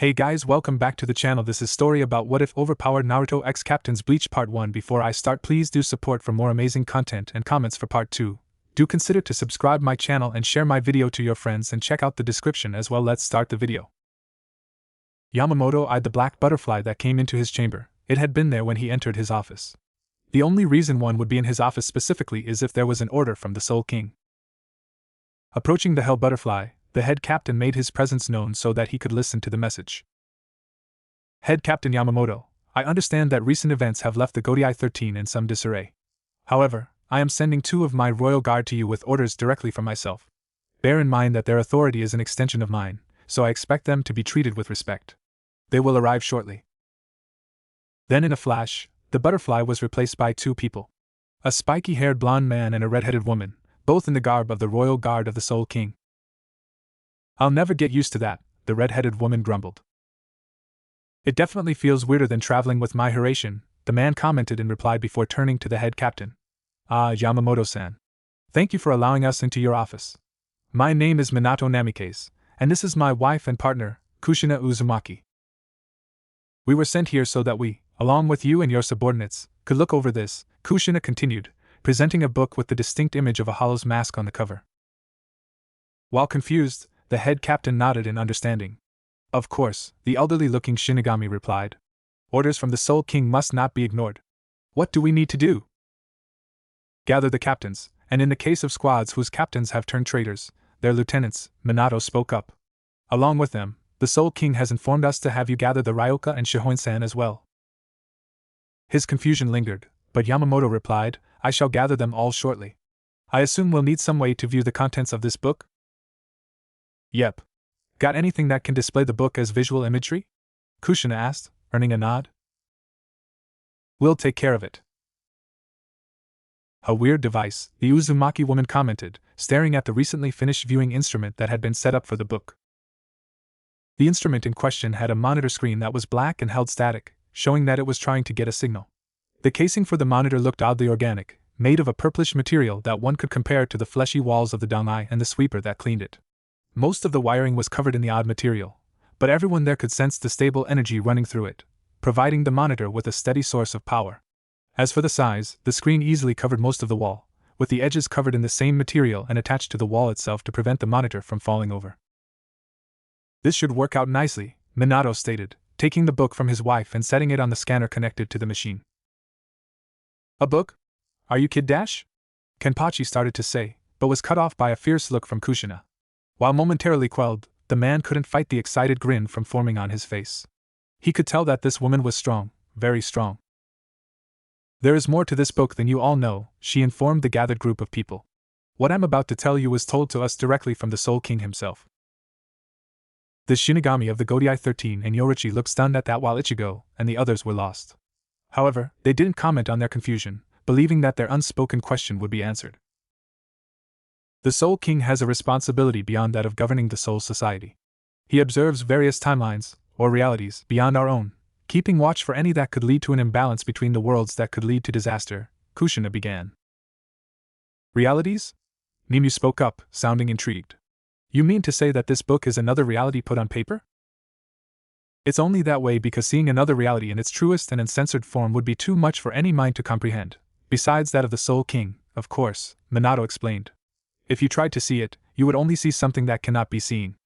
Hey guys, welcome back to the channel. This is story about what if overpowered Naruto X Captains Bleach Part 1. Before I start, please do support for more amazing content and comments for Part 2. Do consider to subscribe my channel and share my video to your friends and check out the description as well. Let's start the video. Yamamoto eyed the black butterfly that came into his chamber. It had been there when he entered his office. The only reason one would be in his office specifically is if there was an order from the Soul King. Approaching the hell butterfly, the head captain made his presence known so that he could listen to the message. Head Captain Yamamoto, I understand that recent events have left the Godai 13 in some disarray. However, I am sending 2 of my royal guard to you with orders directly from myself. Bear in mind that their authority is an extension of mine, so I expect them to be treated with respect. They will arrive shortly. Then in a flash, the butterfly was replaced by 2 people. A spiky-haired blonde man and a red-headed woman, both in the garb of the royal guard of the Soul King. I'll never get used to that, the red-headed woman grumbled. It definitely feels weirder than traveling with my Hiraishin, the man commented in reply before turning to the head captain. Ah, Yamamoto-san. Thank you for allowing us into your office. My name is Minato Namikaze, and this is my wife and partner, Kushina Uzumaki. We were sent here so that we, along with you and your subordinates, could look over this, Kushina continued, presenting a book with the distinct image of a hollow's mask on the cover. While confused, the head captain nodded in understanding. Of course, the elderly-looking Shinigami replied. Orders from the Soul King must not be ignored. What do we need to do? Gather the captains, and in the case of squads whose captains have turned traitors, their lieutenants, Minato spoke up. Along with them, the Soul King has informed us to have you gather the Ryoka and Shihoin-san as well. His confusion lingered, but Yamamoto replied, I shall gather them all shortly. I assume we'll need some way to view the contents of this book? Yep. Got anything that can display the book as visual imagery? Kushina asked, earning a nod. We'll take care of it. A weird device, the Uzumaki woman commented, staring at the recently finished viewing instrument that had been set up for the book. The instrument in question had a monitor screen that was black and held static, showing that it was trying to get a signal. The casing for the monitor looked oddly organic, made of a purplish material that one could compare to the fleshy walls of the dangai and the sweeper that cleaned it. Most of the wiring was covered in the odd material, but everyone there could sense the stable energy running through it, providing the monitor with a steady source of power. As for the size, the screen easily covered most of the wall, with the edges covered in the same material and attached to the wall itself to prevent the monitor from falling over. This should work out nicely, Minato stated, taking the book from his wife and setting it on the scanner connected to the machine. A book? Are you kid dash? Kenpachi started to say, but was cut off by a fierce look from Kushina. While momentarily quelled, the man couldn't fight the excited grin from forming on his face. He could tell that this woman was strong, very strong. There is more to this book than you all know, she informed the gathered group of people. What I'm about to tell you was told to us directly from the Soul King himself. The Shinigami of the Godai 13 and Yorichi looked stunned at that while Ichigo and the others were lost. However, they didn't comment on their confusion, believing that their unspoken question would be answered. The Soul King has a responsibility beyond that of governing the Soul Society. He observes various timelines, or realities, beyond our own, keeping watch for any that could lead to an imbalance between the worlds that could lead to disaster, Kushina began. Realities? Nimue spoke up, sounding intrigued. You mean to say that this book is another reality put on paper? It's only that way because seeing another reality in its truest and uncensored form would be too much for any mind to comprehend, besides that of the Soul King, of course, Minato explained. If you tried to see it, you would only see something that cannot be seen.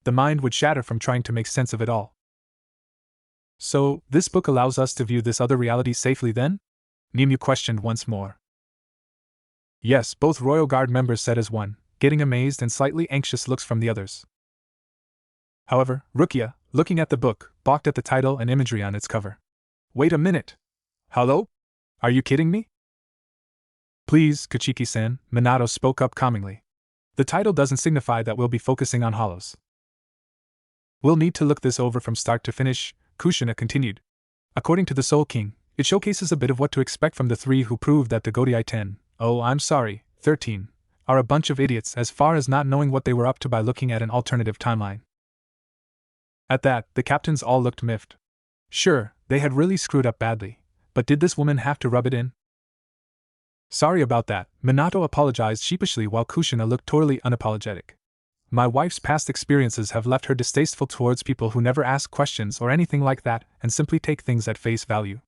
The mind would shatter from trying to make sense of it all. So, this book allows us to view this other reality safely then? Nimue questioned once more. Yes, both Royal Guard members said as one, getting amazed and slightly anxious looks from the others. However, Rukia, looking at the book, balked at the title and imagery on its cover. Wait a minute! Hello? Are you kidding me? Please, Kuchiki-san, Minato spoke up calmingly. The title doesn't signify that we'll be focusing on hollows. We'll need to look this over from start to finish, Kushina continued. According to the Soul King, it showcases a bit of what to expect from the 3 who proved that the Godai 10, 13, are a bunch of idiots as far as not knowing what they were up to by looking at an alternative timeline. At that, the captains all looked miffed. Sure, they had really screwed up badly, but did this woman have to rub it in? Sorry about that, Minato apologized sheepishly while Kushina looked totally unapologetic. My wife's past experiences have left her distasteful towards people who never ask questions or anything like that and simply take things at face value.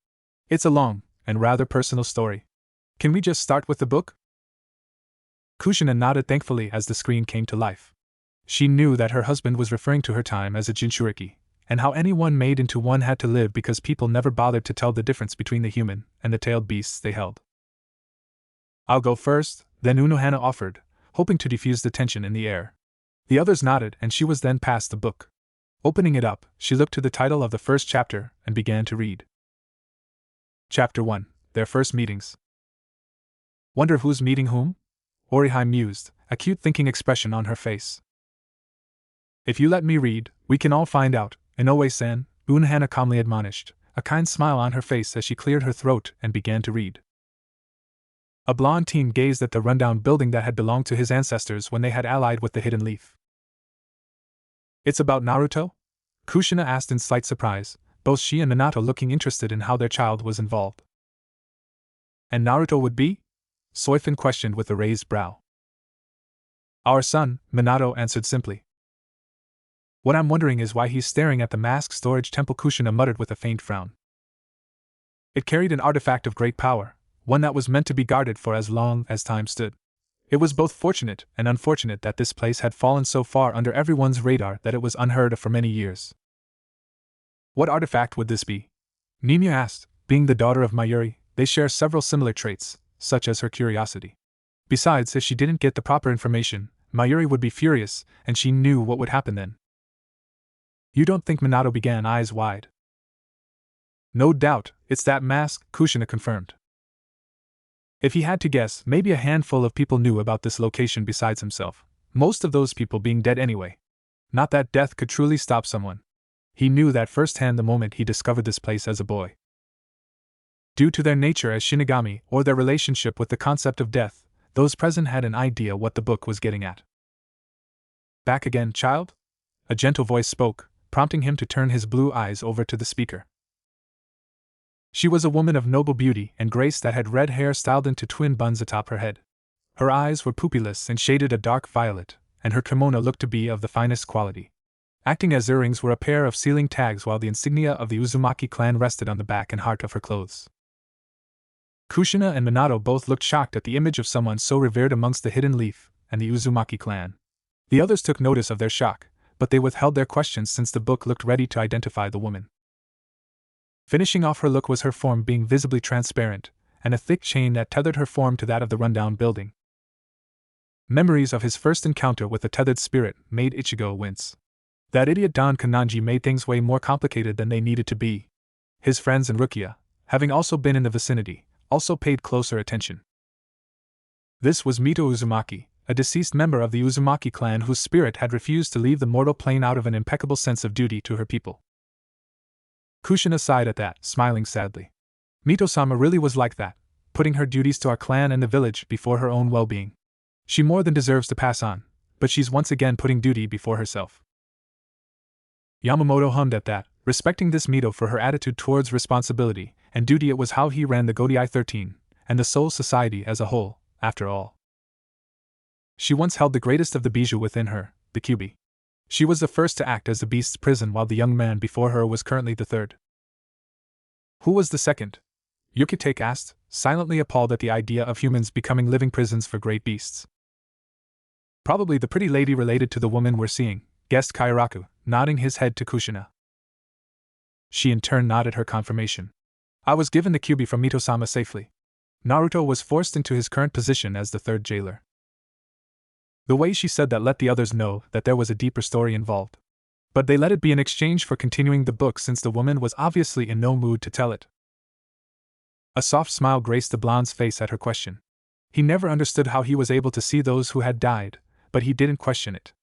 It's a long and rather personal story. Can we just start with the book? Kushina nodded thankfully as the screen came to life. She knew that her husband was referring to her time as a Jinchuriki, and how anyone made into one had to live because people never bothered to tell the difference between the human and the tailed beasts they held. I'll go first, then Unohana offered, hoping to defuse the tension in the air. The others nodded, and she was then passed the book. Opening it up, she looked to the title of the first chapter and began to read. Chapter 1: Their First Meetings. Wonder who's meeting whom? Orihime mused, a cute thinking expression on her face. If you let me read, we can all find out, Inoue-san, Unohana calmly admonished, a kind smile on her face as she cleared her throat and began to read. A blonde teen gazed at the rundown building that had belonged to his ancestors when they had allied with the Hidden Leaf. It's about Naruto? Kushina asked in slight surprise, both she and Minato looking interested in how their child was involved. And Naruto would be? Soifin questioned with a raised brow. Our son, Minato answered simply. What I'm wondering is why he's staring at the mask storage temple, Kushina muttered with a faint frown. It carried an artifact of great power, one that was meant to be guarded for as long as time stood. It was both fortunate and unfortunate that this place had fallen so far under everyone's radar that it was unheard of for many years. What artifact would this be? Nimue asked. Being the daughter of Mayuri, they share several similar traits, such as her curiosity. Besides, if she didn't get the proper information, Mayuri would be furious, and she knew what would happen then. You don't think Minato began, eyes wide? No doubt, it's that mask, Kushina confirmed. If he had to guess, maybe a handful of people knew about this location besides himself, most of those people being dead anyway. Not that death could truly stop someone. He knew that firsthand the moment he discovered this place as a boy. Due to their nature as Shinigami or their relationship with the concept of death, those present had an idea what the book was getting at. Back again, child? A gentle voice spoke, prompting him to turn his blue eyes over to the speaker. She was a woman of noble beauty and grace that had red hair styled into twin buns atop her head. Her eyes were pupilless and shaded a dark violet, and her kimono looked to be of the finest quality. Acting as earrings were a pair of sealing tags, while the insignia of the Uzumaki clan rested on the back and heart of her clothes. Kushina and Minato both looked shocked at the image of someone so revered amongst the Hidden Leaf and the Uzumaki clan. The others took notice of their shock, but they withheld their questions since the book looked ready to identify the woman. Finishing off her look was her form being visibly transparent, and a thick chain that tethered her form to that of the rundown building. Memories of his first encounter with the tethered spirit made Ichigo wince. That idiot Don Kananji made things way more complicated than they needed to be. His friends and Rukia, having also been in the vicinity, also paid closer attention. This was Mito Uzumaki, a deceased member of the Uzumaki clan whose spirit had refused to leave the mortal plane out of an impeccable sense of duty to her people. Kushina sighed at that, smiling sadly. Mito-sama really was like that, putting her duties to our clan and the village before her own well-being. She more than deserves to pass on, but she's once again putting duty before herself. Yamamoto hummed at that, respecting this Mito for her attitude towards responsibility and duty. It was how he ran the Godai 13, and the Soul Society as a whole, after all. She once held the greatest of the bijou within her, the Kyubi. She was the first to act as the beast's prison, while the young man before her was currently the third. Who was the second? Yukitake asked, silently appalled at the idea of humans becoming living prisons for great beasts. Probably the pretty lady related to the woman we're seeing, guessed Kairaku, nodding his head to Kushina. She in turn nodded her confirmation. I was given the Kyubi from Mito-sama safely. Naruto was forced into his current position as the third jailer. The way she said that let the others know that there was a deeper story involved. But they let it be in exchange for continuing the book, since the woman was obviously in no mood to tell it. A soft smile graced the blonde's face at her question. He never understood how he was able to see those who had died, but he didn't question it.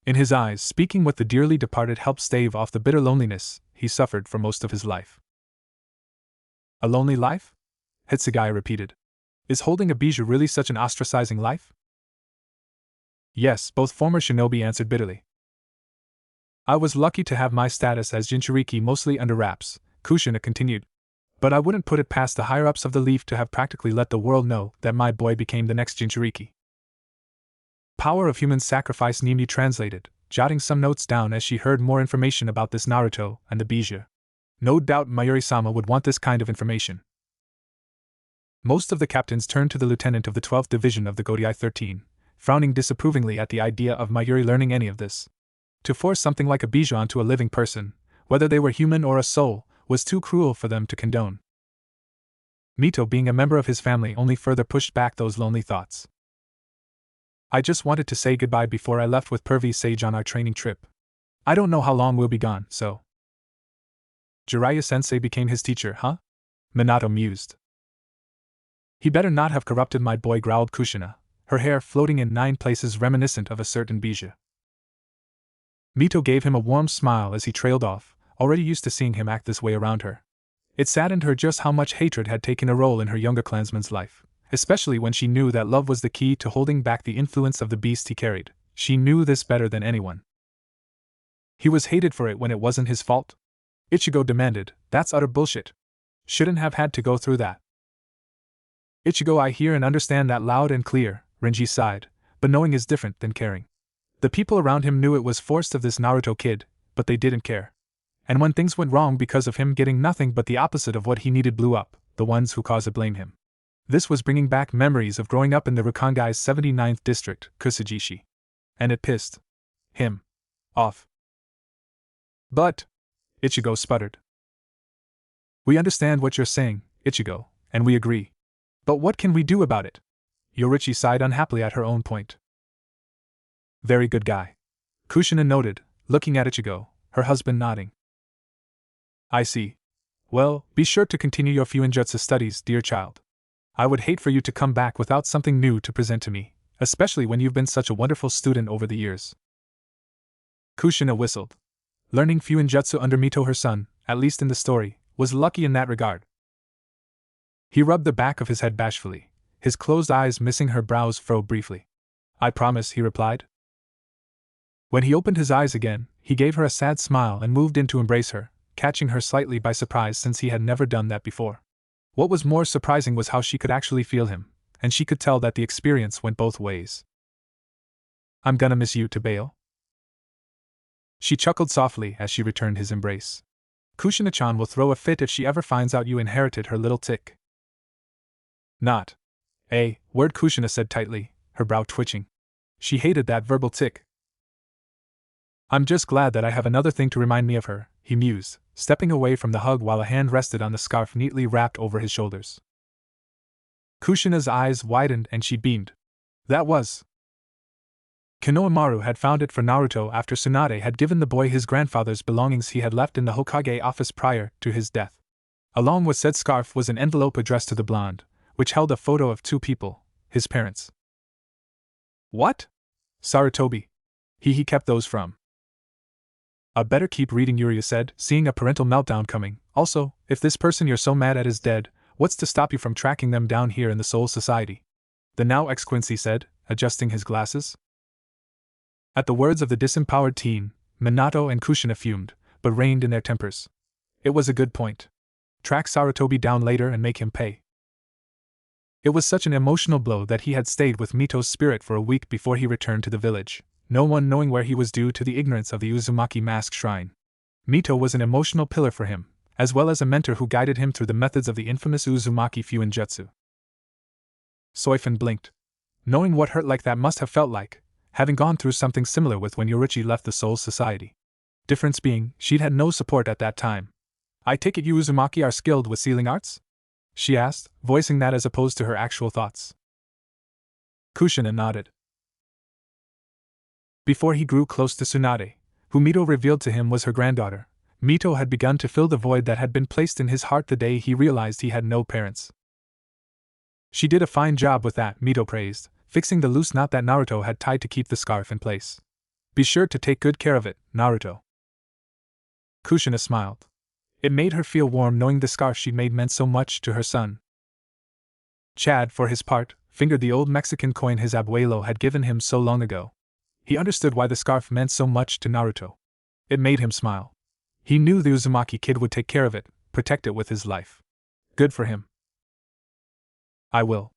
In his eyes, speaking with the dearly departed helped stave off the bitter loneliness he suffered for most of his life. A lonely life? Hitsugaya repeated. Is holding a bijou really such an ostracizing life? Yes, both former shinobi answered bitterly. I was lucky to have my status as Jinchuriki mostly under wraps, Kushina continued. But I wouldn't put it past the higher-ups of the Leaf to have practically let the world know that my boy became the next Jinchuriki. Power of human sacrifice. Nimi translated, jotting some notes down as she heard more information about this Naruto and the Bija. No doubt Mayuri-sama would want this kind of information. Most of the captains turned to the lieutenant of the 12th Division of the Godai 13, frowning disapprovingly at the idea of Mayuri learning any of this. To force something like a Bija onto a living person, whether they were human or a soul, was too cruel for them to condone. Mito, being a member of his family, only further pushed back those lonely thoughts. I just wanted to say goodbye before I left with Pervy Sage on our training trip. I don't know how long we'll be gone, so. Jiraiya-sensei became his teacher, huh? Minato mused. He better not have corrupted my boy, growled Kushina, her hair floating in 9 places reminiscent of a certain Bija. Mito gave him a warm smile as he trailed off, already used to seeing him act this way around her. It saddened her just how much hatred had taken a role in her younger clansman's life, especially when she knew that love was the key to holding back the influence of the beast he carried. She knew this better than anyone. He was hated for it when it wasn't his fault? Ichigo demanded, that's utter bullshit. Shouldn't have had to go through that. Ichigo, I hear and understand that loud and clear, Renji sighed, but knowing is different than caring. The people around him knew it was forced of this Naruto kid, but they didn't care. And when things went wrong because of him getting nothing but the opposite of what he needed blew up, the ones who caused it blame him. This was bringing back memories of growing up in the Rokangai's 79th district, Kusajishi. And it pissed him off. But, Ichigo sputtered. We understand what you're saying, Ichigo, and we agree. But what can we do about it? Yorichi sighed unhappily at her own point. Very good guy. Kushina noted, looking at Ichigo, her husband nodding. I see. Well, be sure to continue your Fuinjutsu studies, dear child. I would hate for you to come back without something new to present to me, especially when you've been such a wonderful student over the years. Kushina whistled. Learning Fuinjutsu under Mito, her son, at least in the story, was lucky in that regard. He rubbed the back of his head bashfully, his closed eyes missing her brows furrowed briefly. I promise, he replied. When he opened his eyes again, he gave her a sad smile and moved in to embrace her, catching her slightly by surprise since he had never done that before. What was more surprising was how she could actually feel him, and she could tell that the experience went both ways. I'm gonna miss you, Tabayo. She chuckled softly as she returned his embrace. Kushina-chan will throw a fit if she ever finds out you inherited her little tick. Not a word, Kushina said tightly, her brow twitching. She hated that verbal tick. I'm just glad that I have another thing to remind me of her, he mused, stepping away from the hug while a hand rested on the scarf neatly wrapped over his shoulders. Kushina's eyes widened and she beamed. That was. Konohamaru had found it for Naruto after Tsunade had given the boy his grandfather's belongings he had left in the Hokage office prior to his death. Along with said scarf was an envelope addressed to the blonde, which held a photo of 2 people, his parents. What? Sarutobi. He kept those from. I better keep reading, Yuria said, seeing a parental meltdown coming. Also, if this person you're so mad at is dead, what's to stop you from tracking them down here in the Soul Society? The now ex-Quincy said, adjusting his glasses. At the words of the disempowered teen, Minato and Kushina fumed, but reined in their tempers. It was a good point. Track Sarutobi down later and make him pay. It was such an emotional blow that he had stayed with Mito's spirit for a week before he returned to the village, no one knowing where he was due to the ignorance of the Uzumaki Mask Shrine. Mito was an emotional pillar for him, as well as a mentor who guided him through the methods of the infamous Uzumaki Fuinjutsu. Soifun blinked. Knowing what hurt like that must have felt like, having gone through something similar with when Yorichi left the Soul Society. Difference being, she'd had no support at that time. I take it you Uzumaki are skilled with sealing arts? She asked, voicing that as opposed to her actual thoughts. Kushina nodded. Before he grew close to Tsunade, who Mito revealed to him was her granddaughter, Mito had begun to fill the void that had been placed in his heart the day he realized he had no parents. She did a fine job with that, Mito praised, fixing the loose knot that Naruto had tied to keep the scarf in place. Be sure to take good care of it, Naruto. Kushina smiled. It made her feel warm knowing the scarf she'd made meant so much to her son. Chad, for his part, fingered the old Mexican coin his abuelo had given him so long ago. He understood why the scarf meant so much to Naruto. It made him smile. He knew the Uzumaki kid would take care of it, protect it with his life. Good for him. I will.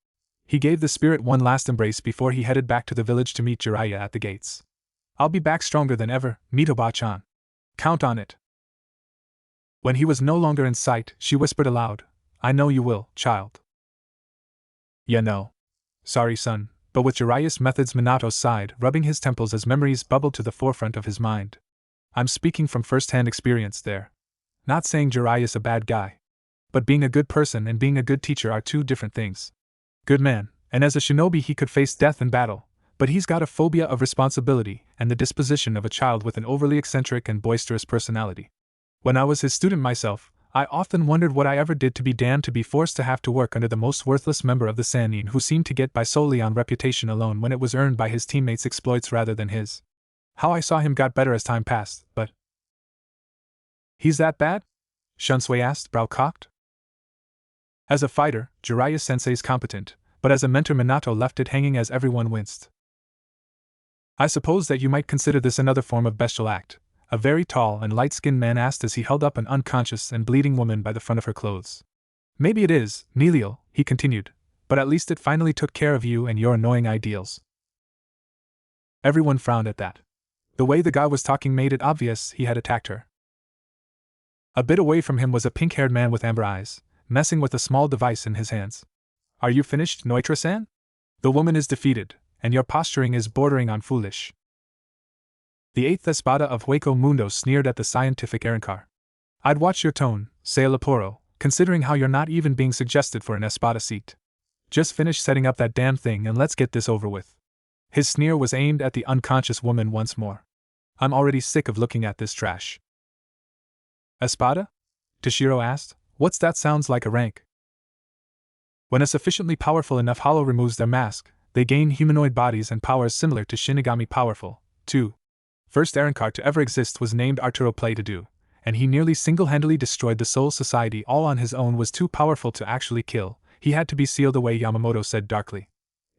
He gave the spirit one last embrace before he headed back to the village to meet Jiraiya at the gates. I'll be back stronger than ever, Mitoba-chan. Count on it. When he was no longer in sight, she whispered aloud, I know you will, child. Yeah, no. Sorry, son, but with Jiraiya's methods, Minato sighed, rubbing his temples as memories bubbled to the forefront of his mind. I'm speaking from first-hand experience there. Not saying Jiraiya's a bad guy. But being a good person and being a good teacher are two different things. Good man, and as a shinobi he could face death in battle, but he's got a phobia of responsibility and the disposition of a child with an overly eccentric and boisterous personality. When I was his student myself, I often wondered what I ever did to be damned to be forced to have to work under the most worthless member of the Sannin who seemed to get by solely on reputation alone when it was earned by his teammates' exploits rather than his. How I saw him got better as time passed, but… He's that bad? Shunsui asked, brow cocked. As a fighter, Jiraiya-sensei's competent, but as a mentor Minato left it hanging as everyone winced. I suppose that you might consider this another form of bestial act, a very tall and light-skinned man asked as he held up an unconscious and bleeding woman by the front of her clothes. Maybe it is, Nilio, he continued, but at least it finally took care of you and your annoying ideals. Everyone frowned at that. The way the guy was talking made it obvious he had attacked her. A bit away from him was a pink-haired man with amber eyes, messing with a small device in his hands. Are you finished, Noitra-san? The woman is defeated, and your posturing is bordering on foolish. The 8th Espada of Hueco Mundo sneered at the scientific Arankar. I'd watch your tone, say Laporo, considering how you're not even being suggested for an Espada seat. Just finish setting up that damn thing and let's get this over with. His sneer was aimed at the unconscious woman once more. I'm already sick of looking at this trash. Espada? Toshiro asked. What's that? Sounds like a rank. When a sufficiently powerful enough hollow removes their mask, they gain humanoid bodies and powers similar to Shinigami powerful, too. First Arankar to ever exist was named Arturo Playtado, and he nearly single-handedly destroyed the Soul Society all on his own. Was too powerful to actually kill, he had to be sealed away, Yamamoto said darkly.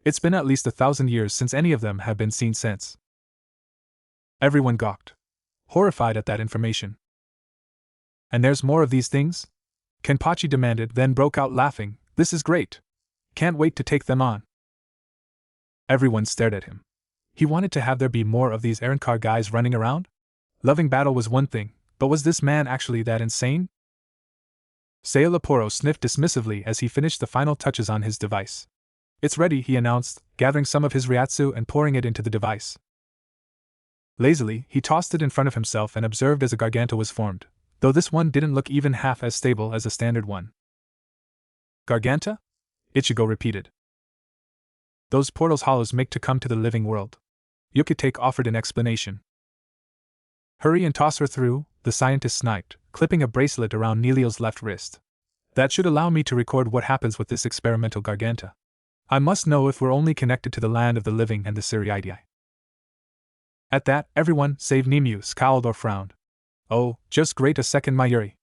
It's been at least 1,000 years since any of them have been seen since. Everyone gawked, horrified at that information. And there's more of these things? Kenpachi demanded, then broke out laughing. This is great. Can't wait to take them on. Everyone stared at him. He wanted to have there be more of these Arankar guys running around? Loving battle was one thing, but was this man actually that insane? Seiya Laporo sniffed dismissively as he finished the final touches on his device. It's ready, he announced, gathering some of his ryatsu and pouring it into the device. Lazily, he tossed it in front of himself and observed as a garganta was formed, though this one didn't look even half as stable as a standard one. Garganta? Ichigo repeated. Those portals hollows make to come to the living world. Yukitake offered an explanation. Hurry and toss her through, the scientist sniped, clipping a bracelet around Nilio's left wrist. That should allow me to record what happens with this experimental garganta. I must know if we're only connected to the land of the living and the Siriidii. At that, everyone, save Nimue, scowled or frowned. Oh, just great a second, Mayuri.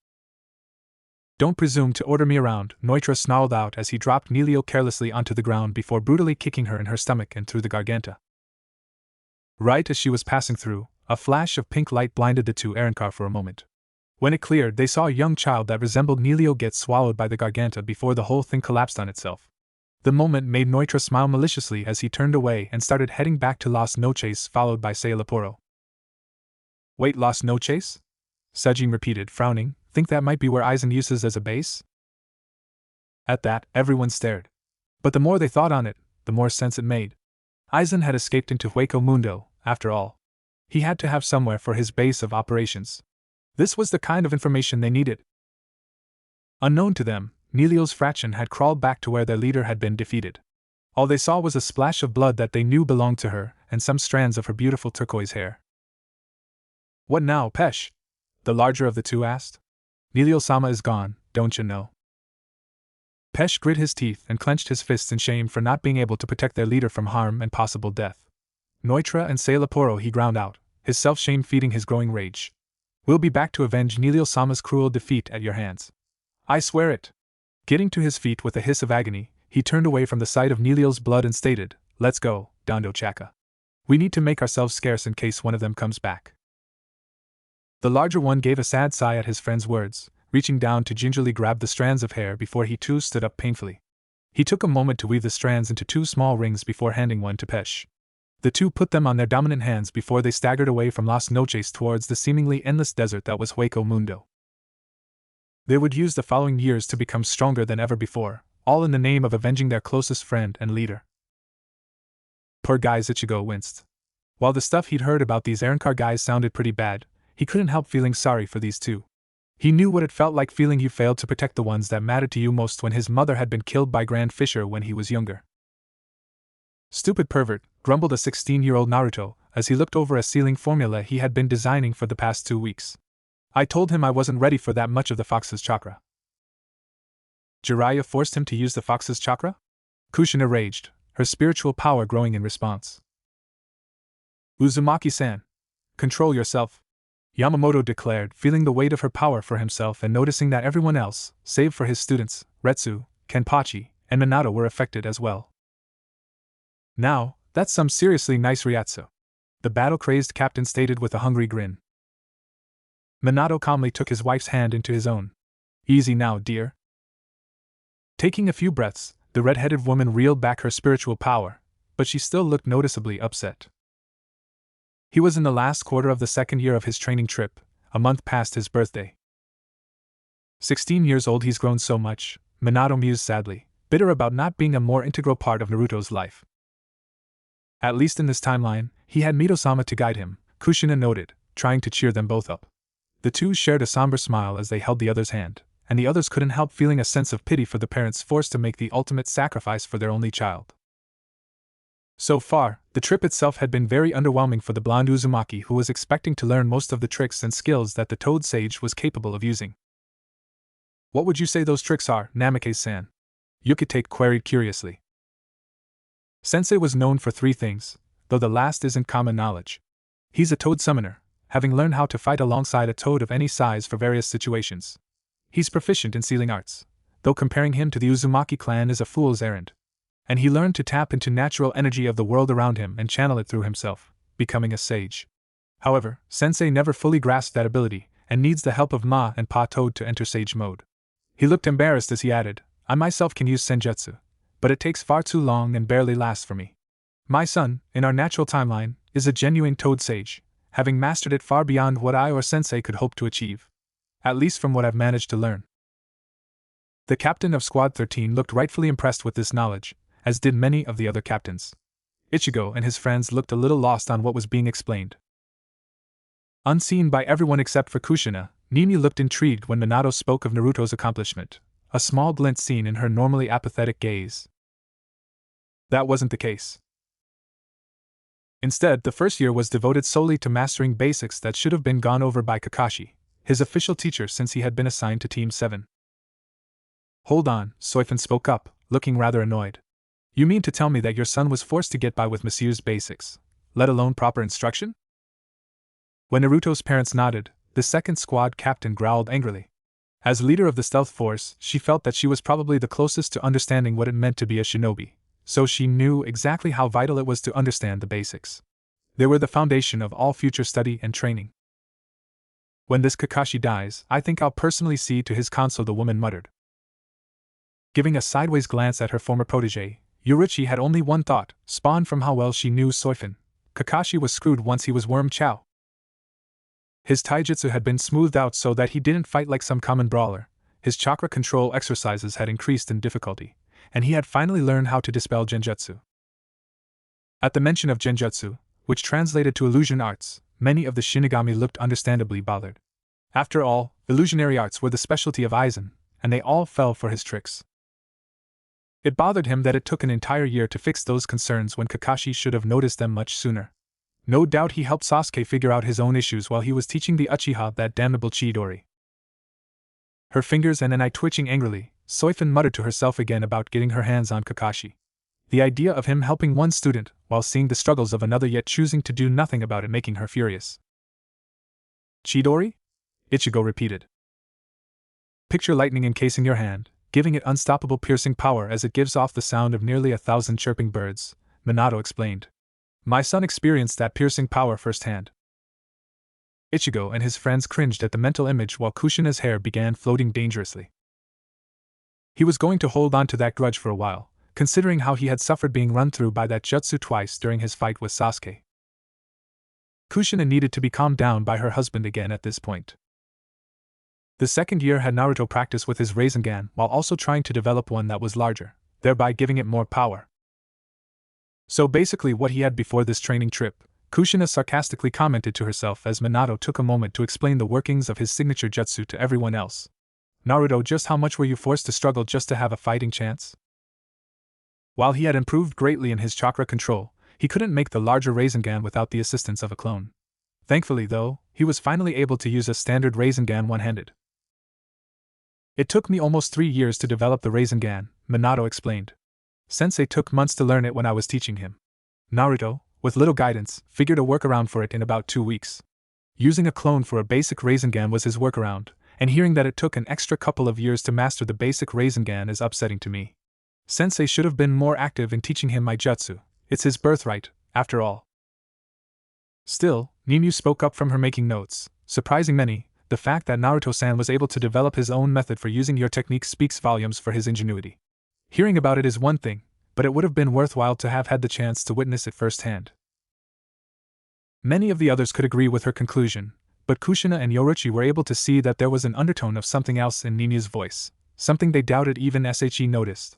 Don't presume to order me around, Noitra snarled out as he dropped Nilio carelessly onto the ground before brutally kicking her in her stomach and through the garganta. Right as she was passing through, a flash of pink light blinded the two Arankar for a moment. When it cleared, they saw a young child that resembled Nilio get swallowed by the garganta before the whole thing collapsed on itself. The moment made Noitra smile maliciously as he turned away and started heading back to Las Noches, followed by Seiya Laporo. Wait, Las Noches? Sejin repeated, frowning. Think that might be where Aizen uses as a base? At that, everyone stared. But the more they thought on it, the more sense it made. Aizen had escaped into Hueco Mundo, after all. He had to have somewhere for his base of operations. This was the kind of information they needed. Unknown to them, Nilio's fraction had crawled back to where their leader had been defeated. All they saw was a splash of blood that they knew belonged to her, and some strands of her beautiful turquoise hair. What now, Pesh? The larger of the two asked. Nilio-sama is gone, don't you know? Pesh grit his teeth and clenched his fists in shame for not being able to protect their leader from harm and possible death. Noitra and Seiya Laporo, he ground out, his self-shame feeding his growing rage. We'll be back to avenge Nilio-sama's cruel defeat at your hands. I swear it. Getting to his feet with a hiss of agony, he turned away from the sight of Nilio's blood and stated, Let's go, Dondo Chaka. We need to make ourselves scarce in case one of them comes back. The larger one gave a sad sigh at his friend's words, reaching down to gingerly grab the strands of hair before he too stood up painfully. He took a moment to weave the strands into 2 small rings before handing one to Pesh. The two put them on their dominant hands before they staggered away from Las Noches towards the seemingly endless desert that was Hueco Mundo. They would use the following years to become stronger than ever before, all in the name of avenging their closest friend and leader. Poor guys, Ichigo winced. While the stuff he'd heard about these Arrancar guys sounded pretty bad, he couldn't help feeling sorry for these two. He knew what it felt like feeling you failed to protect the ones that mattered to you most when his mother had been killed by Grand Fisher when he was younger. Stupid pervert, grumbled a 16-year-old Naruto, as he looked over a sealing formula he had been designing for the past 2 weeks. I told him I wasn't ready for that much of the fox's chakra. Jiraiya forced him to use the fox's chakra? Kushina raged, her spiritual power growing in response. Uzumaki-san, control yourself, Yamamoto declared, feeling the weight of her power for himself and noticing that everyone else, save for his students, Retsu, Kenpachi, and Minato, were affected as well. Now, that's some seriously nice Ryatsu, the battle-crazed captain stated with a hungry grin. Minato calmly took his wife's hand into his own. Easy now, dear. Taking a few breaths, the red-headed woman reeled back her spiritual power, but she still looked noticeably upset. He was in the last quarter of the 2nd year of his training trip, a month past his birthday. 16 years old, he's grown so much, Minato mused sadly, bitter about not being a more integral part of Naruto's life. At least in this timeline, he had Mito-sama to guide him, Kushina noted, trying to cheer them both up. The two shared a somber smile as they held the other's hand, and the others couldn't help feeling a sense of pity for the parents forced to make the ultimate sacrifice for their only child. So far, the trip itself had been very underwhelming for the blonde Uzumaki, who was expecting to learn most of the tricks and skills that the Toad Sage was capable of using. What would you say those tricks are, Namikaze-san? Yukite queried curiously. Sensei was known for 3 things, though the last isn't common knowledge. He's a toad summoner, having learned how to fight alongside a toad of any size for various situations. He's proficient in sealing arts, though comparing him to the Uzumaki clan is a fool's errand. And he learned to tap into natural energy of the world around him and channel it through himself, becoming a sage. However, Sensei never fully grasped that ability, and needs the help of Ma and Pa Toad to enter sage mode. He looked embarrassed as he added, I myself can use senjutsu, but it takes far too long and barely lasts for me. My son, in our natural timeline, is a genuine toad sage, having mastered it far beyond what I or Sensei could hope to achieve. At least from what I've managed to learn. The captain of Squad 13 looked rightfully impressed with this knowledge, as did many of the other captains. Ichigo and his friends looked a little lost on what was being explained. Unseen by everyone except for Kushina, Nimi looked intrigued when Minato spoke of Naruto's accomplishment, a small glint seen in her normally apathetic gaze. That wasn't the case. Instead, the first year was devoted solely to mastering basics that should have been gone over by Kakashi, his official teacher since he had been assigned to Team 7. Hold on, Soifin spoke up, looking rather annoyed. You mean to tell me that your son was forced to get by with Monsieur's basics, let alone proper instruction? When Naruto's parents nodded, the 2nd squad captain growled angrily. As leader of the stealth force, she felt that she was probably the closest to understanding what it meant to be a shinobi, so she knew exactly how vital it was to understand the basics. They were the foundation of all future study and training. When this Kakashi dies, I think I'll personally see to his console, the woman muttered. Giving a sideways glance at her former protege, Yurichi had only one thought, spawned from how well she knew Soifin. Kakashi was screwed once he was Worm Chow. His taijutsu had been smoothed out so that he didn't fight like some common brawler, his chakra control exercises had increased in difficulty, and he had finally learned how to dispel genjutsu. At the mention of genjutsu, which translated to illusion arts, many of the Shinigami looked understandably bothered. After all, illusionary arts were the specialty of Aizen, and they all fell for his tricks. It bothered him that it took an entire year to fix those concerns when Kakashi should have noticed them much sooner. No doubt he helped Sasuke figure out his own issues while he was teaching the Uchiha that damnable Chidori. Her fingers and an eye twitching angrily, Soifin muttered to herself again about getting her hands on Kakashi. The idea of him helping one student, while seeing the struggles of another yet choosing to do nothing about it, making her furious. Chidori? Ichigo repeated. Picture lightning encasing your hand, giving it unstoppable piercing power as it gives off the sound of nearly 1,000 chirping birds, Minato explained. My son experienced that piercing power firsthand. Ichigo and his friends cringed at the mental image while Kushina's hair began floating dangerously. He was going to hold on to that grudge for a while, considering how he had suffered being run through by that jutsu twice during his fight with Sasuke. Kushina needed to be calmed down by her husband again at this point. The second year had Naruto practice with his Rasengan while also trying to develop one that was larger, thereby giving it more power. So basically what he had before this training trip, Kushina sarcastically commented to herself as Minato took a moment to explain the workings of his signature jutsu to everyone else. Naruto, just how much were you forced to struggle just to have a fighting chance? While he had improved greatly in his chakra control, he couldn't make the larger Rasengan without the assistance of a clone. Thankfully, though, he was finally able to use a standard Rasengan one-handed. It took me almost 3 years to develop the Rasengan, Minato explained. Sensei took months to learn it when I was teaching him. Naruto, with little guidance, figured a workaround for it in about 2 weeks. Using a clone for a basic Rasengan was his workaround, and hearing that it took an extra couple of years to master the basic Rasengan is upsetting to me. Sensei should have been more active in teaching him my jutsu. It's his birthright, after all. Still, Ninyu spoke up from her making notes. Surprising many, the fact that Naruto-san was able to develop his own method for using your technique speaks volumes for his ingenuity. Hearing about it is one thing, but it would have been worthwhile to have had the chance to witness it firsthand. Many of the others could agree with her conclusion, but Kushina and Yoruichi were able to see that there was an undertone of something else in Ninyu's voice, something they doubted even She noticed.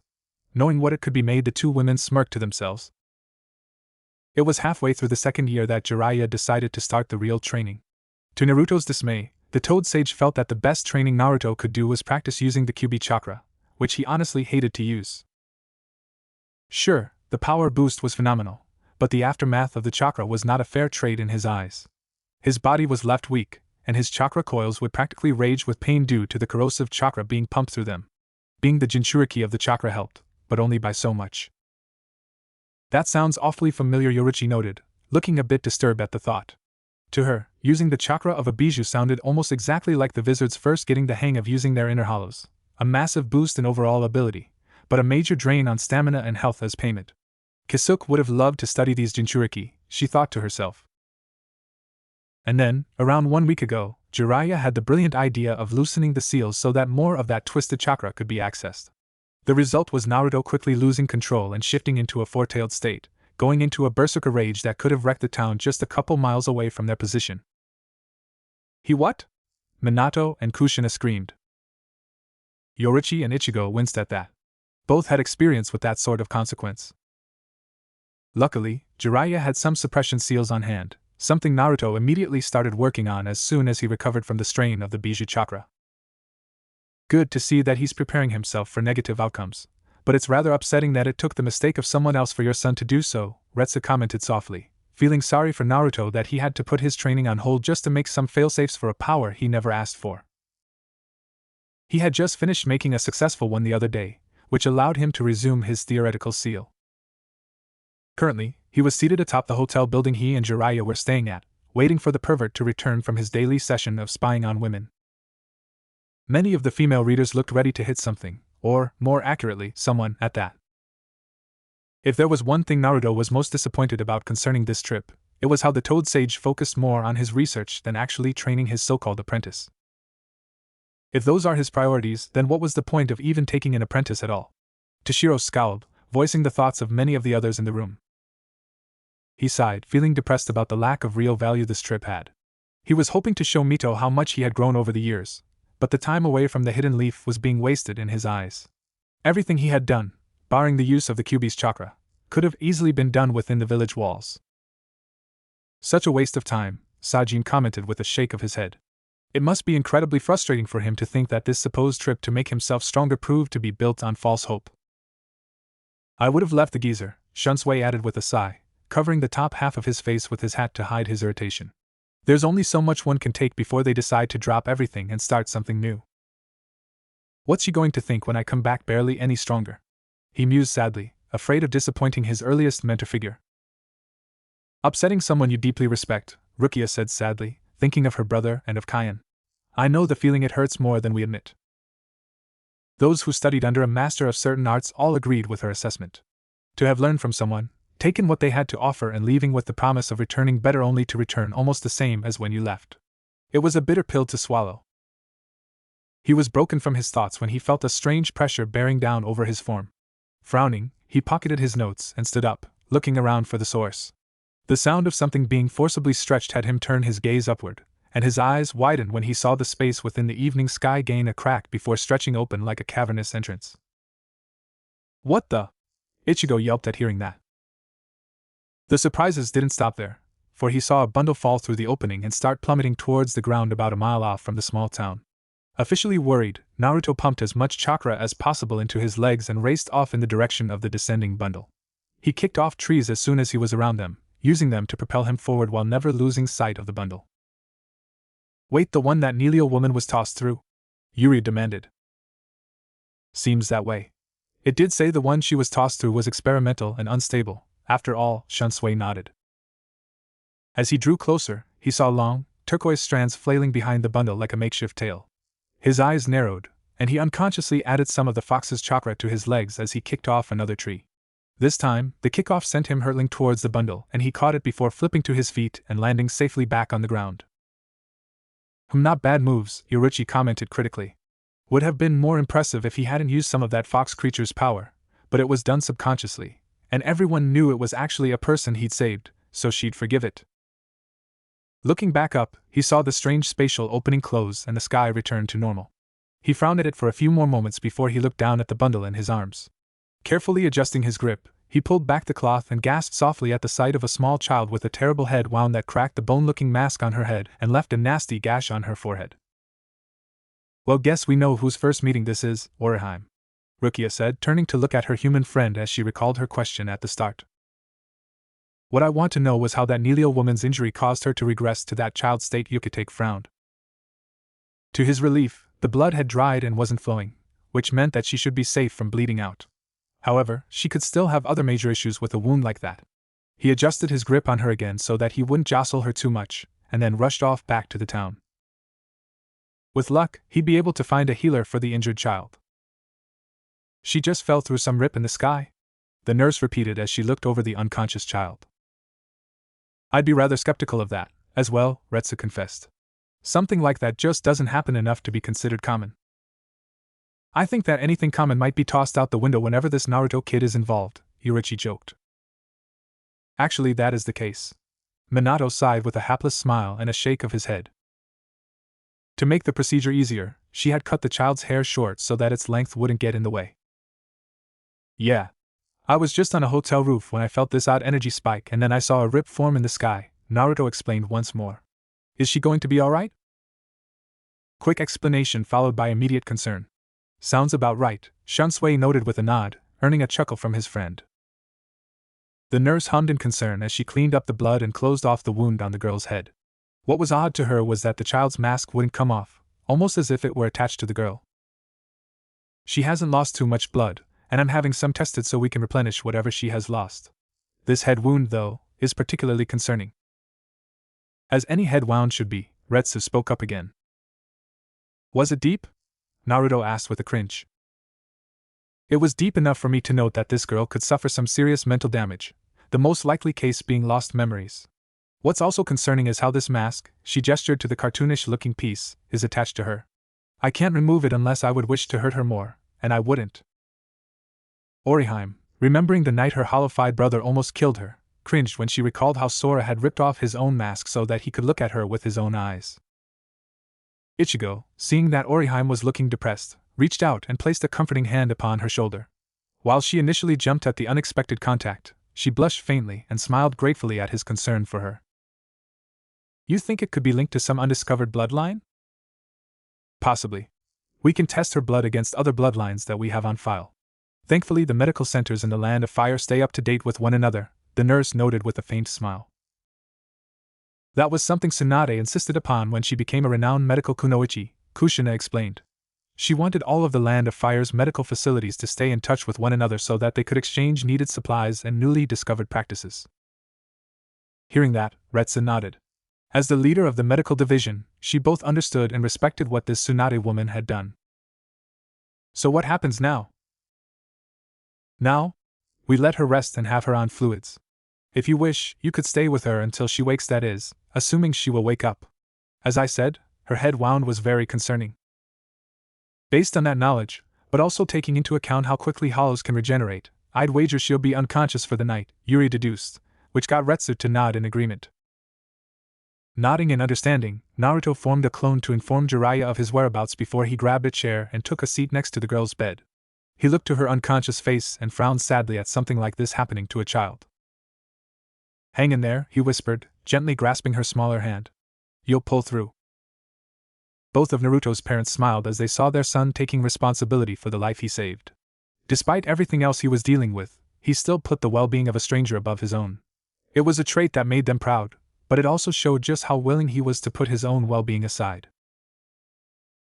Knowing what it could be made, the two women smirked to themselves. It was halfway through the second year that Jiraiya decided to start the real training. To Naruto's dismay, the Toad Sage felt that the best training Naruto could do was practice using the Kyuubi chakra, which he honestly hated to use. Sure, the power boost was phenomenal, but the aftermath of the chakra was not a fair trade in his eyes. His body was left weak, and his chakra coils would practically rage with pain due to the corrosive chakra being pumped through them. Being the Jinchuriki of the chakra helped, but only by so much. That sounds awfully familiar, Yoruichi noted, looking a bit disturbed at the thought. To her, using the chakra of a bijou sounded almost exactly like the wizards first getting the hang of using their inner hollows, a massive boost in overall ability, but a major drain on stamina and health as payment. Kisuke would have loved to study these Jinchuriki, she thought to herself. And then, around 1 week ago, Jiraiya had the brilliant idea of loosening the seals so that more of that twisted chakra could be accessed. The result was Naruto quickly losing control and shifting into a four-tailed state, going into a berserker rage that could have wrecked the town just a couple miles away from their position. He what? Minato and Kushina screamed. Yoruichi and Ichigo winced at that. Both had experience with that sort of consequence. Luckily, Jiraiya had some suppression seals on hand, something Naruto immediately started working on as soon as he recovered from the strain of the bijou chakra. Good to see that he's preparing himself for negative outcomes, but it's rather upsetting that it took the mistake of someone else for your son to do so, Retsu commented softly, feeling sorry for Naruto that he had to put his training on hold just to make some failsafes for a power he never asked for. He had just finished making a successful one the other day, which allowed him to resume his theoretical seal. Currently, he was seated atop the hotel building he and Jiraiya were staying at, waiting for the pervert to return from his daily session of spying on women. Many of the female readers looked ready to hit something, or, more accurately, someone, at that. If there was one thing Naruto was most disappointed about concerning this trip, it was how the Toad Sage focused more on his research than actually training his so-called apprentice. If those are his priorities, then what was the point of even taking an apprentice at all? Toshiro scowled, voicing the thoughts of many of the others in the room. He sighed, feeling depressed about the lack of real value this trip had. He was hoping to show Mito how much he had grown over the years, but the time away from the hidden leaf was being wasted in his eyes. Everything he had done, barring the use of the Kyuubi's chakra, could have easily been done within the village walls. Such a waste of time, Sajin commented with a shake of his head. It must be incredibly frustrating for him to think that this supposed trip to make himself stronger proved to be built on false hope. I would have left the geezer, Shunsui added with a sigh, covering the top half of his face with his hat to hide his irritation. There's only so much one can take before they decide to drop everything and start something new. What's she going to think when I come back barely any stronger? He mused sadly, afraid of disappointing his earliest mentor figure. Upsetting someone you deeply respect, Rukia said sadly, thinking of her brother and of Kayan. I know the feeling, it hurts more than we admit. Those who studied under a master of certain arts all agreed with her assessment. To have learned from someone, taken what they had to offer and leaving with the promise of returning better only to return almost the same as when you left. It was a bitter pill to swallow. He was broken from his thoughts when he felt a strange pressure bearing down over his form. Frowning, he pocketed his notes and stood up, looking around for the source. The sound of something being forcibly stretched had him turn his gaze upward, and his eyes widened when he saw the space within the evening sky gain a crack before stretching open like a cavernous entrance. "What the?" Ichigo yelped at hearing that. The surprises didn't stop there, for he saw a bundle fall through the opening and start plummeting towards the ground about a mile off from the small town. Officially worried, Naruto pumped as much chakra as possible into his legs and raced off in the direction of the descending bundle. He kicked off trees as soon as he was around them, using them to propel him forward while never losing sight of the bundle. "Wait, the one that Neilio woman was tossed through?" Yuri demanded. "Seems that way. It did say the one she was tossed through was experimental and unstable, after all," Shunsui nodded. As he drew closer, he saw long, turquoise strands flailing behind the bundle like a makeshift tail. His eyes narrowed, and he unconsciously added some of the fox's chakra to his legs as he kicked off another tree. This time, the kickoff sent him hurtling towards the bundle, and he caught it before flipping to his feet and landing safely back on the ground. Not bad moves," Yoruichi commented critically. "Would have been more impressive if he hadn't used some of that fox creature's power, but it was done subconsciously, and everyone knew it was actually a person he'd saved, so she'd forgive it." Looking back up, he saw the strange spatial opening close and the sky return to normal. He frowned at it for a few more moments before he looked down at the bundle in his arms. Carefully adjusting his grip, he pulled back the cloth and gasped softly at the sight of a small child with a terrible head wound that cracked the bone-looking mask on her head and left a nasty gash on her forehead. "Well, guess we know whose first meeting this is, Orihime," Rukia said, turning to look at her human friend as she recalled her question at the start. "What I want to know was how that Neilio woman's injury caused her to regress to that child state." Yukitake frowned. To his relief, the blood had dried and wasn't flowing, which meant that she should be safe from bleeding out. However, she could still have other major issues with a wound like that. He adjusted his grip on her again so that he wouldn't jostle her too much, and then rushed off back to the town. With luck, he'd be able to find a healer for the injured child. "She just fell through some rip in the sky?" the nurse repeated as she looked over the unconscious child. "I'd be rather skeptical of that, as well," Retsu confessed. "Something like that just doesn't happen enough to be considered common. I think that anything common might be tossed out the window whenever this Naruto kid is involved," Yoruichi joked. "Actually, that is the case." Minato sighed with a hapless smile and a shake of his head. To make the procedure easier, she had cut the child's hair short so that its length wouldn't get in the way. "Yeah. I was just on a hotel roof when I felt this odd energy spike and then I saw a rip form in the sky," Naruto explained once more. "Is she going to be alright?" Quick explanation followed by immediate concern. "Sounds about right," Shunsui noted with a nod, earning a chuckle from his friend. The nurse hummed in concern as she cleaned up the blood and closed off the wound on the girl's head. What was odd to her was that the child's mask wouldn't come off, almost as if it were attached to the girl. "She hasn't lost too much blood, and I'm having some tested so we can replenish whatever she has lost. This head wound, though, is particularly concerning." "As any head wound should be," Retsu spoke up again. "Was it deep?" Naruto asked with a cringe. "It was deep enough for me to note that this girl could suffer some serious mental damage, the most likely case being lost memories. What's also concerning is how this mask," she gestured to the cartoonish-looking piece, "is attached to her. I can't remove it unless I would wish to hurt her more, and I wouldn't." Orihime, remembering the night her hollow-eyed brother almost killed her, cringed when she recalled how Sora had ripped off his own mask so that he could look at her with his own eyes. Ichigo, seeing that Orihime was looking depressed, reached out and placed a comforting hand upon her shoulder. While she initially jumped at the unexpected contact, she blushed faintly and smiled gratefully at his concern for her. "You think it could be linked to some undiscovered bloodline?" "Possibly. We can test her blood against other bloodlines that we have on file. Thankfully, the medical centers in the Land of Fire stay up to date with one another," the nurse noted with a faint smile. "That was something Tsunade insisted upon when she became a renowned medical kunoichi," Kushina explained. "She wanted all of the Land of Fire's medical facilities to stay in touch with one another so that they could exchange needed supplies and newly discovered practices." Hearing that, Retsu nodded. As the leader of the medical division, she both understood and respected what this Tsunade woman had done. "So what happens now?" "Now? We let her rest and have her on fluids. If you wish, you could stay with her until she wakes, that is, assuming she will wake up. As I said, her head wound was very concerning." Based on that knowledge, but also taking into account how quickly hollows can regenerate, I'd wager she'll be unconscious for the night, Yuri deduced, which got Retsu to nod in agreement. Nodding in understanding, Naruto formed a clone to inform Jiraiya of his whereabouts before he grabbed a chair and took a seat next to the girl's bed. He looked to her unconscious face and frowned sadly at something like this happening to a child. "Hang in there," he whispered, gently grasping her smaller hand. "You'll pull through." Both of Naruto's parents smiled as they saw their son taking responsibility for the life he saved. Despite everything else he was dealing with, he still put the well-being of a stranger above his own. It was a trait that made them proud, but it also showed just how willing he was to put his own well-being aside.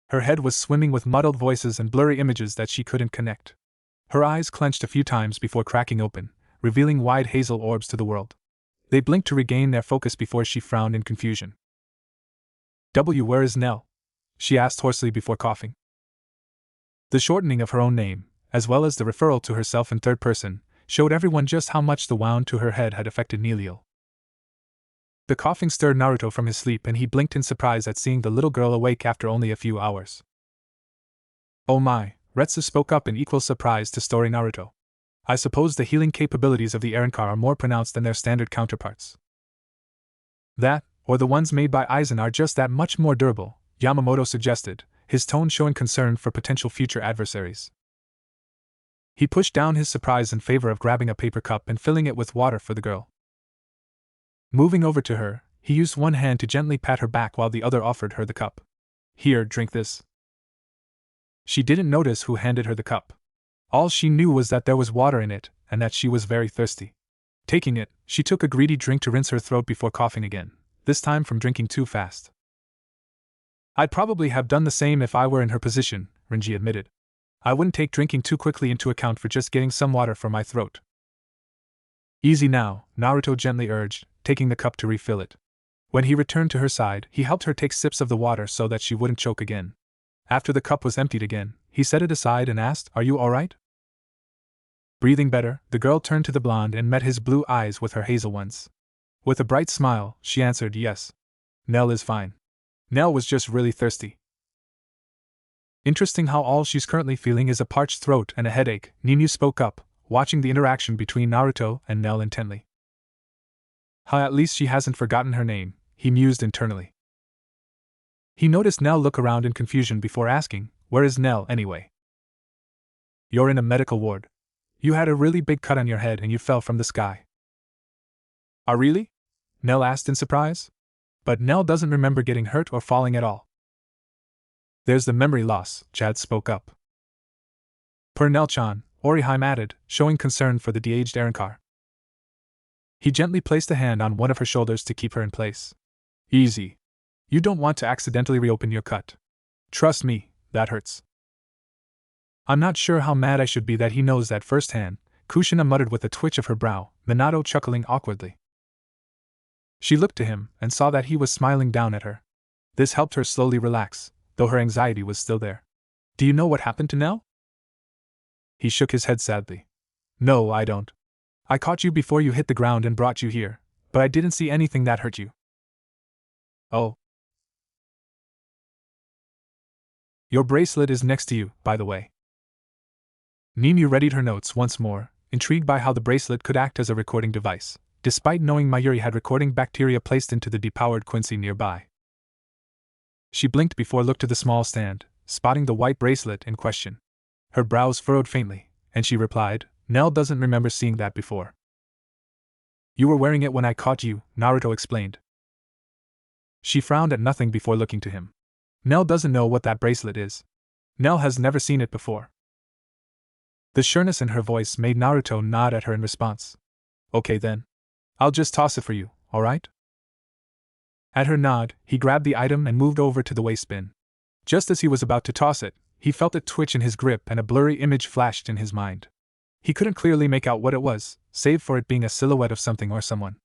Her head was swimming with muddled voices and blurry images that she couldn't connect. Her eyes clenched a few times before cracking open, revealing wide hazel orbs to the world. They blinked to regain their focus before she frowned in confusion. "Where is Nell?" she asked hoarsely before coughing. The shortening of her own name, as well as the referral to herself in third person, showed everyone just how much the wound to her head had affected Nilio. The coughing stirred Naruto from his sleep and he blinked in surprise at seeing the little girl awake after only a few hours. "Oh my," Retsu spoke up in equal surprise to story Naruto. "I suppose the healing capabilities of the Arrancar are more pronounced than their standard counterparts." "That, or the ones made by Aizen are just that much more durable," Yamamoto suggested, his tone showing concern for potential future adversaries. He pushed down his surprise in favor of grabbing a paper cup and filling it with water for the girl. Moving over to her, he used one hand to gently pat her back while the other offered her the cup. "Here, drink this." She didn't notice who handed her the cup. All she knew was that there was water in it, and that she was very thirsty. Taking it, she took a greedy drink to rinse her throat before coughing again, this time from drinking too fast. "I'd probably have done the same if I were in her position," Renji admitted. "I wouldn't take drinking too quickly into account for just getting some water for my throat." "Easy now," Naruto gently urged, taking the cup to refill it. When he returned to her side, he helped her take sips of the water so that she wouldn't choke again. After the cup was emptied again, he set it aside and asked, "Are you alright?" Breathing better, the girl turned to the blonde and met his blue eyes with her hazel ones. With a bright smile, she answered, "Yes. Nell is fine. Nell was just really thirsty." "Interesting how all she's currently feeling is a parched throat and a headache," Ninu spoke up, watching the interaction between Naruto and Nell intently. "How at least she hasn't forgotten her name," he mused internally. He noticed Nell look around in confusion before asking, "Where is Nell, anyway?" "You're in a medical ward. You had a really big cut on your head and you fell from the sky." "Ah, really?" Nell asked in surprise. But Nell doesn't remember getting hurt or falling at all. "There's the memory loss," Chad spoke up. "Per Nell-chan," Oriheim added, showing concern for the de-aged Arrancar. He gently placed a hand on one of her shoulders to keep her in place. "Easy. You don't want to accidentally reopen your cut. Trust me, that hurts." "I'm not sure how mad I should be that he knows that firsthand," Kushina muttered with a twitch of her brow, Minato chuckling awkwardly. She looked to him and saw that he was smiling down at her. This helped her slowly relax, though her anxiety was still there. "Do you know what happened to Nell?" He shook his head sadly. "No, I don't. I caught you before you hit the ground and brought you here, but I didn't see anything that hurt you." "Oh. Your bracelet is next to you, by the way." Ninu readied her notes once more, intrigued by how the bracelet could act as a recording device, despite knowing Mayuri had recording bacteria placed into the depowered Quincy nearby. She blinked before looked to the small stand, spotting the white bracelet in question. Her brows furrowed faintly, and she replied, "Nell doesn't remember seeing that before." "You were wearing it when I caught you," Naruto explained. She frowned at nothing before looking to him. "Nell doesn't know what that bracelet is. Nell has never seen it before." The sureness in her voice made Naruto nod at her in response. "Okay then. I'll just toss it for you, alright?" At her nod, he grabbed the item and moved over to the waste bin. Just as he was about to toss it, he felt it twitch in his grip and a blurry image flashed in his mind. He couldn't clearly make out what it was, save for it being a silhouette of something or someone.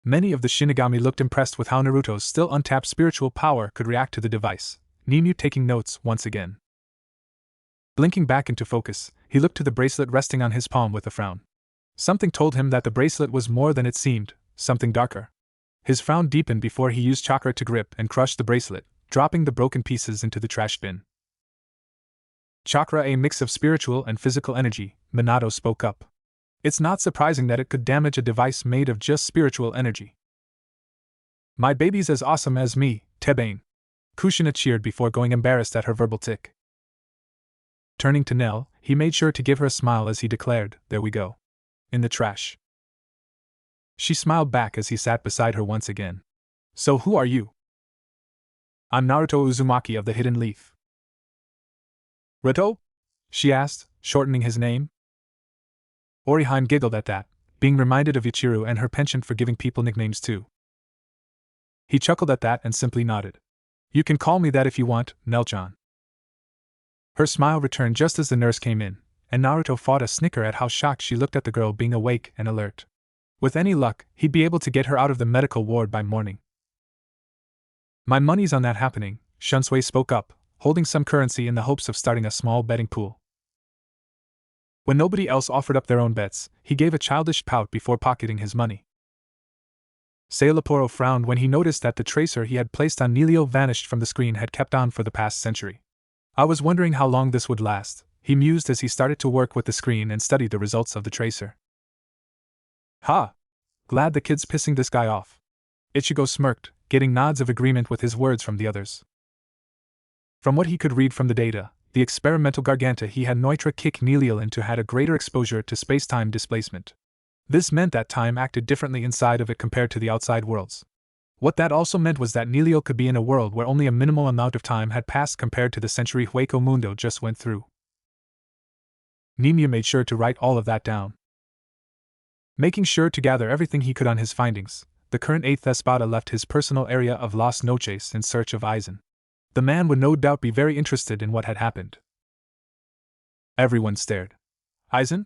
Many of the Shinigami looked impressed with how Naruto's still untapped spiritual power could react to the device, Ninu taking notes once again. Blinking back into focus, he looked to the bracelet resting on his palm with a frown. Something told him that the bracelet was more than it seemed, something darker. His frown deepened before he used chakra to grip and crush the bracelet, dropping the broken pieces into the trash bin. Chakra, a mix of spiritual and physical energy, Minato spoke up. It's not surprising that it could damage a device made of just spiritual energy. My baby's as awesome as me, Tebane. Kushina cheered before going embarrassed at her verbal tick. Turning to Nell, he made sure to give her a smile as he declared, "There we go. In the trash." She smiled back as he sat beside her once again. "So who are you?" "I'm Naruto Uzumaki of the Hidden Leaf." "Rato?" she asked, shortening his name. Orihime giggled at that, being reminded of Ichiru and her penchant for giving people nicknames too. He chuckled at that and simply nodded. "You can call me that if you want, Nell-chan." Her smile returned just as the nurse came in, and Naruto fought a snicker at how shocked she looked at the girl being awake and alert. With any luck, he'd be able to get her out of the medical ward by morning. "My money's on that happening," Shunsui spoke up, holding some currency in the hopes of starting a small betting pool. When nobody else offered up their own bets, he gave a childish pout before pocketing his money. Sailaporo frowned when he noticed that the tracer he had placed on Nelio vanished from the screen had kept on for the past century. "I was wondering how long this would last," he mused as he started to work with the screen and study the results of the tracer. "Ha! Glad the kid's pissing this guy off." Ichigo smirked, getting nods of agreement with his words from the others. From what he could read from the data, the experimental Garganta he had Neutra kick Nelio into had a greater exposure to space-time displacement. This meant that time acted differently inside of it compared to the outside worlds. What that also meant was that Nelio could be in a world where only a minimal amount of time had passed compared to the century Hueco Mundo just went through. Nimue made sure to write all of that down. Making sure to gather everything he could on his findings, the current 8th Espada left his personal area of Las Noches in search of Aizen. The man would no doubt be very interested in what had happened. Everyone stared. "Aizen?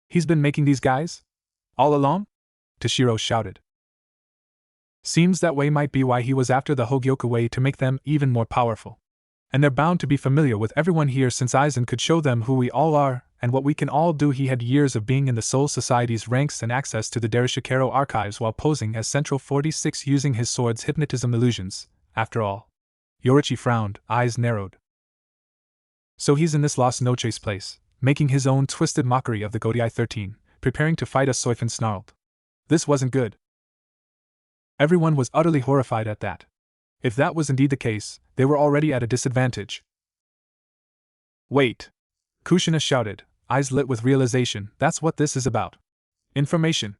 He's been making these guys? All along?" Toshiro shouted. "Seems that way might be why he was after the Hogyoku way to make them even more powerful. And they're bound to be familiar with everyone here since Aizen could show them who we all are and what we can all do. He had years of being in the Soul Society's ranks and access to the Derishikero archives while posing as Central 46 using his sword's hypnotism illusions, after all." Yorichi frowned, eyes narrowed. "So he's in this Las Noches place, making his own twisted mockery of the Godai 13, preparing to fight us." Soifin snarled. This wasn't good. Everyone was utterly horrified at that. If that was indeed the case, they were already at a disadvantage. "Wait!" Kushina shouted, eyes lit with realization. "That's what this is about. Information.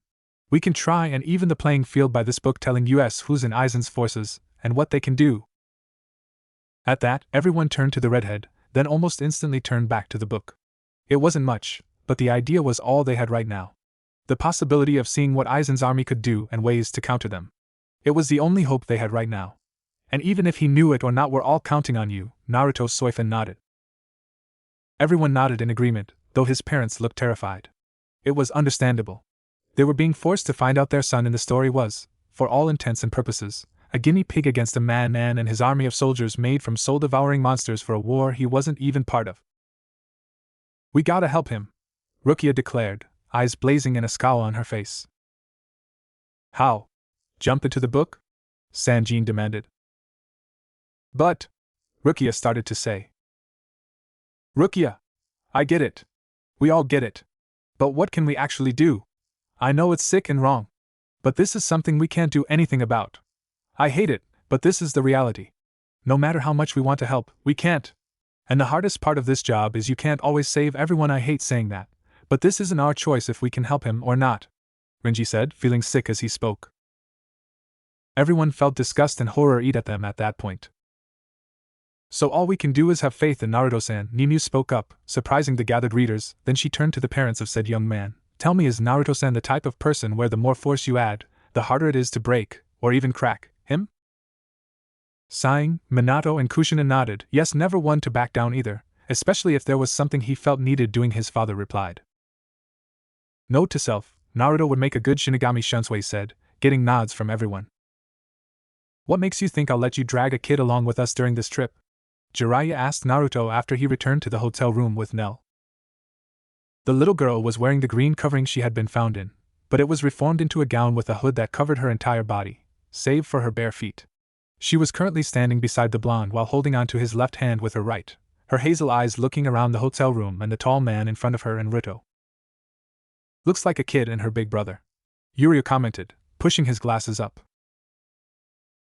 We can try and even the playing field by this book telling us who's in Aizen's forces, and what they can do." At that, everyone turned to the redhead, then almost instantly turned back to the book. It wasn't much, but the idea was all they had right now. The possibility of seeing what Aizen's army could do and ways to counter them. It was the only hope they had right now. "And even if he knew it or not, we're all counting on you," Naruto Soifin nodded. Everyone nodded in agreement, though his parents looked terrified. It was understandable. They were being forced to find out their son in the story was, for all intents and purposes, a guinea pig against a man and his army of soldiers made from soul-devouring monsters for a war he wasn't even part of. "We gotta help him," Rukia declared, eyes blazing and a scowl on her face. "How? Jump into the book?" Sanjin demanded. "But," Rukia started to say. "Rukia! I get it. We all get it. But what can we actually do? I know it's sick and wrong. But this is something we can't do anything about. I hate it, but this is the reality. No matter how much we want to help, we can't. And the hardest part of this job is you can't always save everyone." "I hate saying that, but this isn't our choice if we can help him or not," Renji said, feeling sick as he spoke. Everyone felt disgust and horror eat at them at that point. "So all we can do is have faith in Naruto-san," Nimue spoke up, surprising the gathered readers. Then she turned to the parents of said young man. "Tell me, is Naruto-san the type of person where the more force you add, the harder it is to break, or even crack, him?" Sighing, Minato and Kushina nodded. "Yes, never one to back down either, especially if there was something he felt needed doing," his father replied. Note to self, Naruto would make a good Shinigami, Shunsui said, getting nods from everyone. "What makes you think I'll let you drag a kid along with us during this trip?" Jiraiya asked Naruto after he returned to the hotel room with Nell. The little girl was wearing the green covering she had been found in, but it was reformed into a gown with a hood that covered her entire body, save for her bare feet. She was currently standing beside the blonde while holding onto his left hand with her right, her hazel eyes looking around the hotel room and the tall man in front of her and Naruto. Looks like a kid and her big brother, Yuria commented, pushing his glasses up.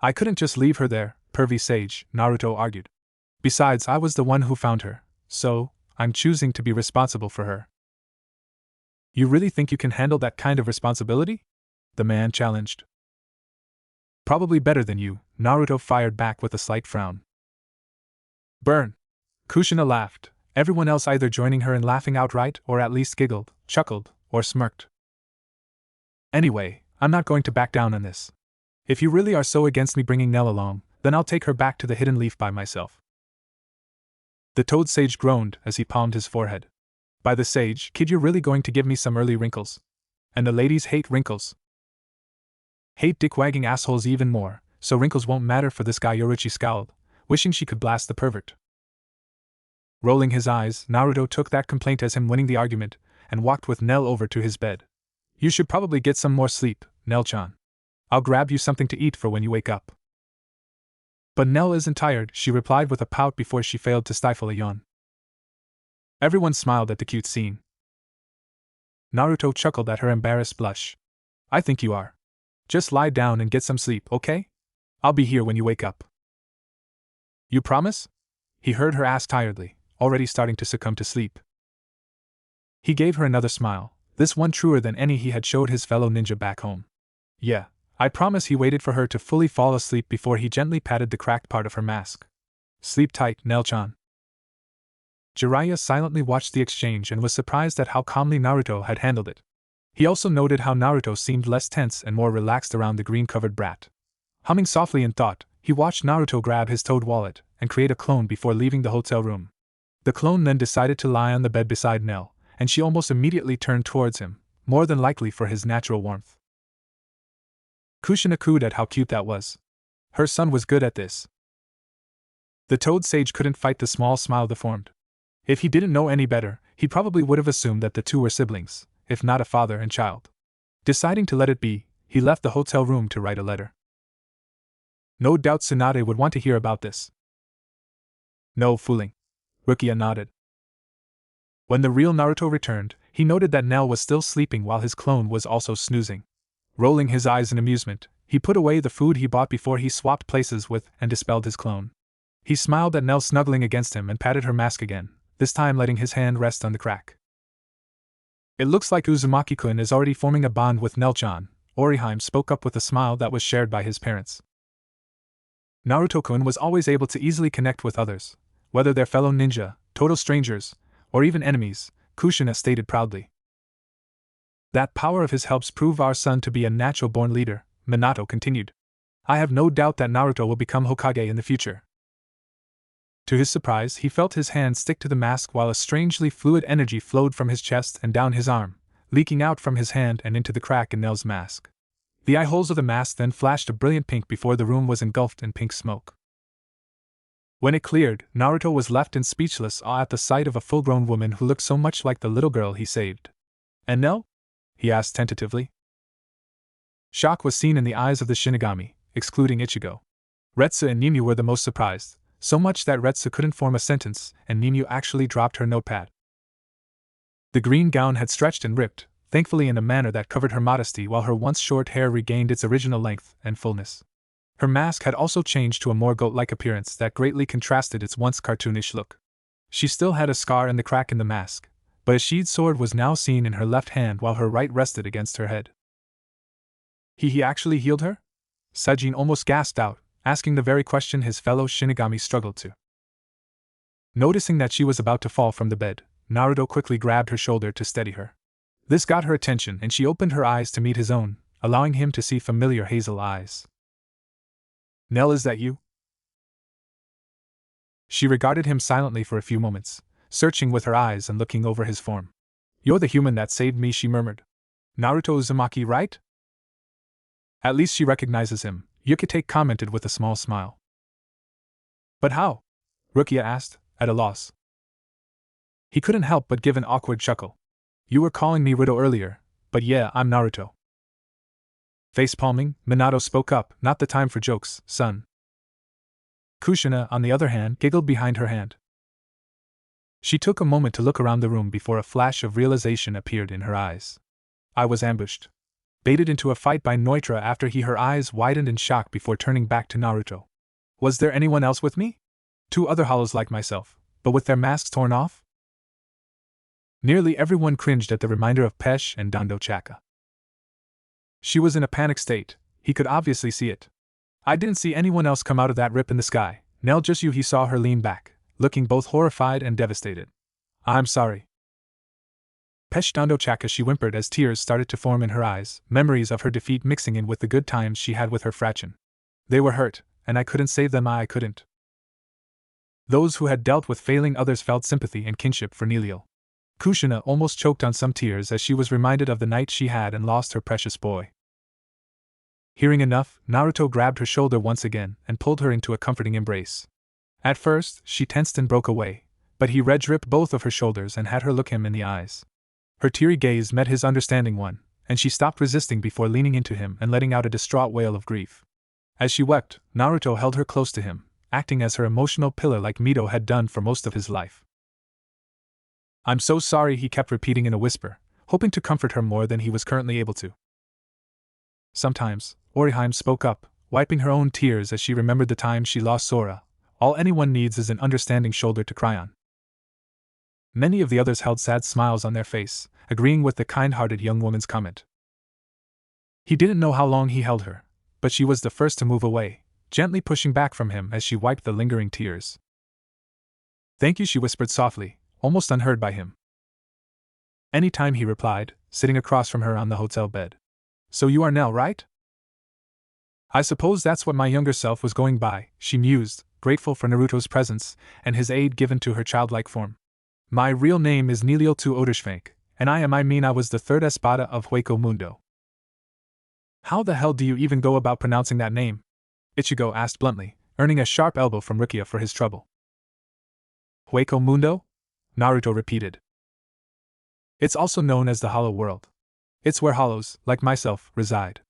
I couldn't just leave her there, pervy sage, Naruto argued. Besides, I was the one who found her, so I'm choosing to be responsible for her. You really think you can handle that kind of responsibility? The man challenged. Probably better than you, Naruto fired back with a slight frown. Burn! Kushina laughed, everyone else either joining her in laughing outright or at least giggled, chuckled, or smirked. Anyway, I'm not going to back down on this. If you really are so against me bringing Nell along, then I'll take her back to the hidden leaf by myself. The toad sage groaned as he palmed his forehead. By the sage, kid, you're really going to give me some early wrinkles? And the ladies hate wrinkles. Hate dick-wagging assholes even more, so wrinkles won't matter for this guy. Yoruichi scowled, wishing she could blast the pervert. Rolling his eyes, Naruto took that complaint as him winning the argument, and walked with Nell over to his bed. You should probably get some more sleep, Nell-chan. I'll grab you something to eat for when you wake up. But Nell isn't tired, she replied with a pout before she failed to stifle a yawn. Everyone smiled at the cute scene. Naruto chuckled at her embarrassed blush. I think you are. Just lie down and get some sleep, okay? I'll be here when you wake up. You promise? He heard her ask tiredly, already starting to succumb to sleep. He gave her another smile, this one truer than any he had showed his fellow ninja back home. Yeah, I promise. He waited for her to fully fall asleep before he gently patted the cracked part of her mask. Sleep tight, Nell-chan. Jiraiya silently watched the exchange and was surprised at how calmly Naruto had handled it. He also noted how Naruto seemed less tense and more relaxed around the green-covered brat. Humming softly in thought, he watched Naruto grab his toad wallet and create a clone before leaving the hotel room. The clone then decided to lie on the bed beside Nell, and she almost immediately turned towards him, more than likely for his natural warmth. Kushina cooed at how cute that was. Her son was good at this. The toad sage couldn't fight the small smile that formed. If he didn't know any better, he probably would have assumed that the two were siblings, if not a father and child. Deciding to let it be, he left the hotel room to write a letter. No doubt Tsunade would want to hear about this. No fooling. Rukia nodded. When the real Naruto returned, he noted that Nell was still sleeping while his clone was also snoozing. Rolling his eyes in amusement, he put away the food he bought before he swapped places with and dispelled his clone. He smiled at Nell snuggling against him and patted her mask again, this time letting his hand rest on the crack. It looks like Uzumaki-kun is already forming a bond with Nell-chan, Oriheim spoke up with a smile that was shared by his parents. Naruto-kun was always able to easily connect with others, whether they're fellow ninja, total strangers, or even enemies, Kushina stated proudly. That power of his helps prove our son to be a natural-born leader, Minato continued. I have no doubt that Naruto will become Hokage in the future. To his surprise, he felt his hand stick to the mask while a strangely fluid energy flowed from his chest and down his arm, leaking out from his hand and into the crack in Nell's mask. The eye holes of the mask then flashed a brilliant pink before the room was engulfed in pink smoke. When it cleared, Naruto was left in speechless awe at the sight of a full-grown woman who looked so much like the little girl he saved. And Nell? He asked tentatively. Shock was seen in the eyes of the Shinigami, excluding Ichigo. Retsu and Nimue were the most surprised, so much that Retsu couldn't form a sentence, and Nimue actually dropped her notepad. The green gown had stretched and ripped, thankfully in a manner that covered her modesty while her once short hair regained its original length and fullness. Her mask had also changed to a more goat-like appearance that greatly contrasted its once cartoonish look. She still had a scar and the crack in the mask, but a sheathed sword was now seen in her left hand while her right rested against her head. He actually healed her? Sajin almost gasped out, asking the very question his fellow Shinigami struggled to. Noticing that she was about to fall from the bed, Naruto quickly grabbed her shoulder to steady her. This got her attention and she opened her eyes to meet his own, allowing him to see familiar hazel eyes. Nell, is that you? She regarded him silently for a few moments, searching with her eyes and looking over his form. You're the human that saved me, she murmured. Naruto Uzumaki, right? At least she recognizes him, Yukite commented with a small smile. But how? Rukia asked, at a loss. He couldn't help but give an awkward chuckle. You were calling me Ruto earlier, but yeah, I'm Naruto. Face-palming, Minato spoke up, not the time for jokes, son. Kushina, on the other hand, giggled behind her hand. She took a moment to look around the room before a flash of realization appeared in her eyes. I was ambushed. Baited into a fight by Neutra after her eyes widened in shock before turning back to Naruto. Was there anyone else with me? 2 other hollows like myself, but with their masks torn off? Nearly everyone cringed at the reminder of Pesh and Dondo Chaka. She was in a panic state, he could obviously see it. I didn't see anyone else come out of that rip in the sky, Nell, just you. He saw her lean back, looking both horrified and devastated. I'm sorry. Pesh Dondo Chaka, she whimpered as tears started to form in her eyes, memories of her defeat mixing in with the good times she had with her frachin. They were hurt, and I couldn't save them. I couldn't. Those who had dealt with failing others felt sympathy and kinship for Nilio. Kushina almost choked on some tears as she was reminded of the night she had and lost her precious boy. Hearing enough, Naruto grabbed her shoulder once again and pulled her into a comforting embrace. At first, she tensed and broke away, but he ripped both of her shoulders and had her look him in the eyes. Her teary gaze met his understanding one, and she stopped resisting before leaning into him and letting out a distraught wail of grief. As she wept, Naruto held her close to him, acting as her emotional pillar like Mito had done for most of his life. I'm so sorry, he kept repeating in a whisper, hoping to comfort her more than he was currently able to. Sometimes, Oriheim spoke up, wiping her own tears as she remembered the time she lost Sora. All anyone needs is an understanding shoulder to cry on. Many of the others held sad smiles on their face, agreeing with the kind-hearted young woman's comment. He didn't know how long he held her, but she was the first to move away, gently pushing back from him as she wiped the lingering tears. Thank you, she whispered softly, almost unheard by him. Anytime, he replied, sitting across from her on the hotel bed. So you are Nell, right? I suppose that's what my younger self was going by, she mused, grateful for Naruto's presence and his aid given to her childlike form. My real name is Nilio to Oderschwenk, and I was the 3rd Espada of Hueco Mundo. How the hell do you even go about pronouncing that name? Ichigo asked bluntly, earning a sharp elbow from Rukia for his trouble. Hueco Mundo? Naruto repeated. It's also known as the Hollow World. It's where hollows, like myself, reside.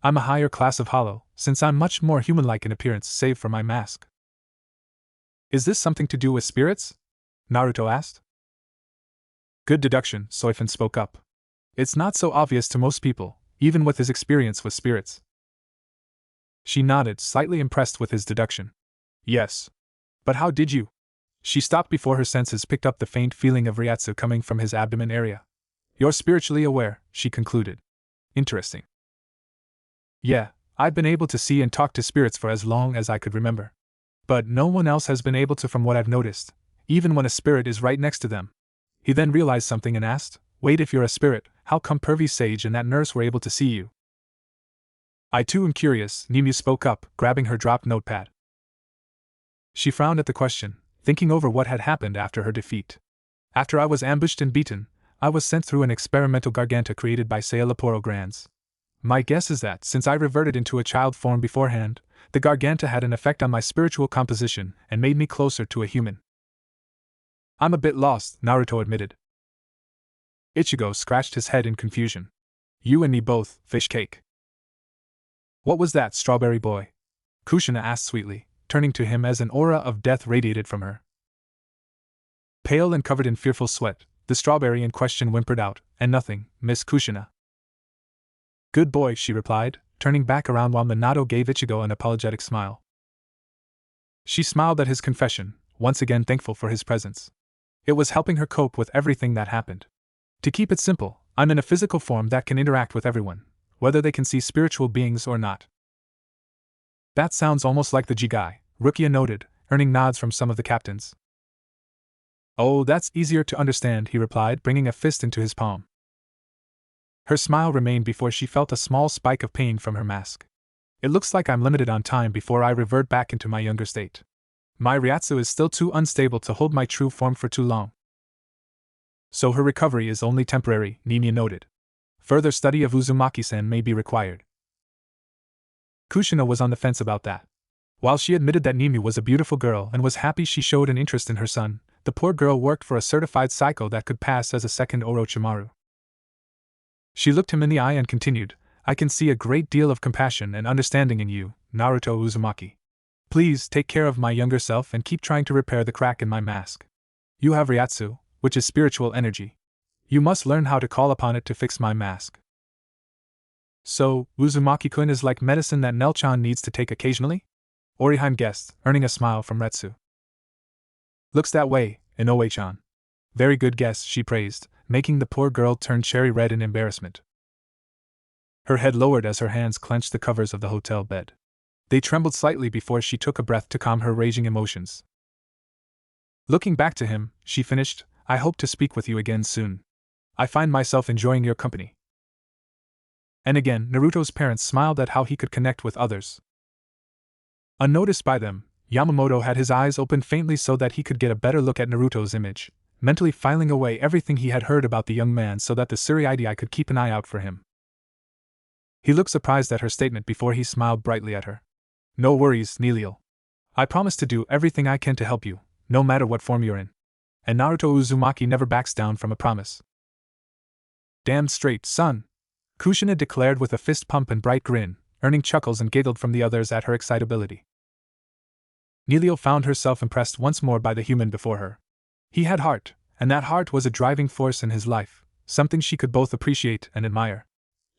I'm a higher class of hollow, since I'm much more human-like in appearance save for my mask. Is this something to do with spirits? Naruto asked. Good deduction, Soifun spoke up. It's not so obvious to most people, even with his experience with spirits. She nodded, slightly impressed with his deduction. Yes. But how did you? She stopped before her senses picked up the faint feeling of Ryatsu coming from his abdomen area. You're spiritually aware, she concluded. Interesting. Yeah, I've been able to see and talk to spirits for as long as I could remember. But no one else has been able to, from what I've noticed, even when a spirit is right next to them. He then realized something and asked, wait, if you're a spirit, how come Pervy Sage and that nurse were able to see you? I too am curious, Nemu spoke up, grabbing her dropped notepad. She frowned at the question, thinking over what had happened after her defeat. After I was ambushed and beaten, I was sent through an experimental garganta created by Sailaporo Grands. My guess is that, since I reverted into a child form beforehand, the garganta had an effect on my spiritual composition and made me closer to a human. I'm a bit lost, Naruto admitted. Ichigo scratched his head in confusion. You and me both, fish cake. What was that, strawberry boy? Kushina asked sweetly, turning to him as an aura of death radiated from her. Pale and covered in fearful sweat, the strawberry in question whimpered out, and nothing, Miss Kushina. Good boy, she replied, turning back around while Minato gave Ichigo an apologetic smile. She smiled at his confession, once again thankful for his presence. It was helping her cope with everything that happened. To keep it simple, I'm in a physical form that can interact with everyone, whether they can see spiritual beings or not. That sounds almost like the Jigai, Rukia noted, earning nods from some of the captains. Oh, that's easier to understand, he replied, bringing a fist into his palm. Her smile remained before she felt a small spike of pain from her mask. It looks like I'm limited on time before I revert back into my younger state. My Ryatsu is still too unstable to hold my true form for too long. So her recovery is only temporary, Nina noted. Further study of Uzumaki-sen may be required. Kushina was on the fence about that. While she admitted that Nimi was a beautiful girl and was happy she showed an interest in her son, the poor girl worked for a certified psycho that could pass as a second Orochimaru. She looked him in the eye and continued, I can see a great deal of compassion and understanding in you, Naruto Uzumaki. Please take care of my younger self and keep trying to repair the crack in my mask. You have Ryatsu, which is spiritual energy. You must learn how to call upon it to fix my mask. So, Uzumaki-kun is like medicine that Nel-chan needs to take occasionally? Oriheim guessed, earning a smile from Retsu. Looks that way, Inoue-chan. Very good guess, she praised, making the poor girl turn cherry red in embarrassment. Her head lowered as her hands clenched the covers of the hotel bed. They trembled slightly before she took a breath to calm her raging emotions. Looking back to him, she finished, I hope to speak with you again soon. I find myself enjoying your company. And again, Naruto's parents smiled at how he could connect with others. Unnoticed by them, Yamamoto had his eyes open faintly so that he could get a better look at Naruto's image, mentally filing away everything he had heard about the young man so that the Tsurugi could keep an eye out for him. He looked surprised at her statement before he smiled brightly at her. No worries, Nilio. I promise to do everything I can to help you, no matter what form you're in. And Naruto Uzumaki never backs down from a promise. Damned straight, son! Kushina declared with a fist pump and bright grin, earning chuckles and giggled from the others at her excitability. Nilio found herself impressed once more by the human before her. He had heart, and that heart was a driving force in his life, something she could both appreciate and admire.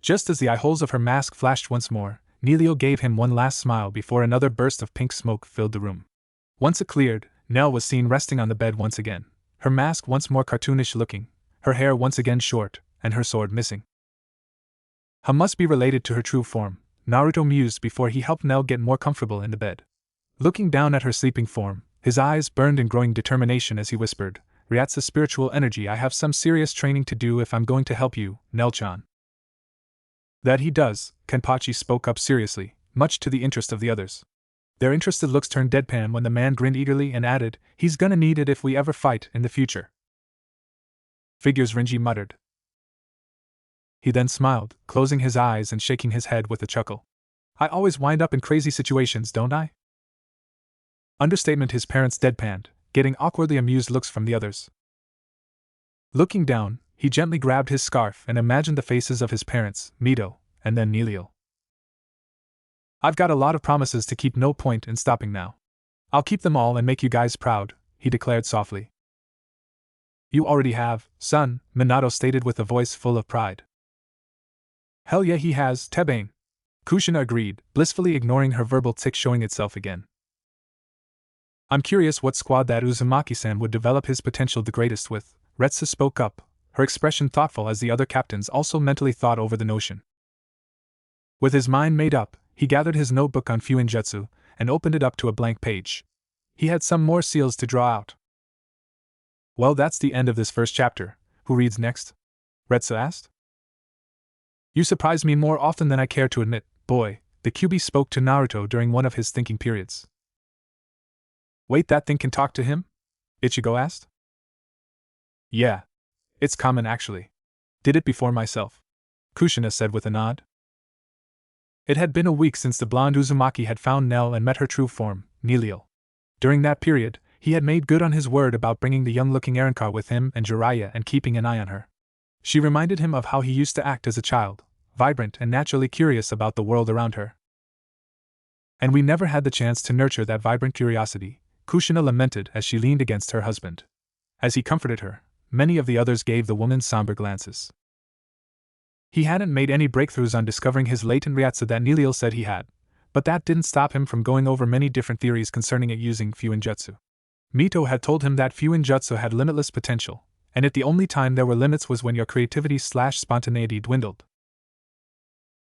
Just as the eye holes of her mask flashed once more, Nilio gave him one last smile before another burst of pink smoke filled the room. Once it cleared, Nell was seen resting on the bed once again, her mask once more cartoonish looking, her hair once again short, and her sword missing. Must be related to her true form, Naruto mused before he helped Nell get more comfortable in the bed. Looking down at her sleeping form, his eyes burned in growing determination as he whispered, Ryatsu spiritual energy, I have some serious training to do if I'm going to help you, Nell-chan. That he does, Kenpachi spoke up seriously, much to the interest of the others. Their interested looks turned deadpan when the man grinned eagerly and added, he's gonna need it if we ever fight in the future. Figures, Rinji muttered. He then smiled, closing his eyes and shaking his head with a chuckle. I always wind up in crazy situations, don't I? Understatement, his parents deadpanned, getting awkwardly amused looks from the others. Looking down, he gently grabbed his scarf and imagined the faces of his parents, Mito, and then Nilio. I've got a lot of promises to keep, no point in stopping now. I'll keep them all and make you guys proud, he declared softly. You already have, son, Minato stated with a voice full of pride. Hell yeah, he has, Tebane. Kushina agreed, blissfully ignoring her verbal tic showing itself again. I'm curious what squad that Uzumaki-san would develop his potential the greatest with, Retsu spoke up, her expression thoughtful as the other captains also mentally thought over the notion. With his mind made up, he gathered his notebook on Fuinjutsu and opened it up to a blank page. He had some more seals to draw out. Well, that's the end of this first chapter. Who reads next? Retsu asked. You surprise me more often than I care to admit, boy, the QB spoke to Naruto during one of his thinking periods. Wait, that thing can talk to him? Ichigo asked. Yeah. It's common actually. Did it before myself. Kushina said with a nod. It had been a week since the blonde Uzumaki had found Nell and met her true form, Nilio. During that period, he had made good on his word about bringing the young-looking Erinka with him and Jiraiya and keeping an eye on her. She reminded him of how he used to act as a child, vibrant and naturally curious about the world around her. And we never had the chance to nurture that vibrant curiosity, Kushina lamented as she leaned against her husband. As he comforted her, many of the others gave the woman somber glances. He hadn't made any breakthroughs on discovering his latent Ryatsu that Nilio said he had, but that didn't stop him from going over many different theories concerning it using Fuinjutsu. Mito had told him that Fuinjutsu had limitless potential, and if the only time there were limits was when your creativity/spontaneity dwindled.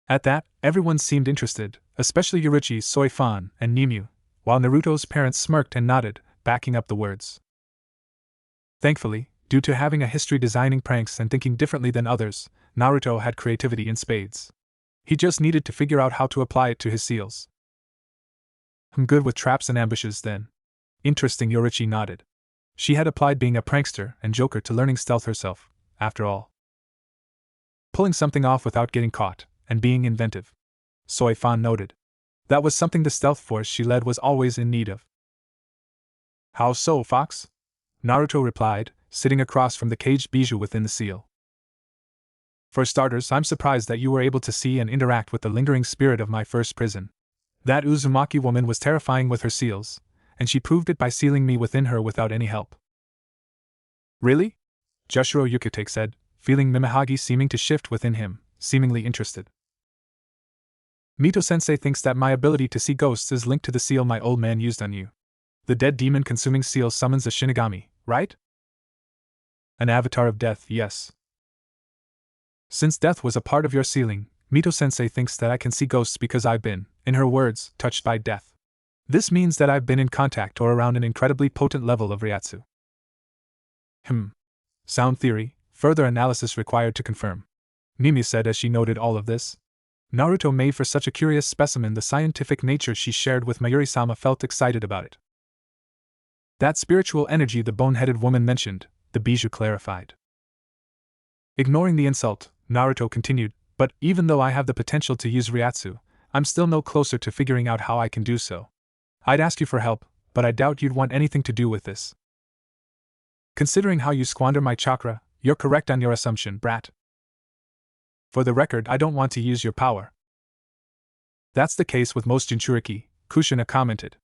At that, everyone seemed interested, especially Yoruichi, Soifan, and Nimue, while Naruto's parents smirked and nodded, backing up the words. Thankfully, due to having a history designing pranks and thinking differently than others, Naruto had creativity in spades. He just needed to figure out how to apply it to his seals. I'm good with traps and ambushes then. Interesting, Yoruichi nodded. She had applied being a prankster and joker to learning stealth herself, after all. Pulling something off without getting caught, and being inventive. Soifan noted. That was something the stealth force she led was always in need of. How so, Fox? Naruto replied, sitting across from the caged bijou within the seal. For starters, I'm surprised that you were able to see and interact with the lingering spirit of my first prison. That Uzumaki woman was terrifying with her seals, and she proved it by sealing me within her without any help. Really? Joshua Yukitake said, feeling Mimihagi seeming to shift within him, seemingly interested. Mito-sensei thinks that my ability to see ghosts is linked to the seal my old man used on you. The dead demon-consuming seal summons a Shinigami, right? An avatar of death, yes. Since death was a part of your sealing, Mito-sensei thinks that I can see ghosts because I've been, in her words, touched by death. This means that I've been in contact or around an incredibly potent level of Ryatsu. Sound theory, further analysis required to confirm. Mimi said as she noted all of this. Naruto made for such a curious specimen. The scientific nature she shared with Mayuri-sama felt excited about it. That spiritual energy the bone-headed woman mentioned, the bijou clarified. Ignoring the insult, Naruto continued, but even though I have the potential to use Ryatsu, I'm still no closer to figuring out how I can do so. I'd ask you for help, but I doubt you'd want anything to do with this. Considering how you squander my chakra, you're correct on your assumption, brat. For the record, I don't want to use your power. That's the case with most Jinchuriki, Kushina commented.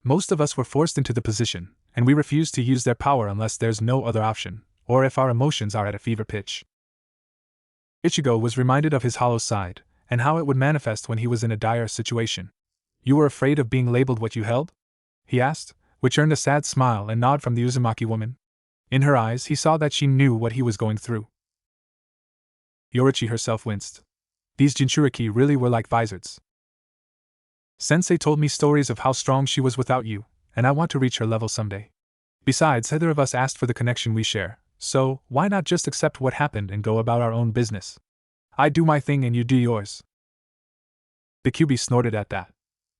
Most of us were forced into the position, and we refuse to use their power unless there's no other option, or if our emotions are at a fever pitch. Ichigo was reminded of his hollow side, and how it would manifest when he was in a dire situation. You were afraid of being labeled what you held? He asked, which earned a sad smile and nod from the Uzumaki woman. In her eyes he saw that she knew what he was going through. Yorichi herself winced. These Jinchuriki really were like vizards. Sensei told me stories of how strong she was without you, and I want to reach her level someday. Besides, neither of us asked for the connection we share, so why not just accept what happened and go about our own business? I do my thing and you do yours. The QB snorted at that.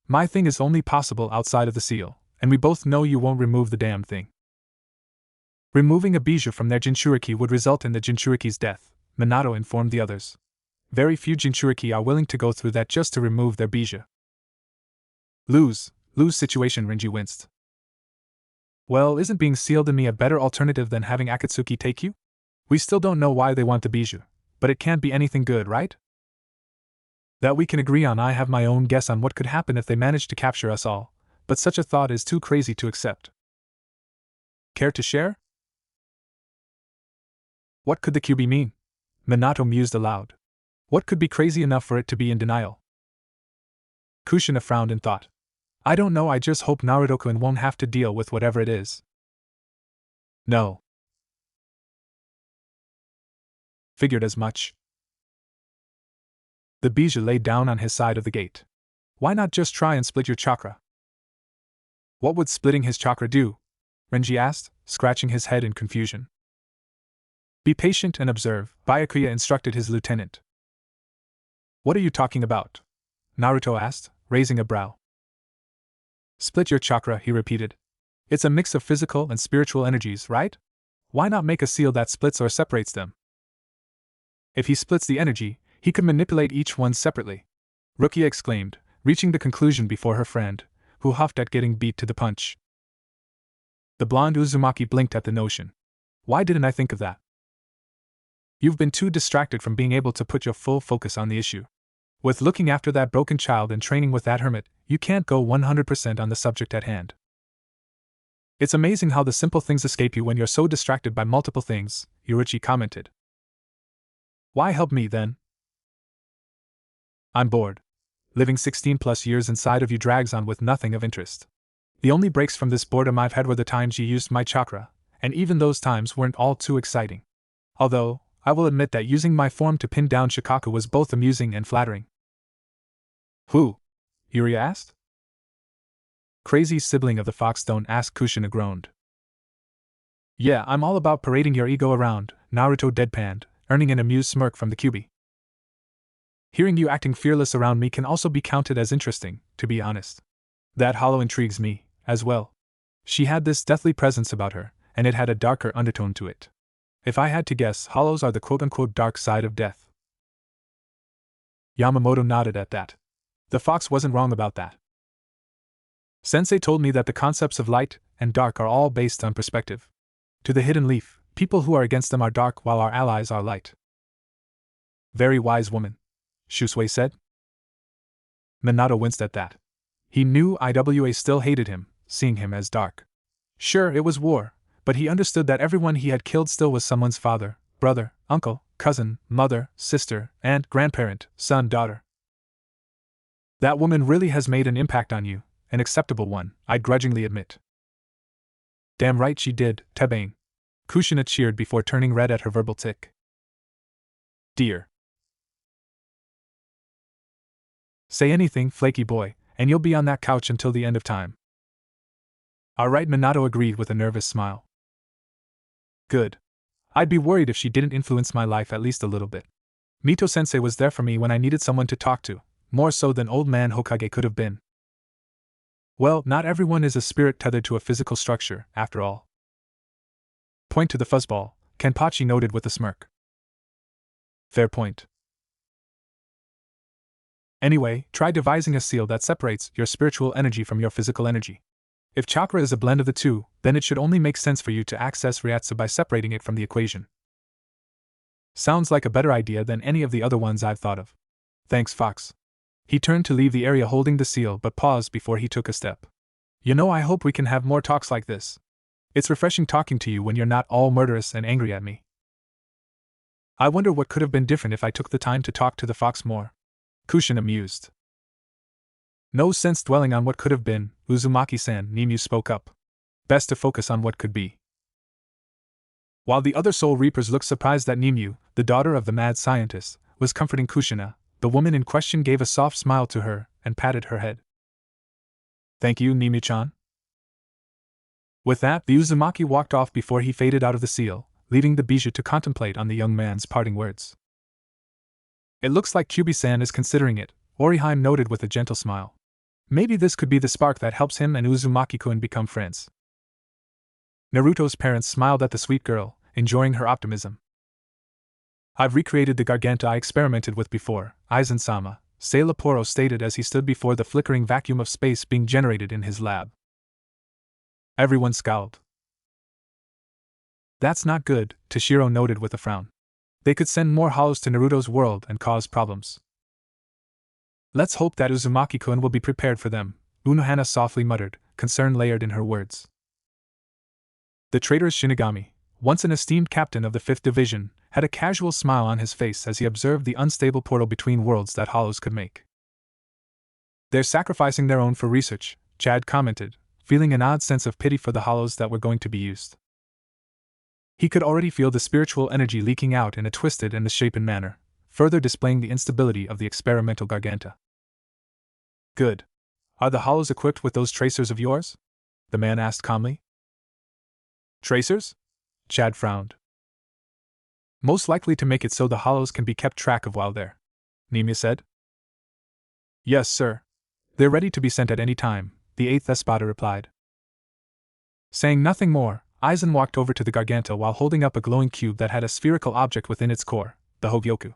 My thing is only possible outside of the seal, and we both know you won't remove the damn thing. Removing a bijou from their Jinchuriki would result in the Jinchuriki's death, Minato informed the others. Very few Jinchuriki are willing to go through that just to remove their bijou. Lose situation, Renji winced. Well, isn't being sealed in me a better alternative than having Akatsuki take you? We still don't know why they want the bijou, but it can't be anything good, right? That we can agree on. I have my own guess on what could happen if they manage to capture us all, but such a thought is too crazy to accept. Care to share? What could the QB mean? Minato mused aloud. What could be crazy enough for it to be in denial? Kushina frowned in thought. I don't know, I just hope Naruto-kun won't have to deal with whatever it is. No. Figured as much. The bijou lay down on his side of the gate. Why not just try and split your chakra? What would splitting his chakra do? Renji asked, scratching his head in confusion. Be patient and observe, Byakuya instructed his lieutenant. What are you talking about? Naruto asked, raising a brow. Split your chakra, he repeated. It's a mix of physical and spiritual energies, right? Why not make a seal that splits or separates them? If he splits the energy, he could manipulate each one separately. Rukia exclaimed, reaching the conclusion before her friend, who huffed at getting beat to the punch. The blonde Uzumaki blinked at the notion. Why didn't I think of that? You've been too distracted from being able to put your full focus on the issue. With looking after that broken child and training with that hermit, you can't go 100% on the subject at hand. It's amazing how the simple things escape you when you're so distracted by multiple things, Yorichi commented. Why help me then? I'm bored. Living 16 plus years inside of you drags on with nothing of interest. The only breaks from this boredom I've had were the times you used my chakra, and even those times weren't all too exciting. Although, I will admit that using my form to pin down Shikaku was both amusing and flattering. Who? Yuri asked. Crazy sibling of the Foxstone, asked Kushina groaned. Yeah, I'm all about parading your ego around, Naruto deadpanned, earning an amused smirk from the QB. Hearing you acting fearless around me can also be counted as interesting, to be honest. That hollow intrigues me, as well. She had this deathly presence about her, and it had a darker undertone to it. If I had to guess, hollows are the quote-unquote dark side of death. Yamamoto nodded at that. The fox wasn't wrong about that. Sensei told me that the concepts of light and dark are all based on perspective. To the hidden leaf, people who are against them are dark while our allies are light. Very wise woman, Shusui said. Minato winced at that. He knew IWA still hated him, seeing him as dark. Sure, it was war, but he understood that everyone he had killed still was someone's father, brother, uncle, cousin, mother, sister, aunt, grandparent, son, daughter. That woman really has made an impact on you, an acceptable one, I'd grudgingly admit. Damn right she did, Tebane. Kushina cheered before turning red at her verbal tick. Dear. Say anything, flaky boy, and you'll be on that couch until the end of time. Alright, Minato agreed with a nervous smile. Good. I'd be worried if she didn't influence my life at least a little bit. Mito-sensei was there for me when I needed someone to talk to, more so than old man Hokage could have been. Well, not everyone is a spirit tethered to a physical structure, after all. Point to the fuzzball, Kenpachi noted with a smirk. Fair point. Anyway, try devising a seal that separates your spiritual energy from your physical energy. If chakra is a blend of the two, then it should only make sense for you to access Ryatsu by separating it from the equation. Sounds like a better idea than any of the other ones I've thought of. Thanks, Fox. He turned to leave the area holding the seal but paused before he took a step. You know, I hope we can have more talks like this. It's refreshing talking to you when you're not all murderous and angry at me. I wonder what could have been different if I took the time to talk to the fox more. Kushina mused. No sense dwelling on what could have been, Uzumaki-san, Nimue spoke up. Best to focus on what could be. While the other Soul Reapers looked surprised that Nimue, the daughter of the mad scientist, was comforting Kushina, the woman in question gave a soft smile to her and patted her head. Thank you, Nimue-chan. With that, the Uzumaki walked off before he faded out of the seal, leaving the bijou to contemplate on the young man's parting words. It looks like Kyubi-san is considering it, Oriheim noted with a gentle smile. Maybe this could be the spark that helps him and Uzumaki-kun become friends. Naruto's parents smiled at the sweet girl, enjoying her optimism. I've recreated the garganta I experimented with before, Aizen-sama, Sailor stated as he stood before the flickering vacuum of space being generated in his lab. Everyone scowled. That's not good, Toshiro noted with a frown. They could send more hollows to Naruto's world and cause problems. Let's hope that Uzumaki-kun will be prepared for them, Unohana softly muttered, concern layered in her words. The traitorous Shinigami, once an esteemed captain of the 5th Division, had a casual smile on his face as he observed the unstable portal between worlds that hollows could make. They're sacrificing their own for research, Chad commented, feeling an odd sense of pity for the hollows that were going to be used. He could already feel the spiritual energy leaking out in a twisted and misshapen manner, further displaying the instability of the experimental garganta. Good. Are the hollows equipped with those tracers of yours? The man asked calmly. Tracers? Chad frowned. Most likely to make it so the hollows can be kept track of while there, Nimue said. Yes, sir. They're ready to be sent at any time, the 8th Espada replied. Saying nothing more, Aizen walked over to the garganta while holding up a glowing cube that had a spherical object within its core, the Hogyoku.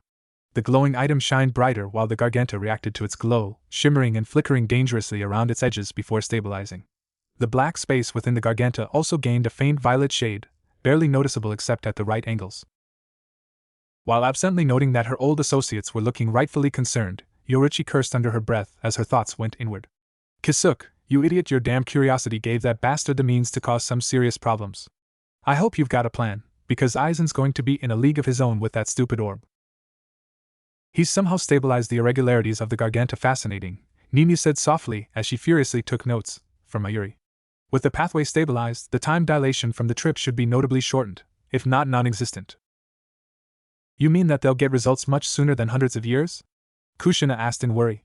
The glowing item shined brighter while the garganta reacted to its glow, shimmering and flickering dangerously around its edges before stabilizing. The black space within the garganta also gained a faint violet shade, barely noticeable except at the right angles. While absently noting that her old associates were looking rightfully concerned, Yorichi cursed under her breath as her thoughts went inward. Kisuk, you idiot, your damn curiosity gave that bastard the means to cause some serious problems. I hope you've got a plan, because Aizen's going to be in a league of his own with that stupid orb. He's somehow stabilized the irregularities of the garganta. Fascinating, Nimue said softly as she furiously took notes from Mayuri. With the pathway stabilized, the time dilation from the trip should be notably shortened, if not non-existent. You mean that they'll get results much sooner than hundreds of years? Kushina asked in worry.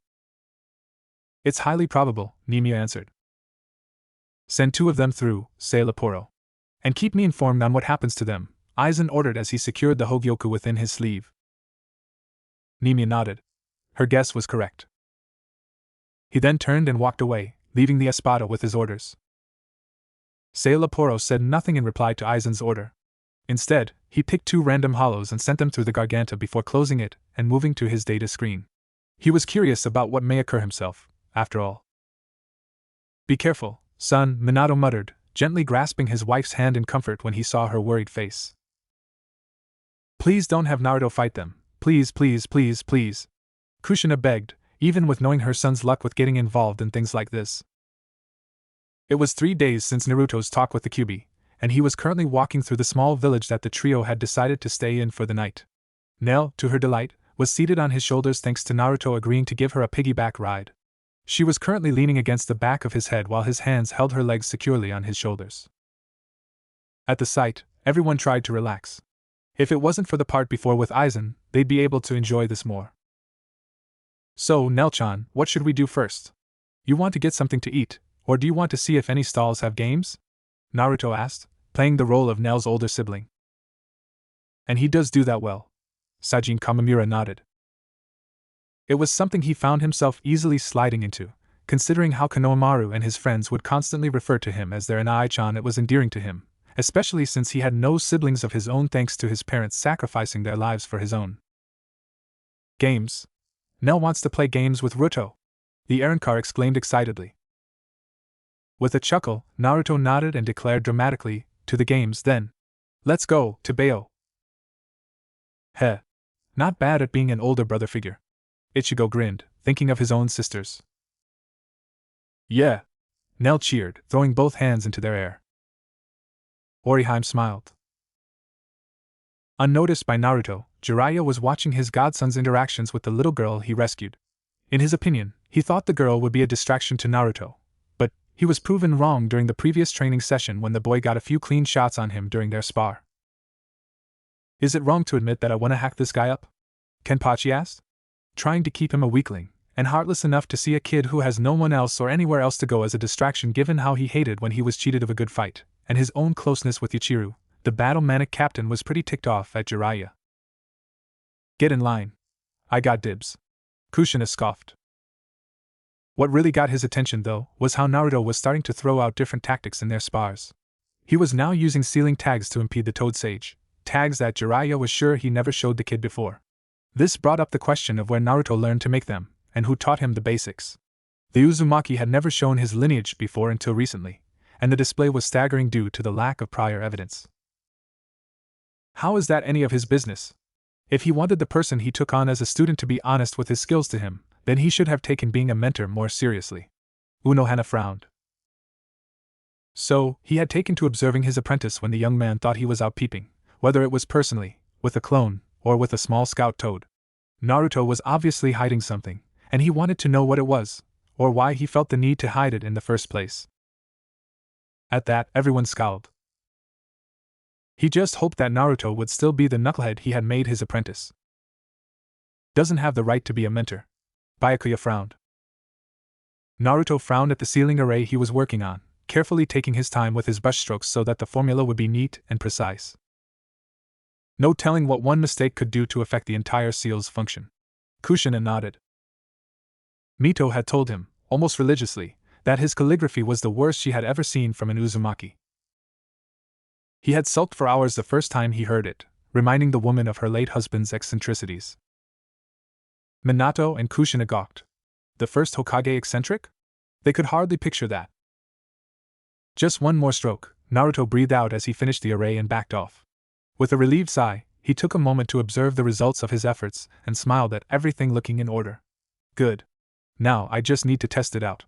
It's highly probable, Nimue answered. Send 2 of them through, say Sapporo. And keep me informed on what happens to them, Aizen ordered as he secured the Hogyoku within his sleeve. Nimue nodded. Her guess was correct. He then turned and walked away, leaving the Espada with his orders. Sapporo said nothing in reply to Aizen's order. Instead, he picked 2 random hollows and sent them through the garganta before closing it and moving to his data screen. He was curious about what may occur himself, after all. Be careful, son, Minato muttered, gently grasping his wife's hand in comfort when he saw her worried face. Please don't have Naruto fight them, please, please, please, please. Kushina begged, even with knowing her son's luck with getting involved in things like this. It was 3 days since Naruto's talk with the Kyuubi, and he was currently walking through the small village that the trio had decided to stay in for the night. Nell, to her delight, was seated on his shoulders thanks to Naruto agreeing to give her a piggyback ride. She was currently leaning against the back of his head while his hands held her legs securely on his shoulders. At the sight, everyone tried to relax. If it wasn't for the part before with Aizen, they'd be able to enjoy this more. So, Nell-chan, what should we do first? You want to get something to eat, or do you want to see if any stalls have games? Naruto asked, playing the role of Nell's older sibling. And he does do that well. Sajin Kamamura nodded. It was something he found himself easily sliding into, considering how Konohamaru and his friends would constantly refer to him as their Inai-chan. It was endearing to him, especially since he had no siblings of his own thanks to his parents sacrificing their lives for his own. Games. Nell wants to play games with Ruto, the errand-car exclaimed excitedly. With a chuckle, Naruto nodded and declared dramatically, to the games then. Let's go, to Bayo. Heh. Not bad at being an older brother figure. Ichigo grinned, thinking of his own sisters. Yeah. Nell cheered, throwing both hands into their air. Oriheim smiled. Unnoticed by Naruto, Jiraiya was watching his godson's interactions with the little girl he rescued. In his opinion, he thought the girl would be a distraction to Naruto, but he was proven wrong during the previous training session when the boy got a few clean shots on him during their spar. Is it wrong to admit that I want to hack this guy up? Kenpachi asked, trying to keep him a weakling, and heartless enough to see a kid who has no one else or anywhere else to go as a distraction given how he hated when he was cheated of a good fight, and his own closeness with Yachiru. The battle-manic captain was pretty ticked off at Jiraiya. Get in line. I got dibs. Kushina scoffed. What really got his attention, though, was how Naruto was starting to throw out different tactics in their spars. He was now using ceiling tags to impede the Toad Sage, tags that Jiraiya was sure he never showed the kid before. This brought up the question of where Naruto learned to make them, and who taught him the basics. The Uzumaki had never shown his lineage before until recently, and the display was staggering due to the lack of prior evidence. How is that any of his business? If he wanted the person he took on as a student to be honest with his skills to him, then he should have taken being a mentor more seriously. Unohana frowned. So, he had taken to observing his apprentice when the young man thought he was out peeping, whether it was personally, with a clone, or with a small scout toad. Naruto was obviously hiding something, and he wanted to know what it was, or why he felt the need to hide it in the first place. At that, everyone scowled. He just hoped that Naruto would still be the knucklehead he had made his apprentice. Doesn't have the right to be a mentor. Byakuya frowned. Naruto frowned at the ceiling array he was working on, carefully taking his time with his brushstrokes so that the formula would be neat and precise. No telling what one mistake could do to affect the entire seal's function. Kushina nodded. Mito had told him, almost religiously, that his calligraphy was the worst she had ever seen from an Uzumaki. He had sulked for hours the first time he heard it, reminding the woman of her late husband's eccentricities. Minato and Kushina gawked. The first Hokage eccentric? They could hardly picture that. Just one more stroke, Naruto breathed out as he finished the array and backed off. With a relieved sigh, he took a moment to observe the results of his efforts and smiled at everything looking in order. Good. Now I just need to test it out.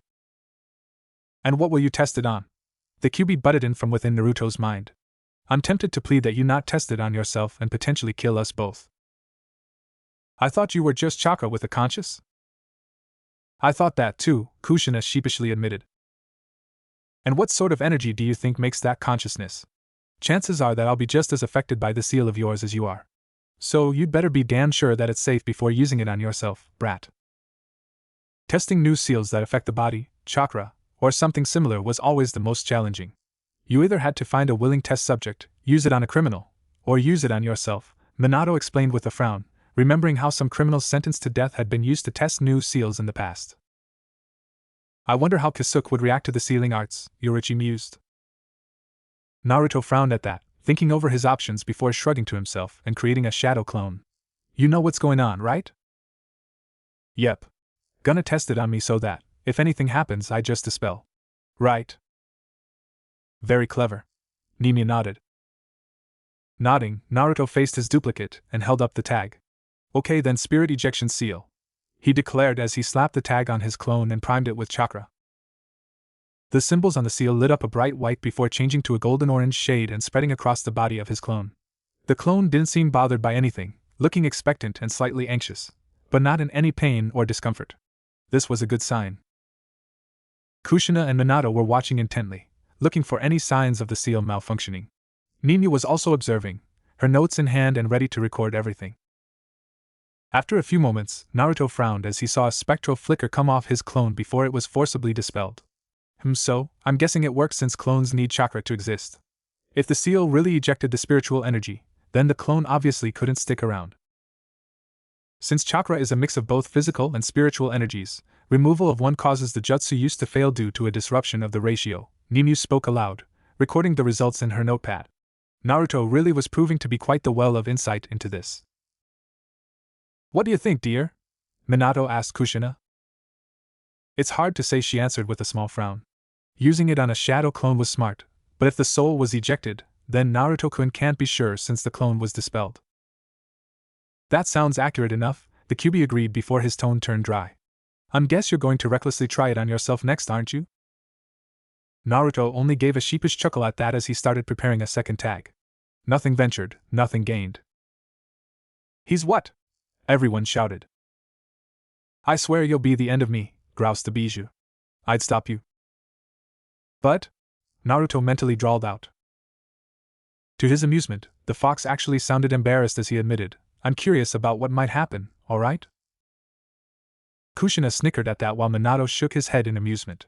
And what will you test it on? The Kyuubi butted in from within Naruto's mind. I'm tempted to plead that you not test it on yourself and potentially kill us both. I thought you were just chakra with a conscience? I thought that too, Kushina sheepishly admitted. And what sort of energy do you think makes that consciousness? Chances are that I'll be just as affected by this seal of yours as you are. So you'd better be damn sure that it's safe before using it on yourself, brat. Testing new seals that affect the body, chakra, or something similar was always the most challenging. You either had to find a willing test subject, use it on a criminal, or use it on yourself, Minato explained with a frown, remembering how some criminals sentenced to death had been used to test new seals in the past. I wonder how Kisuke would react to the sealing arts, Yorichi mused. Naruto frowned at that, thinking over his options before shrugging to himself and creating a shadow clone. You know what's going on, right? Yep. Gonna test it on me so that, if anything happens, I just dispel. Right. Very clever. Nimia nodded. Nodding, Naruto faced his duplicate and held up the tag. Okay then, spirit ejection seal, he declared as he slapped the tag on his clone and primed it with chakra. The symbols on the seal lit up a bright white before changing to a golden-orange shade and spreading across the body of his clone. The clone didn't seem bothered by anything, looking expectant and slightly anxious, but not in any pain or discomfort. This was a good sign. Kushina and Minato were watching intently, looking for any signs of the seal malfunctioning. Nimi was also observing, her notes in hand and ready to record everything. After a few moments, Naruto frowned as he saw a spectral flicker come off his clone before it was forcibly dispelled. So, I'm guessing it works since clones need chakra to exist. If the seal really ejected the spiritual energy, then the clone obviously couldn't stick around. Since chakra is a mix of both physical and spiritual energies, removal of one causes the jutsu use to fail due to a disruption of the ratio. Nimue spoke aloud, recording the results in her notepad. Naruto really was proving to be quite the well of insight into this. What do you think, dear? Minato asked Kushina. It's hard to say, she answered with a small frown. Using it on a shadow clone was smart, but if the soul was ejected, then Naruto-kun can't be sure since the clone was dispelled. That sounds accurate enough, the Kyuubi agreed before his tone turned dry. Guess you're going to recklessly try it on yourself next, aren't you? Naruto only gave a sheepish chuckle at that as he started preparing a second tag. Nothing ventured, nothing gained. He's what? Everyone shouted. I swear you'll be the end of me, groused the Bijou. I'd stop you. But? Naruto mentally drawled out. To his amusement, the fox actually sounded embarrassed as he admitted, I'm curious about what might happen, alright? Kushina snickered at that while Minato shook his head in amusement.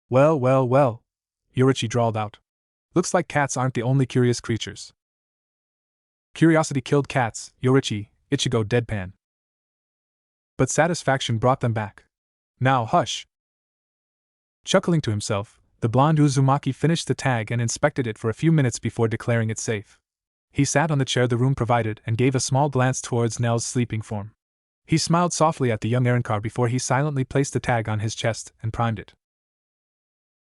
Well, Yoruichi drawled out. Looks like cats aren't the only curious creatures. Curiosity killed cats, Yoruichi, Ichigo deadpan. But satisfaction brought them back. Now hush. Chuckling to himself, the blonde Uzumaki finished the tag and inspected it for a few minutes before declaring it safe. He sat on the chair the room provided and gave a small glance towards Nell's sleeping form. He smiled softly at the young Erankar before he silently placed the tag on his chest and primed it.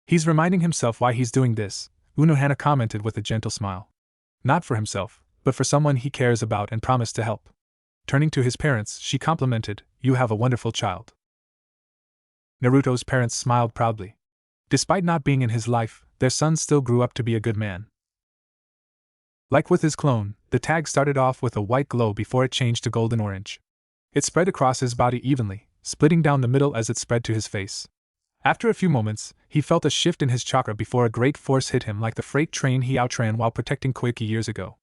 He's reminding himself why he's doing this, Unohana commented with a gentle smile. Not for himself, but for someone he cares about and promised to help. Turning to his parents, she complimented, You have a wonderful child. Naruto's parents smiled proudly. Despite not being in his life, their son still grew up to be a good man. Like with his clone, the tag started off with a white glow before it changed to golden orange. It spread across his body evenly, splitting down the middle as it spread to his face. After a few moments, he felt a shift in his chakra before a great force hit him like the freight train he outran while protecting Koike years ago.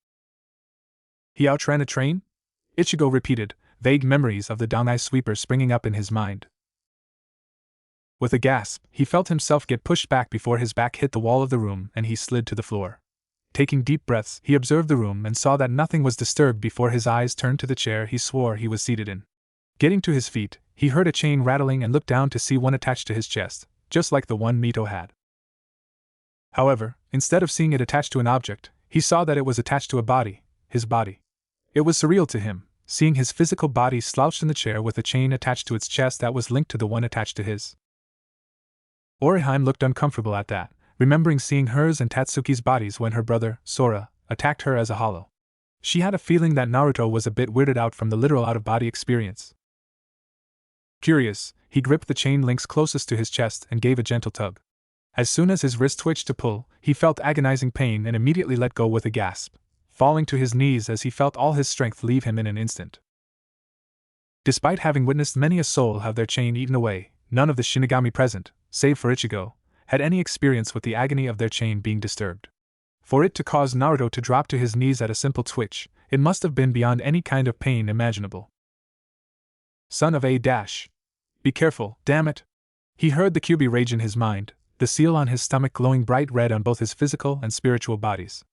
He outran a train? Ichigo repeated, vague memories of the Dangai sweeper springing up in his mind. With a gasp, he felt himself get pushed back before his back hit the wall of the room and he slid to the floor. Taking deep breaths, he observed the room and saw that nothing was disturbed before his eyes turned to the chair he swore he was seated in. Getting to his feet, he heard a chain rattling and looked down to see one attached to his chest, just like the one Mito had. However, instead of seeing it attached to an object, he saw that it was attached to a body, his body. It was surreal to him, seeing his physical body slouched in the chair with a chain attached to its chest that was linked to the one attached to his. Orihime looked uncomfortable at that, remembering seeing hers and Tatsuki's bodies when her brother, Sora, attacked her as a hollow. She had a feeling that Naruto was a bit weirded out from the literal out-of-body experience. Curious, he gripped the chain links closest to his chest and gave a gentle tug. As soon as his wrist twitched to pull, he felt agonizing pain and immediately let go with a gasp, falling to his knees as he felt all his strength leave him in an instant. Despite having witnessed many a soul have their chain eaten away, none of the Shinigami present, save for Ichigo, had any experience with the agony of their chain being disturbed. For it to cause Naruto to drop to his knees at a simple twitch, it must have been beyond any kind of pain imaginable. Son of a dash. Be careful, damn it. He heard the Kyuubi rage in his mind, the seal on his stomach glowing bright red on both his physical and spiritual bodies.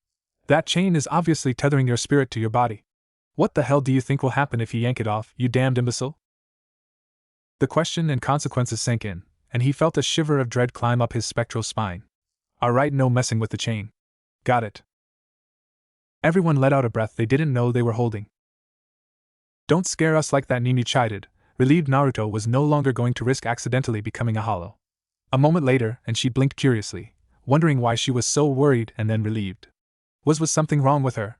That chain is obviously tethering your spirit to your body. What the hell do you think will happen if you yank it off, you damned imbecile? The question and consequences sank in, and he felt a shiver of dread climb up his spectral spine. Alright, no messing with the chain. Got it. Everyone let out a breath they didn't know they were holding. Don't scare us like that, Nini chided, relieved Naruto was no longer going to risk accidentally becoming a hollow. A moment later, and she blinked curiously, wondering why she was so worried and then relieved. Was something wrong with her?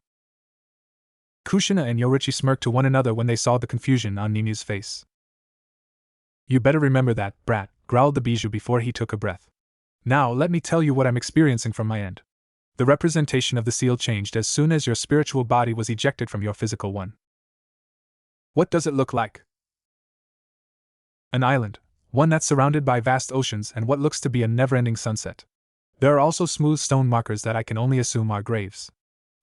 Kushina and Yoruichi smirked to one another when they saw the confusion on Nini's face. You better remember that, brat, growled the bijou before he took a breath. Now let me tell you what I'm experiencing from my end. The representation of the seal changed as soon as your spiritual body was ejected from your physical one. What does it look like? An island, one that's surrounded by vast oceans and what looks to be a never-ending sunset. There are also smooth stone markers that I can only assume are graves.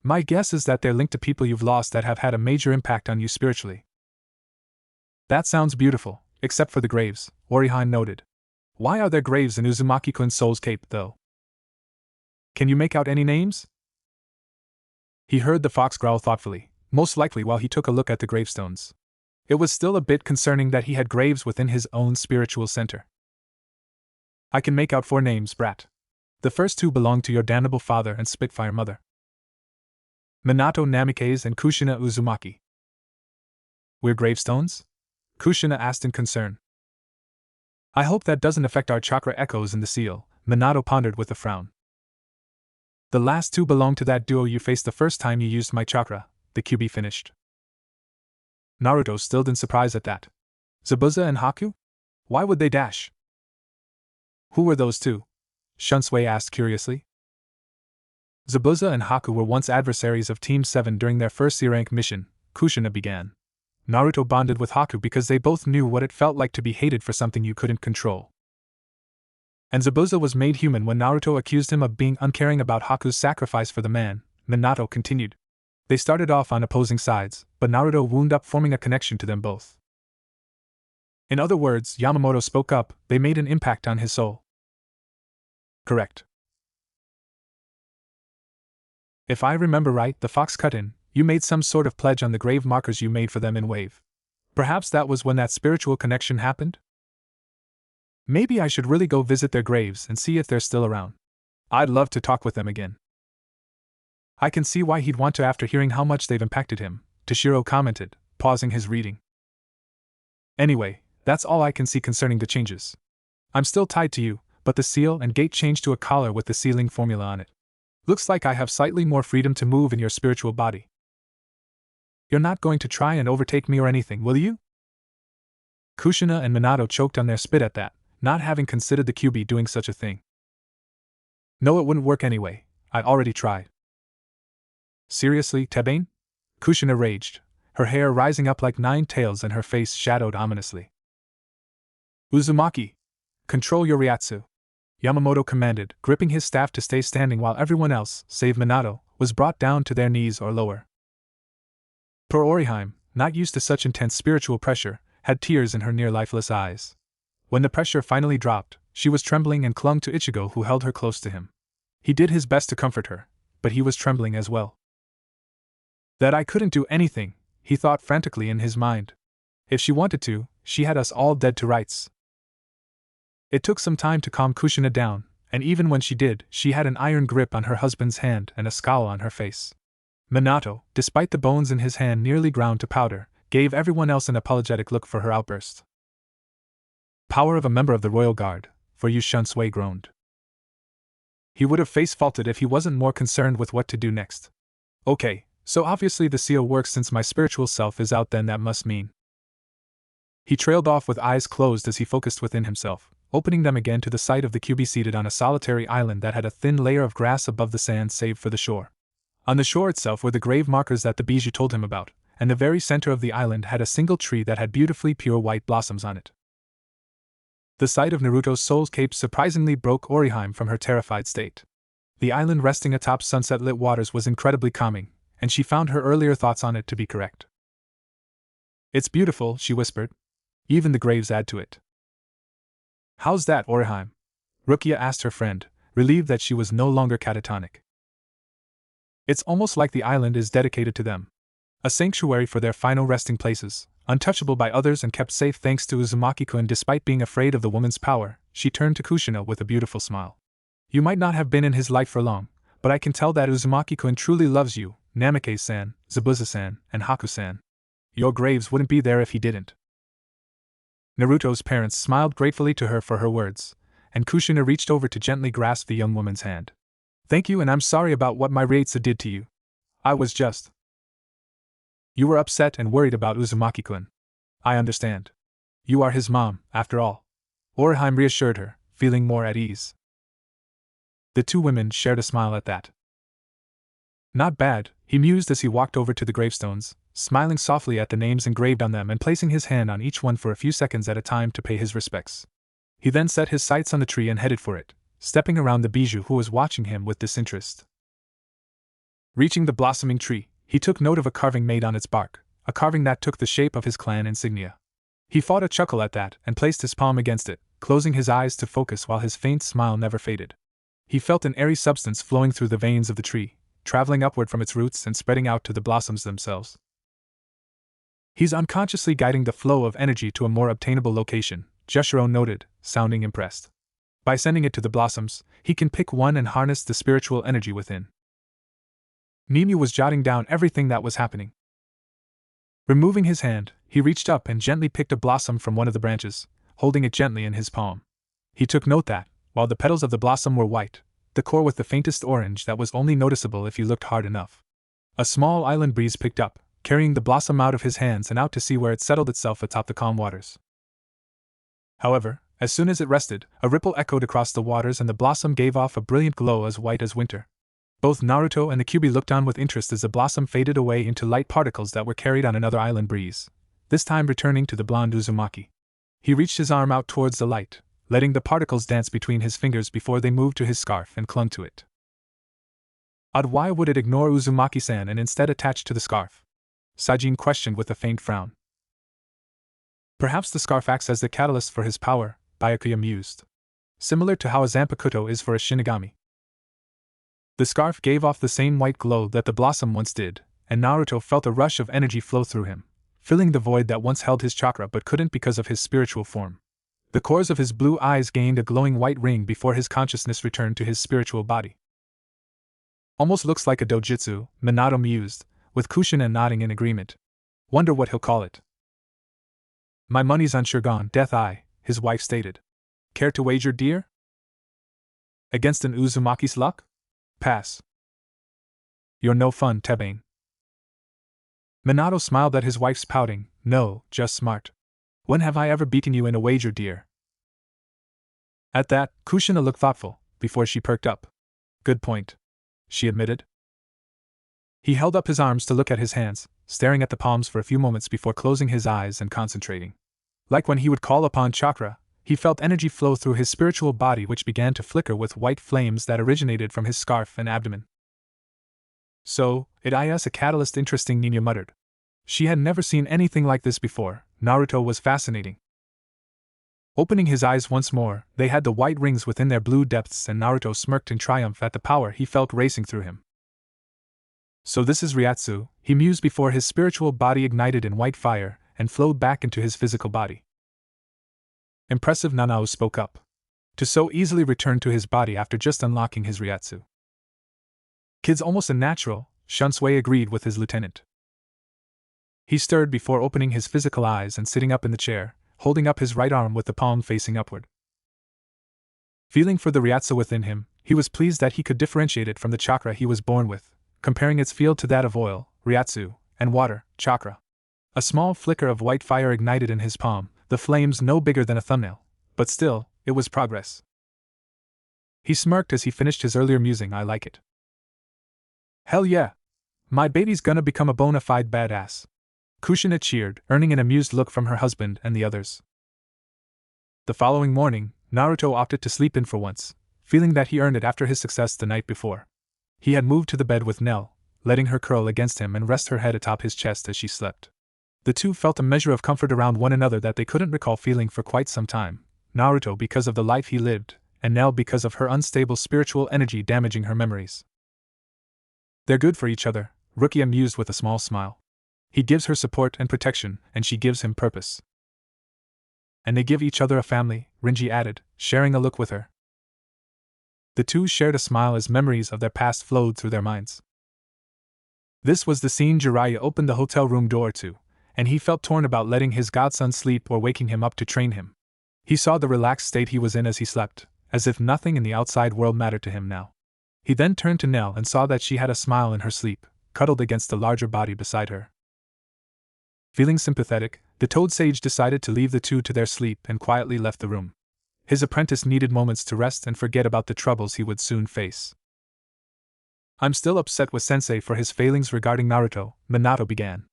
My guess is that they're linked to people you've lost that have had a major impact on you spiritually. That sounds beautiful, except for the graves, Orihime noted. Why are there graves in Uzumaki-kun's Soul's Cape, though? Can you make out any names? He heard the fox growl thoughtfully, most likely while he took a look at the gravestones. It was still a bit concerning that he had graves within his own spiritual center. I can make out 4 names, brat. The first 2 belong to your damnable father and Spitfire mother. Minato Namikaze and Kushina Uzumaki. We're gravestones? Kushina asked in concern. I hope that doesn't affect our chakra echoes in the seal, Minato pondered with a frown. The last 2 belong to that duo you faced the first time you used my chakra, the QB finished. Naruto stilled in surprise at that. Zabuza and Haku? Why would they dash? Who were those 2? Shunsui asked curiously. Zabuza and Haku were once adversaries of Team 7 during their first C-rank mission, Kushina began. Naruto bonded with Haku because they both knew what it felt like to be hated for something you couldn't control. And Zabuza was made human when Naruto accused him of being uncaring about Haku's sacrifice for the man, Minato continued. They started off on opposing sides, but Naruto wound up forming a connection to them both. In other words, Yamamoto spoke up, they made an impact on his soul. Correct. If I remember right, the fox cut in, you made some sort of pledge on the grave markers you made for them in Wave. Perhaps that was when that spiritual connection happened? Maybe I should really go visit their graves and see if they're still around. I'd love to talk with them again. I can see why he'd want to after hearing how much they've impacted him, Toshiro commented, pausing his reading. Anyway, that's all I can see concerning the changes. I'm still tied to you, but the seal and gate changed to a collar with the sealing formula on it. Looks like I have slightly more freedom to move in your spiritual body. You're not going to try and overtake me or anything, will you? Kushina and Minato choked on their spit at that, not having considered the QB doing such a thing. No, it wouldn't work anyway. I already tried. Seriously, Tebane? Kushina raged, her hair rising up like 9 tails and her face shadowed ominously. Uzumaki! Control your Ryatsu! Yamamoto commanded, gripping his staff to stay standing while everyone else, save Minato, was brought down to their knees or lower. Poor Orihime, not used to such intense spiritual pressure, had tears in her near-lifeless eyes. When the pressure finally dropped, she was trembling and clung to Ichigo, who held her close to him. He did his best to comfort her, but he was trembling as well. That I couldn't do anything, he thought frantically in his mind. If she wanted to, she had us all dead to rights. It took some time to calm Kushina down, and even when she did, she had an iron grip on her husband's hand and a scowl on her face. Minato, despite the bones in his hand nearly ground to powder, gave everyone else an apologetic look for her outburst. Power of a member of the Royal Guard, for you, Shunsui groaned. He would have face-faulted if he wasn't more concerned with what to do next. Okay, so obviously the seal works since my spiritual self is out, then that must mean. He trailed off with eyes closed as he focused within himself, opening them again to the sight of the QB seated on a solitary island that had a thin layer of grass above the sand save for the shore. On the shore itself were the grave markers that the bijou told him about, and the very center of the island had a single tree that had beautifully pure white blossoms on it. The sight of Naruto's Soul's Cape surprisingly broke Orihime from her terrified state. The island resting atop sunset-lit waters was incredibly calming, and she found her earlier thoughts on it to be correct. It's beautiful, she whispered. Even the graves add to it. How's that, Orihime? Rukia asked her friend, relieved that she was no longer catatonic. It's almost like the island is dedicated to them. A sanctuary for their final resting places, untouchable by others and kept safe thanks to Uzumaki-kun. Despite being afraid of the woman's power, she turned to Kushina with a beautiful smile. You might not have been in his life for long, but I can tell that Uzumaki-kun truly loves you, Namikaze-san, Zabuza-san, and Haku-san. Your graves wouldn't be there if he didn't. Naruto's parents smiled gratefully to her for her words, and Kushina reached over to gently grasp the young woman's hand. Thank you, and I'm sorry about what my Ryatsu did to you. I was just... You were upset and worried about Uzumaki-kun. I understand. You are his mom, after all. Orihime reassured her, feeling more at ease. The two women shared a smile at that. Not bad, he mused as he walked over to the gravestones, smiling softly at the names engraved on them and placing his hand on each one for a few seconds at a time to pay his respects. He then set his sights on the tree and headed for it, stepping around the bijou who was watching him with disinterest. Reaching the blossoming tree, he took note of a carving made on its bark, a carving that took the shape of his clan insignia. He fought a chuckle at that and placed his palm against it, closing his eyes to focus while his faint smile never faded. He felt an airy substance flowing through the veins of the tree, traveling upward from its roots and spreading out to the blossoms themselves. He's unconsciously guiding the flow of energy to a more obtainable location, Jushiro noted, sounding impressed. By sending it to the blossoms, he can pick one and harness the spiritual energy within. Mimu was jotting down everything that was happening. Removing his hand, he reached up and gently picked a blossom from one of the branches, holding it gently in his palm. He took note that, while the petals of the blossom were white, the core with the faintest orange that was only noticeable if you looked hard enough. A small island breeze picked up, carrying the blossom out of his hands and out to sea where it settled itself atop the calm waters. However, as soon as it rested, a ripple echoed across the waters and the blossom gave off a brilliant glow as white as winter. Both Naruto and the Kyuubi looked on with interest as the blossom faded away into light particles that were carried on another island breeze, this time returning to the blonde Uzumaki. He reached his arm out towards the light, letting the particles dance between his fingers before they moved to his scarf and clung to it. Odd, why would it ignore Uzumaki-san and instead attach to the scarf? Sajin questioned with a faint frown. Perhaps the scarf acts as the catalyst for his power, Byakuya mused. Similar to how a Zanpakuto is for a Shinigami. The scarf gave off the same white glow that the blossom once did, and Naruto felt a rush of energy flow through him, filling the void that once held his chakra but couldn't because of his spiritual form. The cores of his blue eyes gained a glowing white ring before his consciousness returned to his spiritual body. Almost looks like a dojutsu, Minato mused, with Kushina nodding in agreement. Wonder what he'll call it. My money's on Shurgon Death Eye, his wife stated. Care to wager, dear? Against an Uzumaki's luck? Pass. You're no fun, Tebane. Minato smiled at his wife's pouting. No, just smart. When have I ever beaten you in a wager, dear? At that, Kushina looked thoughtful, before she perked up. Good point, she admitted. He held up his arms to look at his hands, staring at the palms for a few moments before closing his eyes and concentrating. Like when he would call upon chakra, he felt energy flow through his spiritual body, which began to flicker with white flames that originated from his scarf and abdomen. So, it is a catalyst, interesting, Nina muttered. She had never seen anything like this before. Naruto was fascinating. Opening his eyes once more, they had the white rings within their blue depths, and Naruto smirked in triumph at the power he felt racing through him. So this is Ryatsu, he mused before his spiritual body ignited in white fire and flowed back into his physical body. Impressive, Nanao spoke up. To so easily return to his body after just unlocking his Ryatsu. Kid's almost a natural, Shunsui agreed with his lieutenant. He stirred before opening his physical eyes and sitting up in the chair, holding up his right arm with the palm facing upward. Feeling for the Ryatsu within him, he was pleased that he could differentiate it from the chakra he was born with, comparing its field to that of oil, Ryatsu, and water, chakra. A small flicker of white fire ignited in his palm, the flames no bigger than a thumbnail, but still, it was progress. He smirked as he finished his earlier musing. I like it. Hell yeah! My baby's gonna become a bona fide badass. Kushina cheered, earning an amused look from her husband and the others. The following morning, Naruto opted to sleep in for once, feeling that he earned it after his success the night before. He had moved to the bed with Nell, letting her curl against him and rest her head atop his chest as she slept. The two felt a measure of comfort around one another that they couldn't recall feeling for quite some time, Naruto because of the life he lived, and Nell because of her unstable spiritual energy damaging her memories. They're good for each other, Rukia mused with a small smile. He gives her support and protection, and she gives him purpose. And they give each other a family, Rinji added, sharing a look with her. The two shared a smile as memories of their past flowed through their minds. This was the scene Jiraiya opened the hotel room door to, and he felt torn about letting his godson sleep or waking him up to train him. He saw the relaxed state he was in as he slept, as if nothing in the outside world mattered to him now. He then turned to Nell and saw that she had a smile in her sleep, cuddled against the larger body beside her. Feeling sympathetic, the Toad Sage decided to leave the two to their sleep and quietly left the room. His apprentice needed moments to rest and forget about the troubles he would soon face. I'm still upset with Sensei for his failings regarding Naruto, Minato began.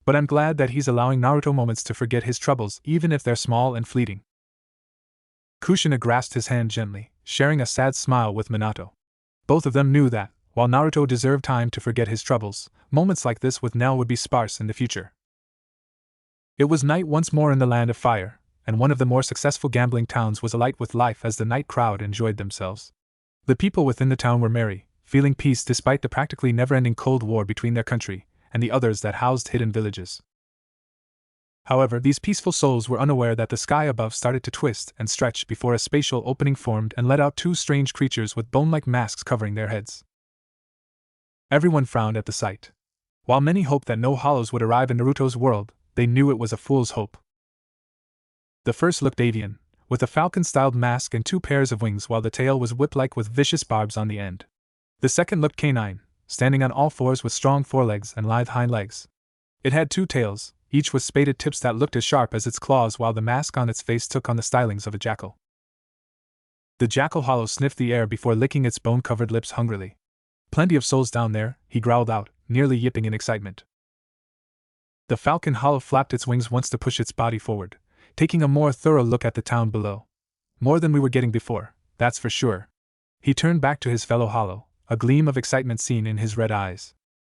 But I'm glad that he's allowing Naruto moments to forget his troubles even if they're small and fleeting. Kushina grasped his hand gently, sharing a sad smile with Minato. Both of them knew that, while Naruto deserved time to forget his troubles, moments like this with Nell would be sparse in the future. It was night once more in the Land of Fire, and one of the more successful gambling towns was alight with life as the night crowd enjoyed themselves. The people within the town were merry, feeling peace despite the practically never-ending Cold War between their country and the others that housed hidden villages. However, these peaceful souls were unaware that the sky above started to twist and stretch before a spatial opening formed and let out two strange creatures with bone-like masks covering their heads. Everyone frowned at the sight. While many hoped that no hollows would arrive in Naruto's world, they knew it was a fool's hope. The first looked avian, with a falcon-styled mask and two pairs of wings while the tail was whip-like with vicious barbs on the end. The second looked canine, standing on all fours with strong forelegs and lithe hind legs. It had two tails, each with spaded tips that looked as sharp as its claws, while the mask on its face took on the stylings of a jackal. The jackal hollow sniffed the air before licking its bone-covered lips hungrily. "Plenty of souls down there," he growled out, nearly yipping in excitement. The falcon hollow flapped its wings once to push its body forward, taking a more thorough look at the town below. "More than we were getting before, that's for sure." He turned back to his fellow hollow, a gleam of excitement seen in his red eyes.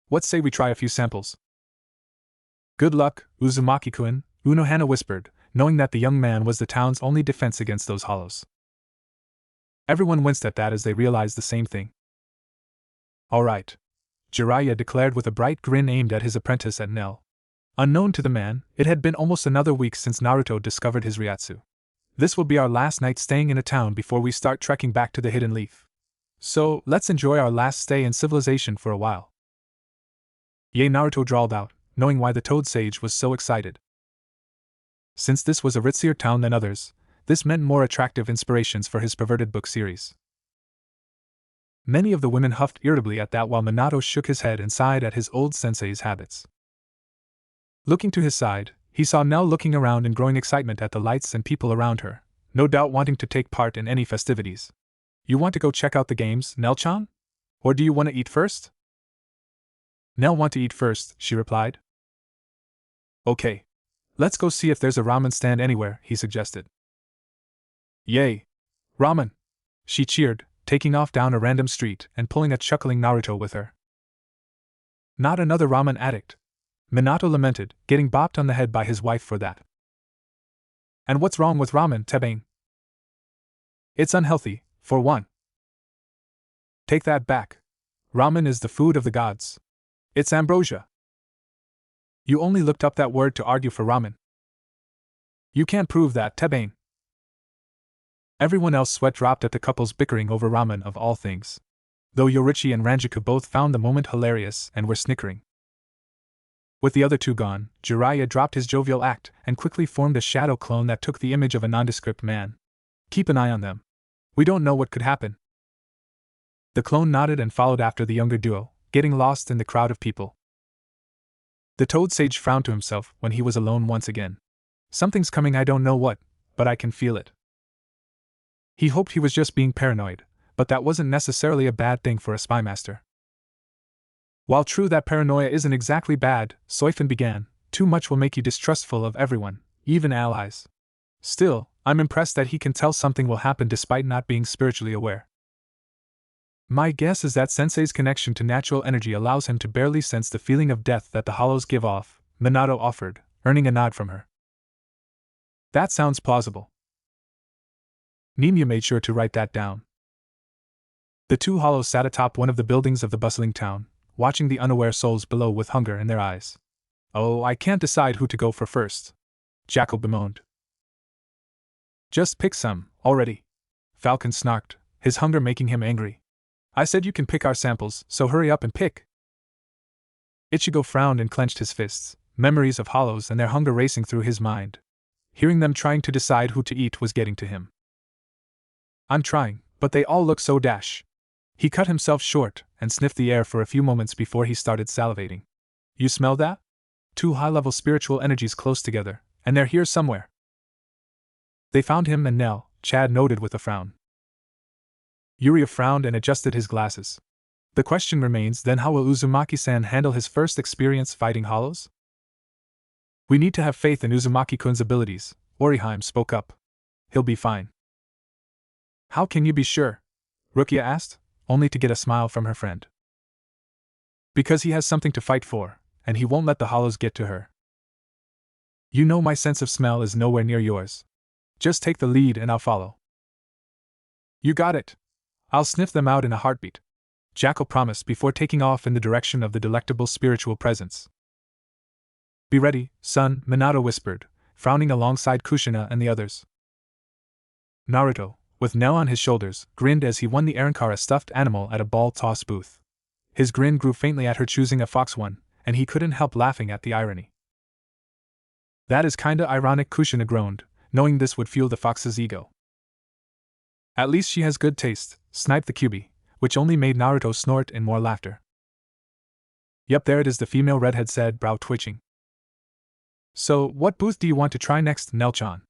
"What say we try a few samples?" "Good luck, Uzumaki-kun," Unohana whispered, knowing that the young man was the town's only defense against those hollows. Everyone winced at that as they realized the same thing. "All right," Jiraiya declared with a bright grin aimed at his apprentice at Nell. Unknown to the man, it had been almost another week since Naruto discovered his Ryatsu. "This will be our last night staying in a town before we start trekking back to the Hidden Leaf. So, let's enjoy our last stay in civilization for a while." "Yay," Naruto drawled out, knowing why the Toad Sage was so excited. Since this was a ritzier town than others, this meant more attractive inspirations for his perverted book series. Many of the women huffed irritably at that while Minato shook his head and sighed at his old sensei's habits. Looking to his side, he saw Nell looking around in growing excitement at the lights and people around her, no doubt wanting to take part in any festivities. "You want to go check out the games, Nell-chan? Or do you want to eat first?" "Nell want to eat first," she replied. "Okay. Let's go see if there's a ramen stand anywhere," he suggested. "Yay! Ramen!" she cheered, taking off down a random street and pulling a chuckling Naruto with her. "Not another ramen addict," Minato lamented, getting bopped on the head by his wife for that. "And what's wrong with ramen, Tebane?" "It's unhealthy, for one." "Take that back. Ramen is the food of the gods. It's ambrosia." "You only looked up that word to argue for ramen." "You can't prove that, Tebane." Everyone else sweat dropped at the couple's bickering over ramen of all things. Though Yorichi and Ranjaku both found the moment hilarious and were snickering. With the other two gone, Jiraiya dropped his jovial act and quickly formed a shadow clone that took the image of a nondescript man. "Keep an eye on them. We don't know what could happen." The clone nodded and followed after the younger duo, getting lost in the crowd of people. The Toad Sage frowned to himself when he was alone once again. "Something's coming, I don't know what, but I can feel it." He hoped he was just being paranoid, but that wasn't necessarily a bad thing for a spy master. "While true that paranoia isn't exactly bad," Soifin began, "too much will make you distrustful of everyone, even allies. Still, I'm impressed that he can tell something will happen despite not being spiritually aware. My guess is that Sensei's connection to natural energy allows him to barely sense the feeling of death that the hollows give off," Minato offered, earning a nod from her. "That sounds plausible." Nimya made sure to write that down. The two hollows sat atop one of the buildings of the bustling town, watching the unaware souls below with hunger in their eyes. "Oh, I can't decide who to go for first," Jackal bemoaned. "Just pick some, already," Falcon snarked, his hunger making him angry. "I said you can pick our samples, so hurry up and pick." Ichigo frowned and clenched his fists, memories of hollows and their hunger racing through his mind. Hearing them trying to decide who to eat was getting to him. "I'm trying, but they all look so dash." He cut himself short and sniffed the air for a few moments before he started salivating. "You smell that? Two high-level spiritual energies close together, and they're here somewhere." They found him and Nell, Chad noted with a frown. Yuria frowned and adjusted his glasses. The question remains then, how will Uzumaki-san handle his first experience fighting hollows? We need to have faith in Uzumaki-kun's abilities, Oriheim spoke up. He'll be fine. How can you be sure? Rukia asked, only to get a smile from her friend. Because he has something to fight for, and he won't let the hollows get to her. You know my sense of smell is nowhere near yours. Just take the lead and I'll follow. You got it. I'll sniff them out in a heartbeat, Jackal promised before taking off in the direction of the delectable spiritual presence. Be ready, son, Minato whispered, frowning alongside Kushina and the others. Naruto, with Nell on his shoulders, grinned as he won the Arankara stuffed animal at a ball toss booth. His grin grew faintly at her choosing a fox one, and he couldn't help laughing at the irony. That is kinda ironic, Kushina groaned, knowing this would fuel the fox's ego. At least she has good taste, sniped the Kyuubi, which only made Naruto snort in more laughter. Yep, there it is, the female redhead said, brow twitching. So, what booth do you want to try next, Nell-chan?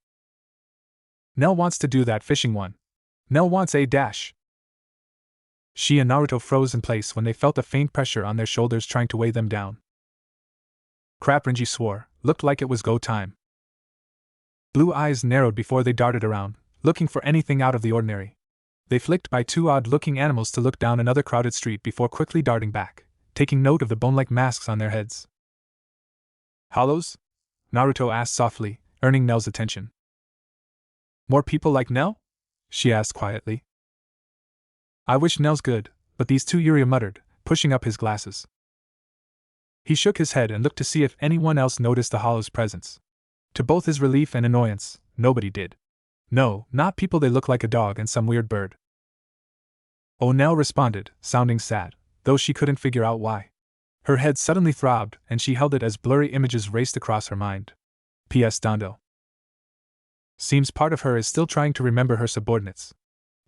Nell wants to do that fishing one. Nell wants a dash. She and Naruto froze in place when they felt a faint pressure on their shoulders trying to weigh them down. Crap, Renji swore, looked like it was go time. Blue eyes narrowed before they darted around, looking for anything out of the ordinary. They flicked by two odd-looking animals to look down another crowded street before quickly darting back, taking note of the bone-like masks on their heads. Hollows? Naruto asked softly, earning Nell's attention. More people like Nell? She asked quietly. I wish Nell's good, but these two, Yuria muttered, pushing up his glasses. He shook his head and looked to see if anyone else noticed the Hollow's presence. To both his relief and annoyance, nobody did. No, not people, they look like a dog and some weird bird. Oh, Nell responded, sounding sad, though she couldn't figure out why. Her head suddenly throbbed, and she held it as blurry images raced across her mind. P.S. Dondo. Seems part of her is still trying to remember her subordinates.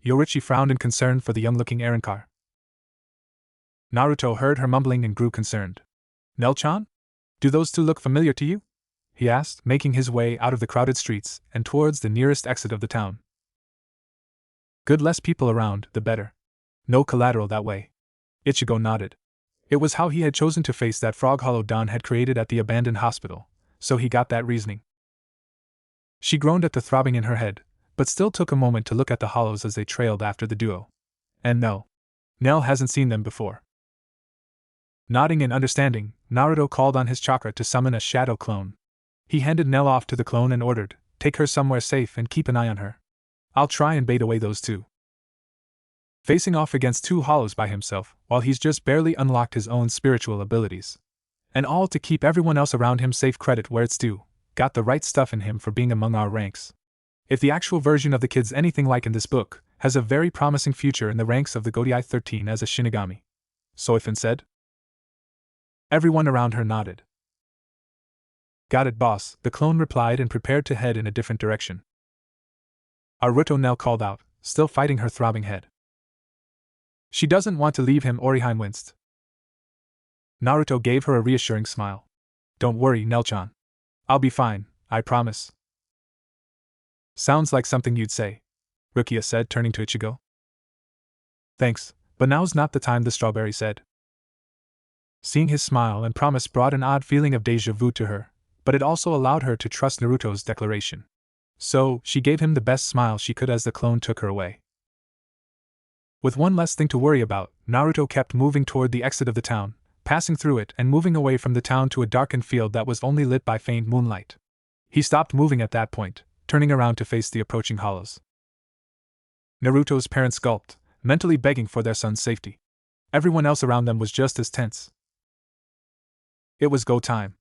Yorichi frowned in concern for the young-looking Arankar. Naruto heard her mumbling and grew concerned. Nell-chan? Do those two look familiar to you? He asked, making his way out of the crowded streets and towards the nearest exit of the town. Good, less people around, the better. No collateral that way. Ichigo nodded. It was how he had chosen to face that frog hollow Don had created at the abandoned hospital, so he got that reasoning. She groaned at the throbbing in her head, but still took a moment to look at the hollows as they trailed after the duo. And no. Nell hasn't seen them before. Nodding in understanding, Naruto called on his chakra to summon a shadow clone. He handed Nell off to the clone and ordered, take her somewhere safe and keep an eye on her. I'll try and bait away those two. Facing off against two hollows by himself, while he's just barely unlocked his own spiritual abilities. And all to keep everyone else around him safe, credit where it's due, got the right stuff in him for being among our ranks. If the actual version of the kid's anything like in this book, has a very promising future in the ranks of the Godai 13 as a Shinigami. Soifun said. Everyone around her nodded. Got it, boss, the clone replied and prepared to head in a different direction. Naruto, Nell called out, still fighting her throbbing head. She doesn't want to leave him, Oriheim winced. Naruto gave her a reassuring smile. Don't worry, Nell-chan. I'll be fine, I promise. Sounds like something you'd say, Rukia said, turning to Ichigo. Thanks, but now's not the time, the strawberry said. Seeing his smile and promise brought an odd feeling of déjà vu to her, but it also allowed her to trust Naruto's declaration. So, she gave him the best smile she could as the clone took her away. With one less thing to worry about, Naruto kept moving toward the exit of the town, passing through it and moving away from the town to a darkened field that was only lit by faint moonlight. He stopped moving at that point, turning around to face the approaching hollows. Naruto's parents gulped, mentally begging for their son's safety. Everyone else around them was just as tense. It was go time.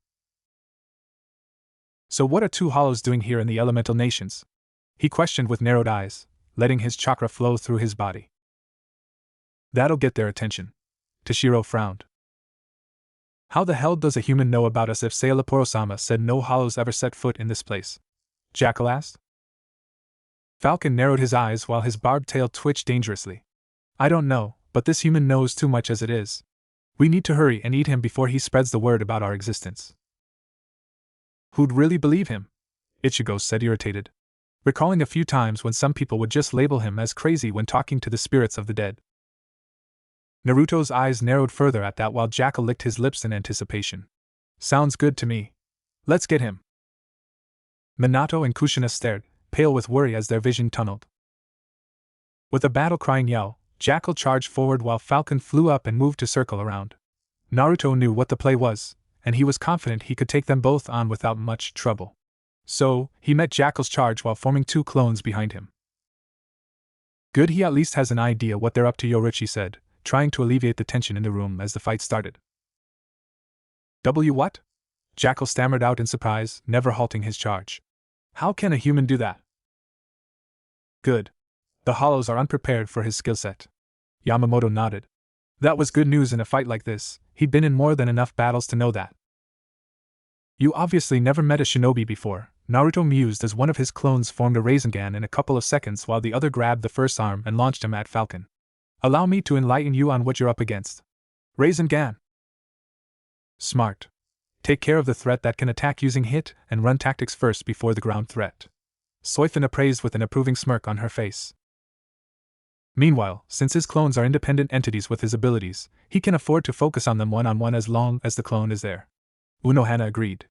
So what are two hollows doing here in the elemental nations? He questioned with narrowed eyes, letting his chakra flow through his body. That'll get their attention. Toshiro frowned. How the hell does a human know about us if Sailaporo-sama said no hollows ever set foot in this place? Jackal asked. Falcon narrowed his eyes while his barbed tail twitched dangerously. I don't know, but this human knows too much as it is. We need to hurry and eat him before he spreads the word about our existence. Who'd really believe him? Ichigo said, irritated. recalling a few times when some people would just label him as crazy when talking to the spirits of the dead. Naruto's eyes narrowed further at that while Jackal licked his lips in anticipation. Sounds good to me. Let's get him. Minato and Kushina stared, pale with worry as their vision tunneled. With a battle-crying yell, Jackal charged forward while Falcon flew up and moved to circle around. Naruto knew what the play was, and he was confident he could take them both on without much trouble. So, he met Jackal's charge while forming two clones behind him. Good, he at least has an idea what they're up to, Yorichi said, trying to alleviate the tension in the room as the fight started. What? Jackal stammered out in surprise, never halting his charge. How can a human do that? Good. The Hollows are unprepared for his skill set. Yamamoto nodded. That was good news in a fight like this. He'd been in more than enough battles to know that. You obviously never met a shinobi before, Naruto mused as one of his clones formed a Rasengan in a couple of seconds while the other grabbed the first arm and launched him at Falcon. Allow me to enlighten you on what you're up against. Rasengan. Smart. Take care of the threat that can attack using hit and run tactics first before the ground threat. Soifin appraised with an approving smirk on her face. Meanwhile, since his clones are independent entities with his abilities, he can afford to focus on them one-on-one as long as the clone is there. Unohana agreed.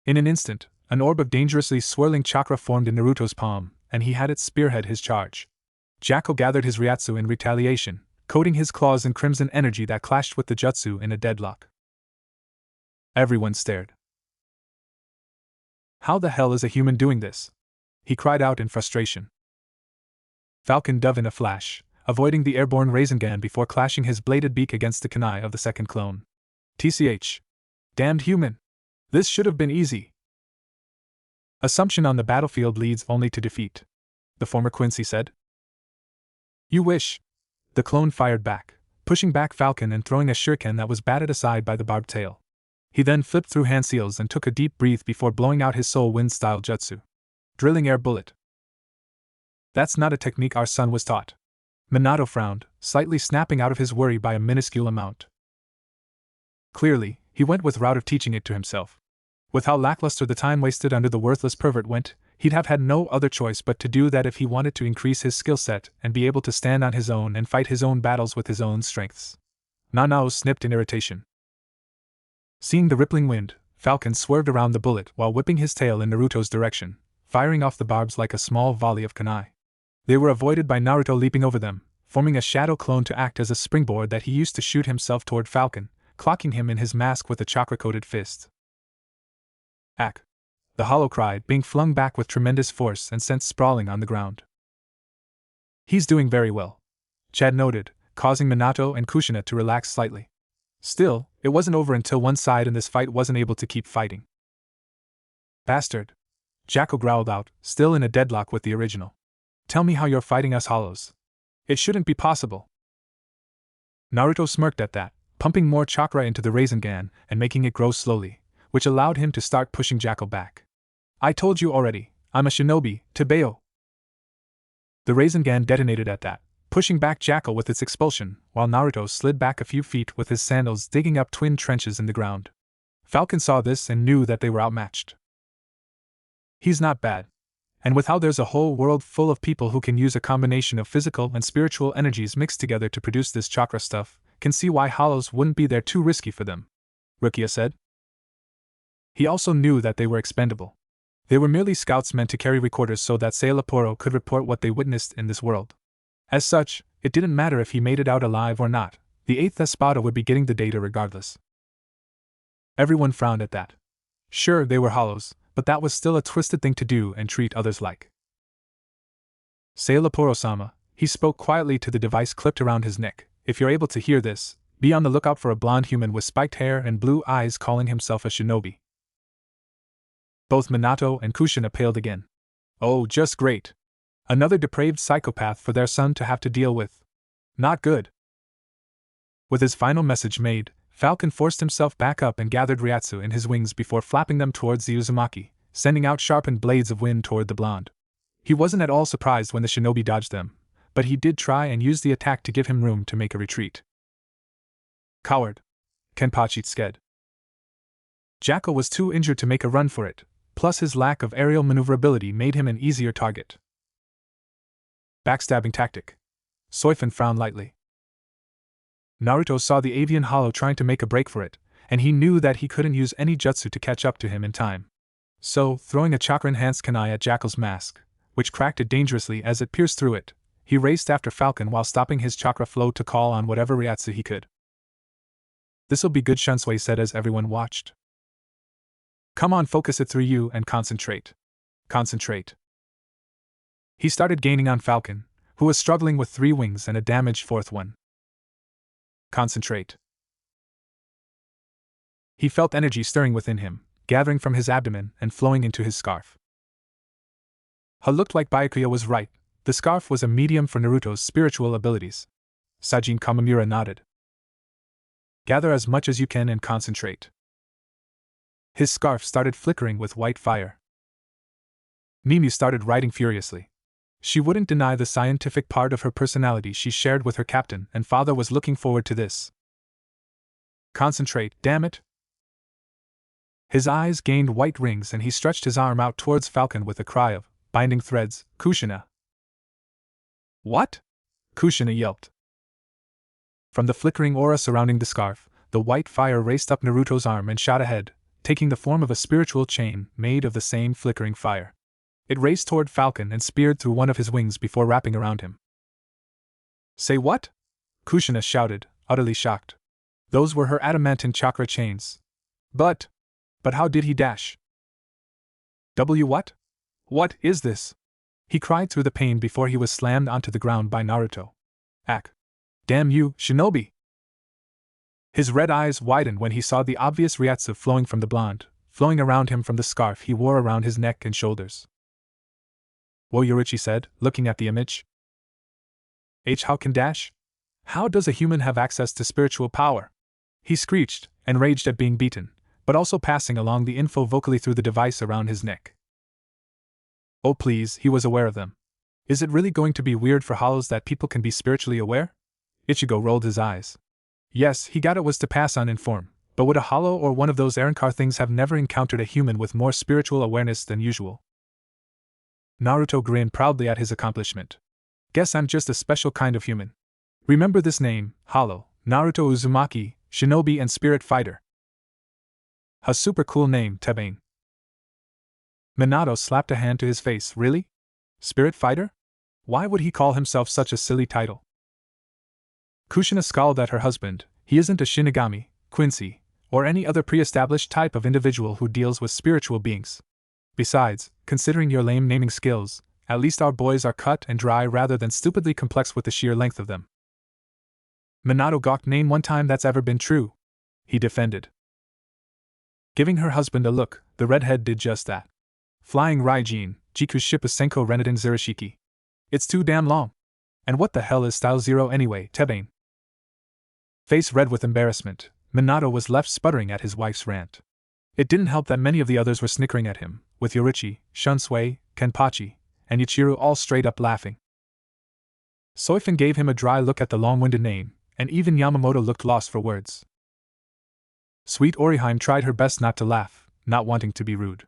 In an instant, an orb of dangerously swirling chakra formed in Naruto's palm, and he had it spearhead his charge. Jackal gathered his Ryatsu in retaliation, coating his claws in crimson energy that clashed with the jutsu in a deadlock. Everyone stared. How the hell is a human doing this? He cried out in frustration. Falcon dove in a flash, avoiding the airborne Rasengan before clashing his bladed beak against the kunai of the second clone. TCH. Damned human. This should have been easy. Assumption on the battlefield leads only to defeat, the former Quincy said. You wish. The clone fired back, pushing back Falcon and throwing a shuriken that was batted aside by the barbed tail. He then flipped through hand seals and took a deep breath before blowing out his soul wind-style jutsu. Drilling air bullet. That's not a technique our son was taught. Minato frowned, slightly snapping out of his worry by a minuscule amount. Clearly, he went with route of teaching it to himself. With how lackluster the time wasted under the worthless pervert went, he'd have had no other choice but to do that if he wanted to increase his skill set and be able to stand on his own and fight his own battles with his own strengths. Nanao snipped in irritation. Seeing the rippling wind, Falcon swerved around the bullet while whipping his tail in Naruto's direction, firing off the barbs like a small volley of kunai. They were avoided by Naruto leaping over them, forming a shadow clone to act as a springboard that he used to shoot himself toward Falcon, clocking him in his mask with a chakra-coated fist. Ack! The hollow cried, being flung back with tremendous force and sent sprawling on the ground. He's doing very well, Chad noted, causing Minato and Kushina to relax slightly. Still, it wasn't over until one side in this fight wasn't able to keep fighting. Bastard! Jackal growled out, still in a deadlock with the original. Tell me how you're fighting us hollows. It shouldn't be possible. Naruto smirked at that, pumping more chakra into the Rasengan and making it grow slowly, which allowed him to start pushing Jackal back. I told you already, I'm a shinobi, Tebeo. The Rasengan detonated at that, pushing back Jackal with its expulsion, while Naruto slid back a few feet with his sandals digging up twin trenches in the ground. Falcon saw this and knew that they were outmatched. He's not bad. And with how there's a whole world full of people who can use a combination of physical and spiritual energies mixed together to produce this chakra stuff, can see why hollows wouldn't be there too risky for them, Rukia said. He also knew that they were expendable. They were merely scouts meant to carry recorders so that Sailaporo could report what they witnessed in this world. As such, it didn't matter if he made it out alive or not, the 8th Espada would be getting the data regardless. Everyone frowned at that. Sure, they were hollows, but that was still a twisted thing to do and treat others like. Sailaporo-sama, he spoke quietly to the device clipped around his neck, if you're able to hear this, be on the lookout for a blonde human with spiked hair and blue eyes calling himself a shinobi. Both Minato and Kushina paled again. Oh, just great. Another depraved psychopath for their son to have to deal with. Not good. With his final message made, Falcon forced himself back up and gathered Ryatsu in his wings before flapping them towards the Uzumaki, sending out sharpened blades of wind toward the blonde. He wasn't at all surprised when the shinobi dodged them, but he did try and use the attack to give him room to make a retreat. Coward! Kenpachi sked. Jackal was too injured to make a run for it, plus his lack of aerial maneuverability made him an easier target. Backstabbing tactic. Soifin frowned lightly. Naruto saw the avian hollow trying to make a break for it, and he knew that he couldn't use any jutsu to catch up to him in time. So, throwing a chakra-enhanced kunai at Jackal's mask, which cracked it dangerously as it pierced through it, he raced after Falcon while stopping his chakra flow to call on whatever Ryatsu he could. "This'll be good," Shunsui said as everyone watched. "Come on, focus it through you and concentrate. Concentrate." He started gaining on Falcon, who was struggling with 3 wings and a damaged 4th one. Concentrate. He felt energy stirring within him, gathering from his abdomen and flowing into his scarf. Looked like Byakuya was right, the scarf was a medium for Naruto's spiritual abilities. Sajin Kamamura nodded. "Gather as much as you can and concentrate." His scarf started flickering with white fire. Mimi started writing furiously. She wouldn't deny the scientific part of her personality she shared with her captain, and father was looking forward to this. "Concentrate, damn it!" His eyes gained white rings and he stretched his arm out towards Falcon with a cry of, "Binding threads, Kushina!" "What?" Kushina yelped. From the flickering aura surrounding the scarf, the white fire raced up Naruto's arm and shot ahead, taking the form of a spiritual chain made of the same flickering fire. It raced toward Falcon and speared through one of his wings before wrapping around him. "Say what?" Kushina shouted, utterly shocked. Those were her adamantine chakra chains. But how did he dash? What? What is this?" He cried through the pain before he was slammed onto the ground by Naruto. "Ack. Damn you, shinobi!" His red eyes widened when he saw the obvious Ryatsu flowing from the blonde, flowing around him from the scarf he wore around his neck and shoulders. "Whoa," Yoruichi said, looking at the image. "How can dash? How does a human have access to spiritual power?" He screeched, enraged at being beaten, but also passing along the info vocally through the device around his neck. Oh please, he was aware of them. Is it really going to be weird for hollows that people can be spiritually aware? Ichigo rolled his eyes. Yes, he got it was to pass on in form, but would a hollow or one of those Aaronkar things have never encountered a human with more spiritual awareness than usual? Naruto grinned proudly at his accomplishment. "Guess I'm just a special kind of human. Remember this name, Hollow, Naruto Uzumaki, Shinobi and Spirit Fighter. A super cool name, Tebane." Minato slapped a hand to his face. "Really? Spirit Fighter? Why would he call himself such a silly title?" Kushina scowled at her husband. "He isn't a Shinigami, Quincy, or any other pre-established type of individual who deals with spiritual beings. Besides, considering your lame naming skills, at least our boys are cut and dry rather than stupidly complex with the sheer length of them." Minato gawked. "Name one time that's ever been true," he defended. Giving her husband a look, the redhead did just that. "Flying Raijin, Jiku Shippu Senko Renadin Zirashiki. It's too damn long. And what the hell is Style Zero anyway, Tebane?" Face red with embarrassment, Minato was left sputtering at his wife's rant. It didn't help that many of the others were snickering at him, with Yoruichi, Shunsui, Kenpachi, and Yuichiro all straight up laughing. Soifin gave him a dry look at the long-winded name, and even Yamamoto looked lost for words. Sweet Oriheim tried her best not to laugh, not wanting to be rude.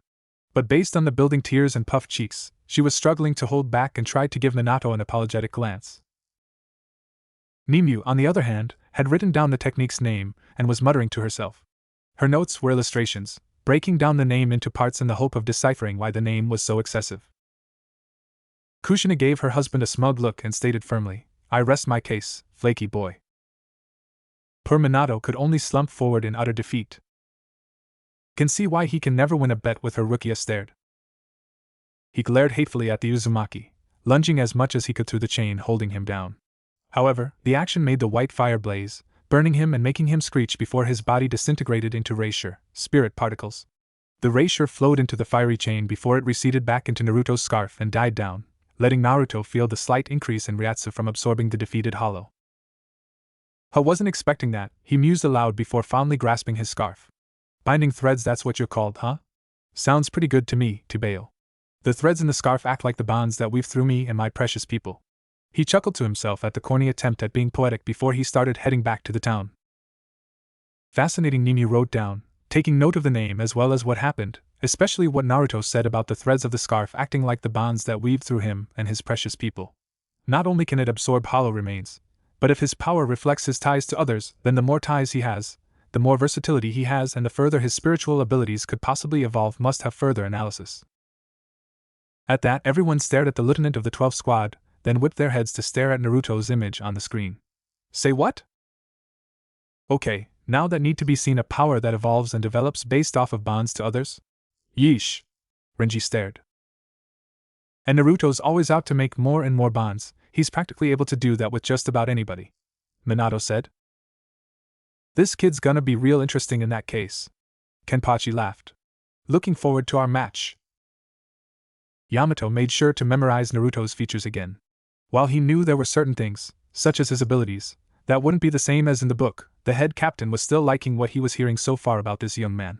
But based on the building tears and puffed cheeks, she was struggling to hold back and tried to give Minato an apologetic glance. Mimu, on the other hand, had written down the technique's name and was muttering to herself. Her notes were illustrations, breaking down the name into parts in the hope of deciphering why the name was so excessive. Kushina gave her husband a smug look and stated firmly, "I rest my case, flaky boy." Poor Minato could only slump forward in utter defeat. Can see why he can never win a bet with her. Rukia stared. He glared hatefully at the Uzumaki, lunging as much as he could through the chain holding him down. However, the action made the white fire blaze, burning him and making him screech before his body disintegrated into Reisher, spirit particles. The Reisher flowed into the fiery chain before it receded back into Naruto's scarf and died down, letting Naruto feel the slight increase in Ryatsu from absorbing the defeated hollow. "I wasn't expecting that," he mused aloud before fondly grasping his scarf. "Binding threads, that's what you're called, huh? Sounds pretty good to me, Tubeo. The threads in the scarf act like the bonds that weave through me and my precious people." He chuckled to himself at the corny attempt at being poetic before he started heading back to the town. Fascinating, Nimi wrote down, taking note of the name as well as what happened, especially what Naruto said about the threads of the scarf acting like the bonds that weave through him and his precious people. Not only can it absorb hollow remains, but if his power reflects his ties to others, then the more ties he has, the more versatility he has, and the further his spiritual abilities could possibly evolve must have further analysis. At that, everyone stared at the lieutenant of the 12th squad, then whipped their heads to stare at Naruto's image on the screen. Say what? Okay, now that need to be seen a power that evolves and develops based off of bonds to others? Yeesh. Renji stared. And Naruto's always out to make more and more bonds, he's practically able to do that with just about anybody, Minato said. This kid's gonna be real interesting in that case. Kenpachi laughed. Looking forward to our match. Yamato made sure to memorize Naruto's features again. While he knew there were certain things, such as his abilities, that wouldn't be the same as in the book, the head captain was still liking what he was hearing so far about this young man.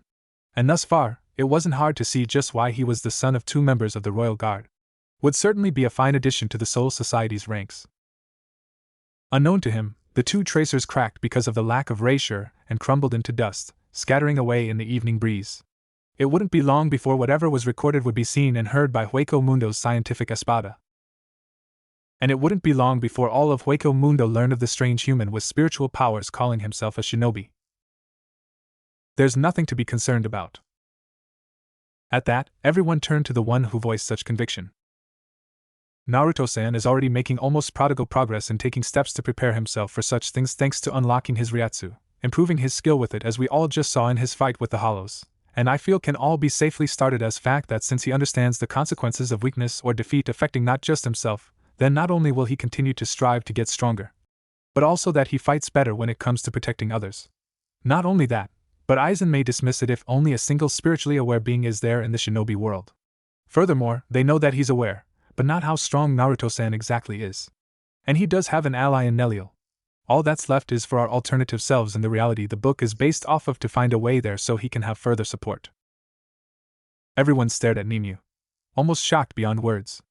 And thus far, it wasn't hard to see just why he was the son of 2 members of the Royal Guard. Would certainly be a fine addition to the Soul Society's ranks. Unknown to him, the 2 tracers cracked because of the lack of erasure and crumbled into dust, scattering away in the evening breeze. It wouldn't be long before whatever was recorded would be seen and heard by Hueco Mundo's scientific espada. And it wouldn't be long before all of Hueco Mundo learned of the strange human with spiritual powers calling himself a shinobi. There's nothing to be concerned about. At that, everyone turned to the one who voiced such conviction. Naruto-san is already making almost prodigal progress in taking steps to prepare himself for such things thanks to unlocking his Ryatsu, improving his skill with it as we all just saw in his fight with the Hollows, and I feel can all be safely started as fact that since he understands the consequences of weakness or defeat affecting not just himself, then not only will he continue to strive to get stronger, but also that he fights better when it comes to protecting others. Not only that, but Aizen may dismiss it if only a single spiritually aware being is there in the shinobi world. Furthermore, they know that he's aware, but not how strong Naruto-san exactly is. And he does have an ally in Nelliel. All that's left is for our alternative selves in the reality the book is based off of to find a way there so he can have further support. Everyone stared at Nimue, almost shocked beyond words.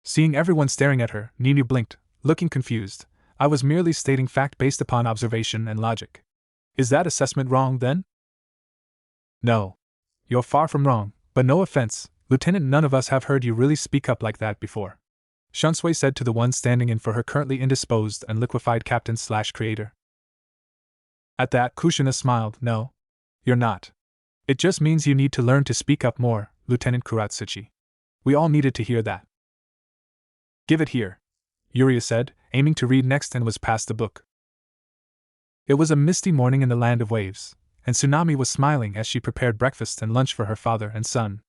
Seeing everyone staring at her, Nimue blinked, looking confused. I was merely stating fact based upon observation and logic. Is that assessment wrong then? No. You're far from wrong, but no offense, Lieutenant, none of us have heard you really speak up like that before, Shunsui said to the one standing in for her currently indisposed and liquefied captain/creator. At that, Kushina smiled. No. You're not. It just means you need to learn to speak up more, Lieutenant Kuratsuchi. We all needed to hear that. Give it here, Yuria said, aiming to read next and was past the book. It was a misty morning in the land of waves, and Tsunami was smiling as she prepared breakfast and lunch for her father and son.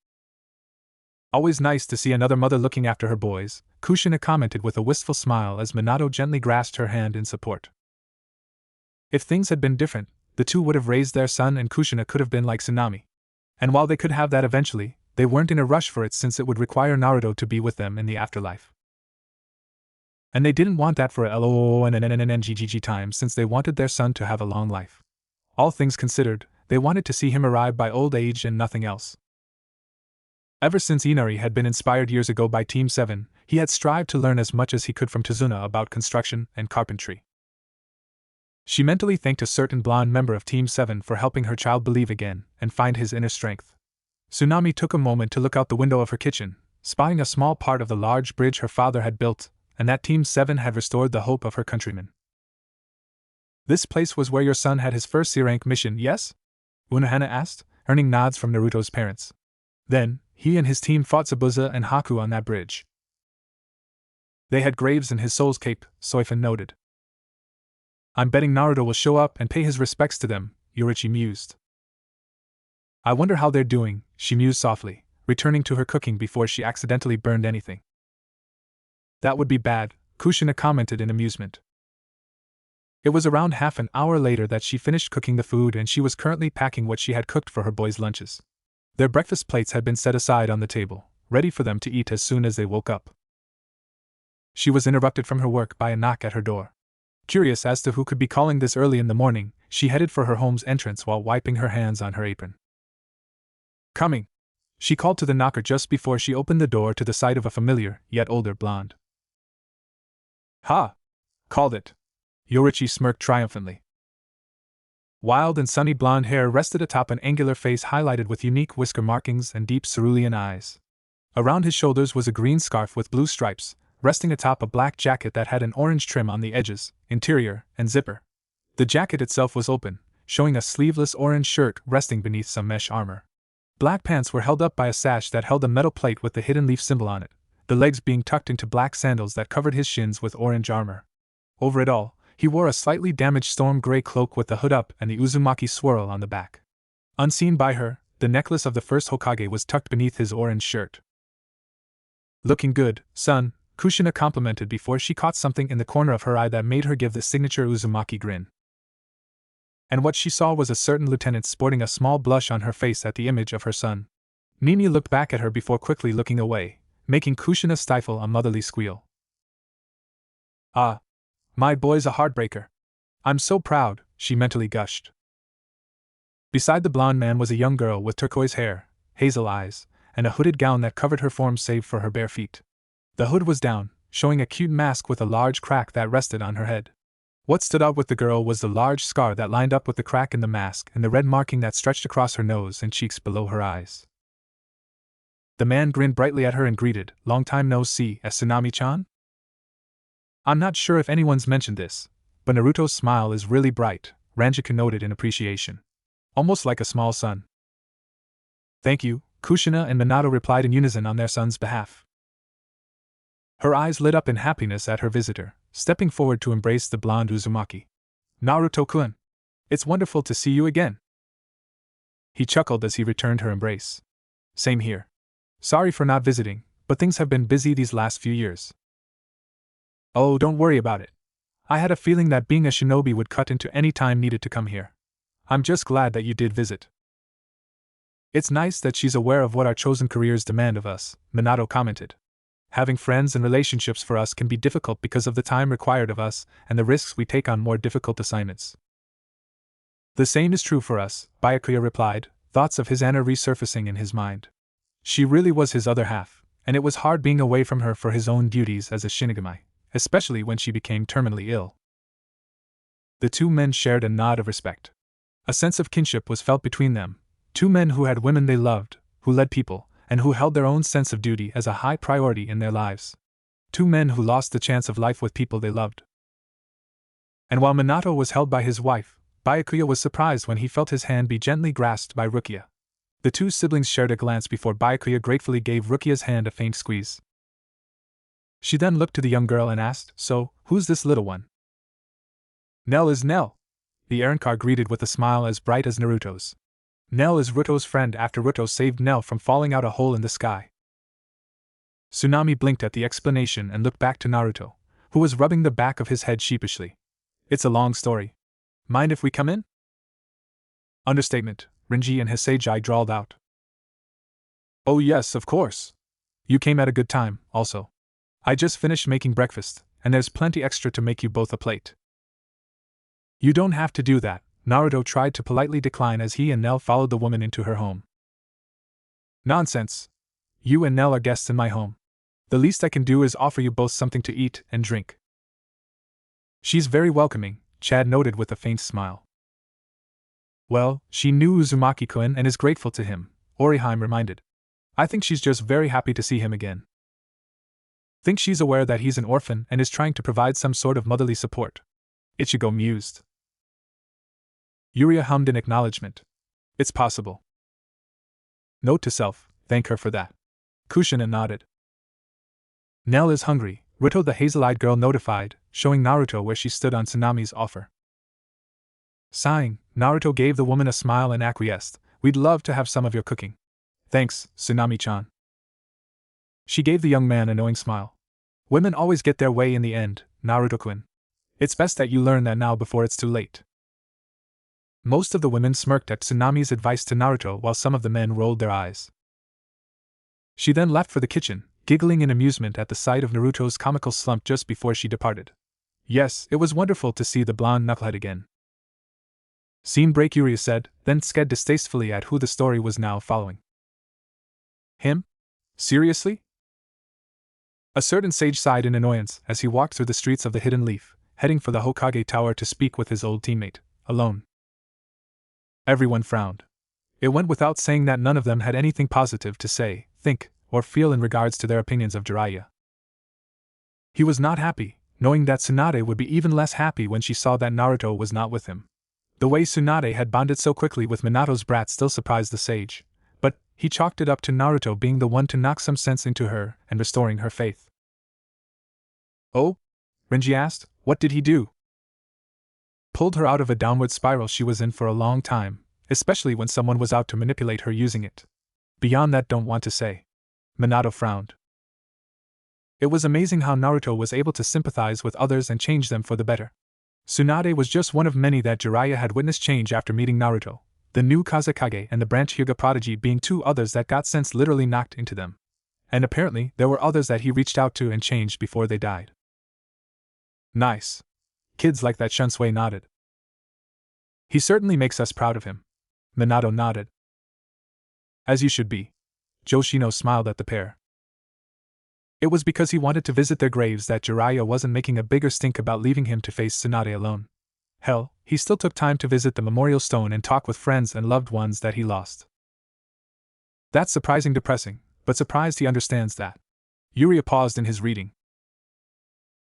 Always nice to see another mother looking after her boys, Kushina commented with a wistful smile as Minato gently grasped her hand in support. If things had been different, the two would have raised their son and Kushina could have been like Tsunami. And while they could have that eventually, they weren't in a rush for it since it would require Naruto to be with them in the afterlife. And they didn't want that for a LOONNNNNGGG time since they wanted their son to have a long life. All things considered, they wanted to see him arrive by old age and nothing else. Ever since Inari had been inspired years ago by Team 7, he had strived to learn as much as he could from Tazuna about construction and carpentry. She mentally thanked a certain blonde member of Team 7 for helping her child believe again and find his inner strength. Tsunami took a moment to look out the window of her kitchen, spying a small part of the large bridge her father had built, and that Team 7 had restored the hope of her countrymen. This place was where your son had his first C-rank mission, yes? Unohana asked, earning nods from Naruto's parents. Then, he and his team fought Zabuza and Haku on that bridge. They had graves in his soul's cape, Soifun noted. I'm betting Naruto will show up and pay his respects to them, Yorichi mused. I wonder how they're doing, she mused softly, returning to her cooking before she accidentally burned anything. That would be bad, Kushina commented in amusement. It was around half an hour later that she finished cooking the food and she was currently packing what she had cooked for her boys' lunches. Their breakfast plates had been set aside on the table, ready for them to eat as soon as they woke up. She was interrupted from her work by a knock at her door. Curious as to who could be calling this early in the morning, she headed for her home's entrance while wiping her hands on her apron. Coming! She called to the knocker just before she opened the door to the sight of a familiar, yet older blonde. Ha! Called it! Yorichi smirked triumphantly. Wild and sunny blonde hair rested atop an angular face highlighted with unique whisker markings and deep cerulean eyes. Around his shoulders was a green scarf with blue stripes, resting atop a black jacket that had an orange trim on the edges, interior, and zipper. The jacket itself was open, showing a sleeveless orange shirt resting beneath some mesh armor. Black pants were held up by a sash that held a metal plate with the hidden leaf symbol on it, the legs being tucked into black sandals that covered his shins with orange armor. Over it all, he wore a slightly damaged storm gray cloak with the hood up and the Uzumaki swirl on the back. Unseen by her, the necklace of the first Hokage was tucked beneath his orange shirt. "Looking good, son," Kushina complimented before she caught something in the corner of her eye that made her give the signature Uzumaki grin. And what she saw was a certain lieutenant sporting a small blush on her face at the image of her son. Mimi looked back at her before quickly looking away, making Kushina stifle a motherly squeal. "Ah, my boy's a heartbreaker. I'm so proud," she mentally gushed. Beside the blonde man was a young girl with turquoise hair, hazel eyes, and a hooded gown that covered her form save for her bare feet. The hood was down, showing a cute mask with a large crack that rested on her head. What stood out with the girl was the large scar that lined up with the crack in the mask and the red marking that stretched across her nose and cheeks below her eyes. The man grinned brightly at her and greeted, "Long time no see, Tsunami-chan?" "I'm not sure if anyone's mentioned this, but Naruto's smile is really bright," Ranjiku noted in appreciation. "Almost like a small son." "Thank you," Kushina and Minato replied in unison on their son's behalf. Her eyes lit up in happiness at her visitor, stepping forward to embrace the blonde Uzumaki. "Naruto-kun, it's wonderful to see you again." He chuckled as he returned her embrace. "Same here. Sorry for not visiting, but things have been busy these last few years." "Oh, don't worry about it. I had a feeling that being a shinobi would cut into any time needed to come here. I'm just glad that you did visit." "It's nice that she's aware of what our chosen careers demand of us," Minato commented. "Having friends and relationships for us can be difficult because of the time required of us and the risks we take on more difficult assignments." "The same is true for us," Byakuya replied, thoughts of his Anna resurfacing in his mind. She really was his other half, and it was hard being away from her for his own duties as a shinigami, especially when she became terminally ill. The two men shared a nod of respect. A sense of kinship was felt between them, two men who had women they loved, who led people, and who held their own sense of duty as a high priority in their lives. Two men who lost the chance of life with people they loved. And while Minato was held by his wife, Byakuya was surprised when he felt his hand be gently grasped by Rukia. The two siblings shared a glance before Byakuya gratefully gave Rukia's hand a faint squeeze. She then looked to the young girl and asked, "So, who's this little one?" "Nell is Nell," the errand greeted with a smile as bright as Naruto's. "Nell is Ruto's friend after Ruto saved Nell from falling out a hole in the sky." Tsunami blinked at the explanation and looked back to Naruto, who was rubbing the back of his head sheepishly. "It's a long story. Mind if we come in?" "Understatement," Rinji and Hisagi drawled out. "Oh yes, of course. You came at a good time, also. I just finished making breakfast, and there's plenty extra to make you both a plate." "You don't have to do that," Naruto tried to politely decline as he and Nell followed the woman into her home. "Nonsense. You and Nell are guests in my home. The least I can do is offer you both something to eat and drink." "She's very welcoming," Chad noted with a faint smile. "Well, she knew Uzumaki-kun and is grateful to him," Oriheim reminded. "I think she's just very happy to see him again. Think she's aware that he's an orphan and is trying to provide some sort of motherly support." Ichigo mused. Yuria hummed in acknowledgement. "It's possible." Note to self, thank her for that. Kushina nodded. "Nell is hungry," Ruto the hazel-eyed girl notified, showing Naruto where she stood on Tsunami's offer. Sighing, Naruto gave the woman a smile and acquiesced, "We'd love to have some of your cooking." "Thanks, Tsunami-chan." She gave the young man a knowing smile. "Women always get their way in the end, Naruto-kun. It's best that you learn that now before it's too late." Most of the women smirked at Tsunami's advice to Naruto while some of the men rolled their eyes. She then left for the kitchen, giggling in amusement at the sight of Naruto's comical slump just before she departed. Yes, it was wonderful to see the blonde knucklehead again. "Scene break," Yuria said, then sked distastefully at who the story was now following. "Him? Seriously?" A certain sage sighed in annoyance as he walked through the streets of the Hidden Leaf, heading for the Hokage Tower to speak with his old teammate, alone. Everyone frowned. It went without saying that none of them had anything positive to say, think, or feel in regards to their opinions of Jiraiya. He was not happy, knowing that Tsunade would be even less happy when she saw that Naruto was not with him. The way Tsunade had bonded so quickly with Minato's brat still surprised the sage, but he chalked it up to Naruto being the one to knock some sense into her and restoring her faith. Oh? Renji asked, what did he do? Pulled her out of a downward spiral she was in for a long time, especially when someone was out to manipulate her using it. Beyond that, don't want to say. Minato frowned. It was amazing how Naruto was able to sympathize with others and change them for the better. Tsunade was just one of many that Jiraiya had witnessed change after meeting Naruto, the new Kazekage and the branch Hyuga prodigy being two others that got sense literally knocked into them. And apparently there were others that he reached out to and changed before they died. Nice. Kids like that, Shunsui nodded. He certainly makes us proud of him. Minato nodded. As you should be. Yoshino smiled at the pair. It was because he wanted to visit their graves that Jiraiya wasn't making a bigger stink about leaving him to face Tsunade alone. Hell, he still took time to visit the memorial stone and talk with friends and loved ones that he lost. That's surprising depressing, but surprised he understands that. Yuria paused in his reading.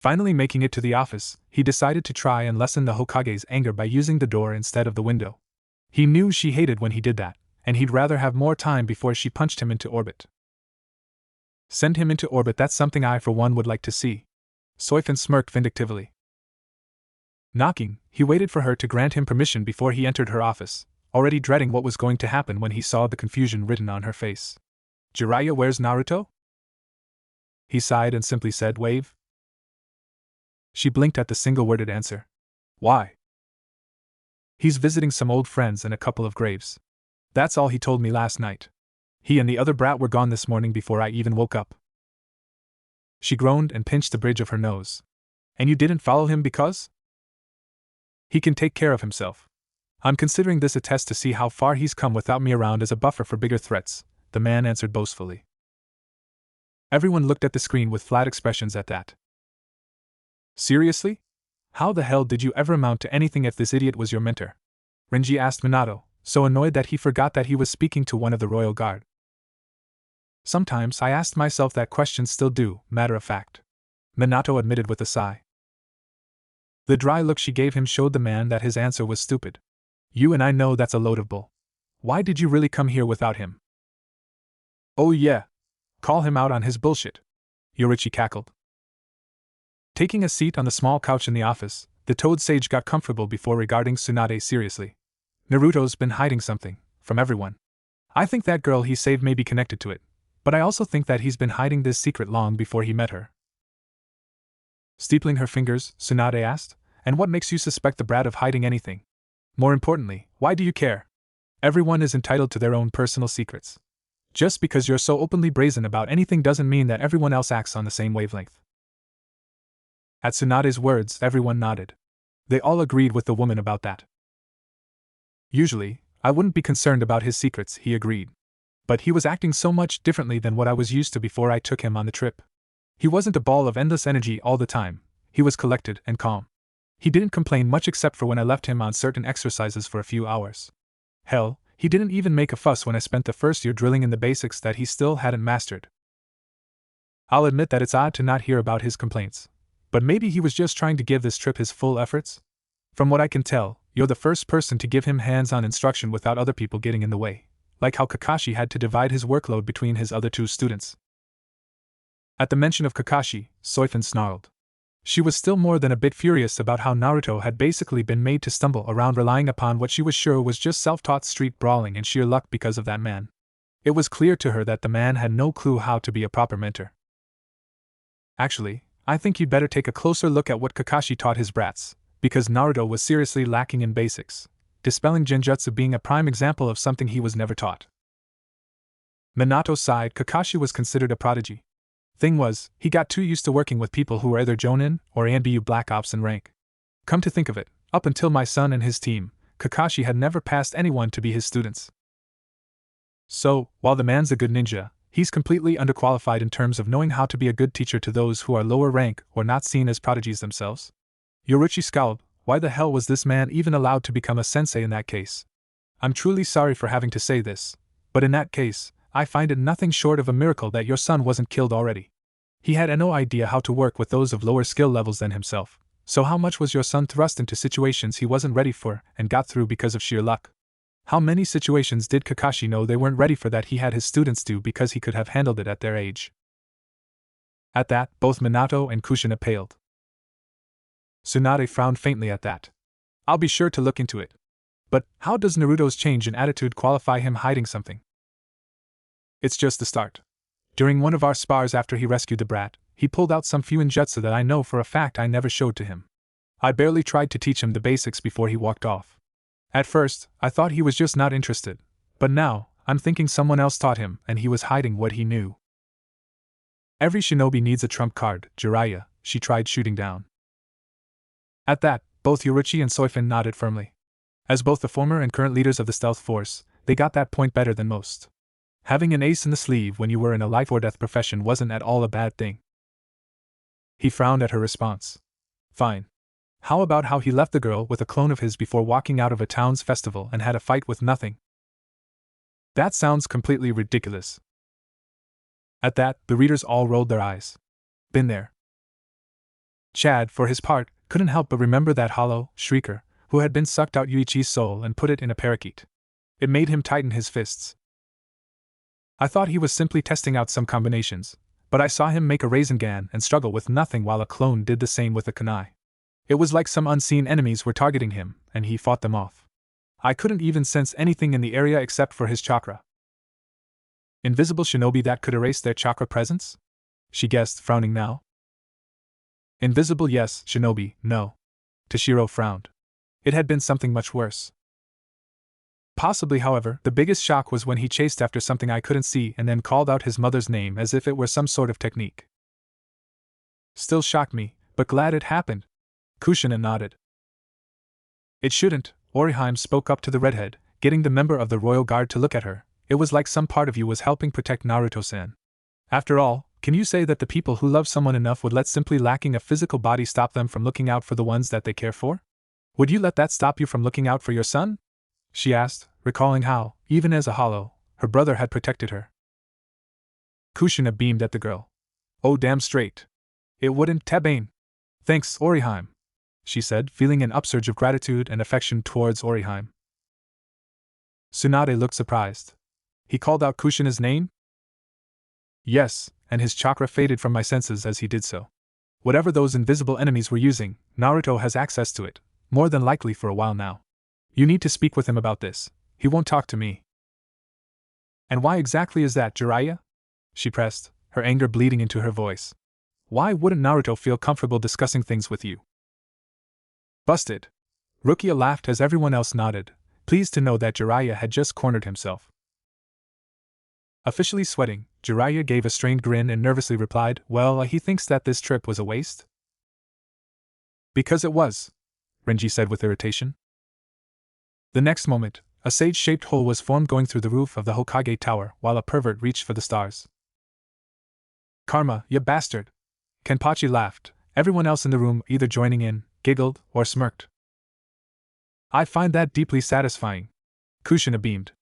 Finally making it to the office, he decided to try and lessen the Hokage's anger by using the door instead of the window. He knew she hated when he did that, and he'd rather have more time before she punched him into orbit. Send him into orbit, that's something I for one would like to see. Soifin smirked vindictively. Knocking, he waited for her to grant him permission before he entered her office, already dreading what was going to happen when he saw the confusion written on her face. Jiraiya, where's Naruto? He sighed and simply said, wave. She blinked at the single-worded answer. Why? He's visiting some old friends and a couple of graves. That's all he told me last night. He and the other brat were gone this morning before I even woke up. She groaned and pinched the bridge of her nose. And you didn't follow him because? He can take care of himself. I'm considering this a test to see how far he's come without me around as a buffer for bigger threats, the man answered boastfully. Everyone looked at the screen with flat expressions at that. Seriously? How the hell did you ever amount to anything if this idiot was your mentor? Renji asked Minato, so annoyed that he forgot that he was speaking to one of the royal guard. Sometimes I asked myself that question, still do, matter of fact. Minato admitted with a sigh. The dry look she gave him showed the man that his answer was stupid. You and I know that's a load of bull. Why did you really come here without him? Oh yeah. Call him out on his bullshit. Yorichi cackled. Taking a seat on the small couch in the office, the Toad Sage got comfortable before regarding Tsunade seriously. Naruto's been hiding something, from everyone. I think that girl he saved may be connected to it, but I also think that he's been hiding this secret long before he met her. Steepling her fingers, Tsunade asked, and what makes you suspect the brat of hiding anything? More importantly, why do you care? Everyone is entitled to their own personal secrets. Just because you're so openly brazen about anything doesn't mean that everyone else acts on the same wavelength. At Tsunade's words, everyone nodded. They all agreed with the woman about that. Usually, I wouldn't be concerned about his secrets, he agreed. But he was acting so much differently than what I was used to before I took him on the trip. He wasn't a ball of endless energy all the time, he was collected and calm. He didn't complain much except for when I left him on certain exercises for a few hours. Hell, he didn't even make a fuss when I spent the first year drilling in the basics that he still hadn't mastered. I'll admit that it's odd to not hear about his complaints. But maybe he was just trying to give this trip his full efforts? From what I can tell, you're the first person to give him hands-on instruction without other people getting in the way, like how Kakashi had to divide his workload between his other two students. At the mention of Kakashi, Soifin snarled. She was still more than a bit furious about how Naruto had basically been made to stumble around relying upon what she was sure was just self-taught street brawling and sheer luck because of that man. It was clear to her that the man had no clue how to be a proper mentor. Actually, I think you'd better take a closer look at what Kakashi taught his brats, because Naruto was seriously lacking in basics, dispelling genjutsu being a prime example of something he was never taught. Minato sighed. Kakashi was considered a prodigy. Thing was, he got too used to working with people who were either Jonin or ANBU Black Ops in rank. Come to think of it, up until my son and his team, Kakashi had never passed anyone to be his students. So, while the man's a good ninja, he's completely underqualified in terms of knowing how to be a good teacher to those who are lower rank or not seen as prodigies themselves. Yorichi scowled. Why the hell was this man even allowed to become a sensei in that case? I'm truly sorry for having to say this, but in that case, I find it nothing short of a miracle that your son wasn't killed already. He had no idea how to work with those of lower skill levels than himself, so how much was your son thrust into situations he wasn't ready for and got through because of sheer luck? How many situations did Kakashi know they weren't ready for that he had his students do because he could have handled it at their age? At that, both Minato and Kushina paled. Tsunade frowned faintly at that. I'll be sure to look into it. But how does Naruto's change in attitude qualify him hiding something? It's just the start. During one of our spars after he rescued the brat, he pulled out some few ninjutsu that I know for a fact I never showed to him. I barely tried to teach him the basics before he walked off. At first, I thought he was just not interested, but now, I'm thinking someone else taught him and he was hiding what he knew. Every shinobi needs a trump card, Jiraiya, she tried shooting down. At that, both Yoruichi and Soifin nodded firmly. As both the former and current leaders of the stealth force, they got that point better than most. Having an ace in the sleeve when you were in a life-or-death profession wasn't at all a bad thing. He frowned at her response. Fine. How about how he left the girl with a clone of his before walking out of a town's festival and had a fight with nothing? That sounds completely ridiculous. At that, the readers all rolled their eyes. Been there. Chad, for his part, couldn't help but remember that hollow shrieker who had been sucked out Yuichi's soul and put it in a parakeet. It made him tighten his fists. I thought he was simply testing out some combinations, but I saw him make a Rasengan and struggle with nothing while a clone did the same with a kunai. It was like some unseen enemies were targeting him, and he fought them off. I couldn't even sense anything in the area except for his chakra. Invisible shinobi that could erase their chakra presence? She guessed, frowning now. Invisible yes, shinobi, no. Toshiro frowned. It had been something much worse. Possibly, however, the biggest shock was when he chased after something I couldn't see and then called out his mother's name as if it were some sort of technique. Still shocked me, but glad it happened. Kushina nodded. It shouldn't, Oriheim spoke up to the redhead, getting the member of the royal guard to look at her. It was like some part of you was helping protect Naruto-san. After all, can you say that the people who love someone enough would let simply lacking a physical body stop them from looking out for the ones that they care for? Would you let that stop you from looking out for your son? She asked, recalling how, even as a hollow, her brother had protected her. Kushina beamed at the girl. Oh, damn straight. It wouldn't, Tabane. Thanks, Oriheim, she said, feeling an upsurge of gratitude and affection towards Oriheim. Tsunade looked surprised. He called out Kushina's name? Yes, and his chakra faded from my senses as he did so. Whatever those invisible enemies were using, Naruto has access to it, more than likely for a while now. You need to speak with him about this. He won't talk to me. And why exactly is that, Jiraiya? She pressed, her anger bleeding into her voice. Why wouldn't Naruto feel comfortable discussing things with you? Busted. Rukia laughed as everyone else nodded, pleased to know that Jiraiya had just cornered himself. Officially sweating, Jiraiya gave a strained grin and nervously replied, well, he thinks that this trip was a waste? Because it was, Renji said with irritation. The next moment, a sage-shaped hole was formed going through the roof of the Hokage Tower while a pervert reached for the stars. Karma, you bastard! Kenpachi laughed, everyone else in the room either joining in, giggled, or smirked. I find that deeply satisfying. Kushina beamed.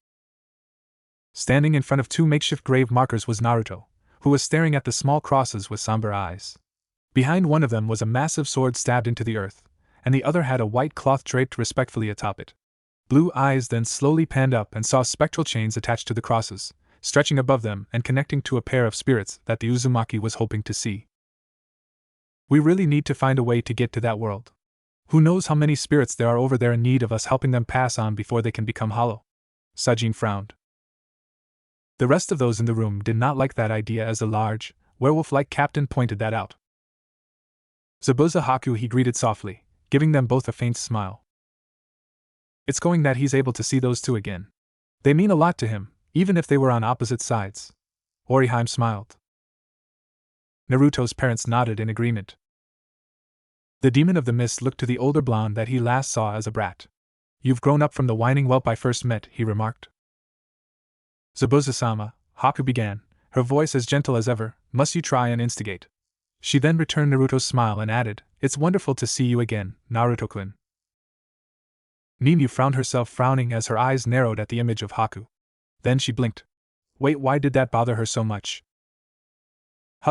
Standing in front of two makeshift grave markers was Naruto, who was staring at the small crosses with somber eyes. Behind one of them was a massive sword stabbed into the earth, and the other had a white cloth draped respectfully atop it. Blue eyes then slowly panned up and saw spectral chains attached to the crosses, stretching above them and connecting to a pair of spirits that the Uzumaki was hoping to see. We really need to find a way to get to that world. Who knows how many spirits there are over there in need of us helping them pass on before they can become hollow. Sajin frowned. The rest of those in the room did not like that idea as the large, werewolf-like captain pointed that out. Zabuza Haku he greeted softly, giving them both a faint smile. It's going that he's able to see those two again. They mean a lot to him, even if they were on opposite sides. Oriheim smiled. Naruto's parents nodded in agreement. The demon of the mist looked to the older blonde that he last saw as a brat. You've grown up from the whining whelp I first met, he remarked. Zabuza-sama, Haku began, her voice as gentle as ever, must you try and instigate? She then returned Naruto's smile and added, it's wonderful to see you again, Naruto-kun. Ninu found herself frowning as her eyes narrowed at the image of Haku. Then she blinked. Wait, why did that bother her so much?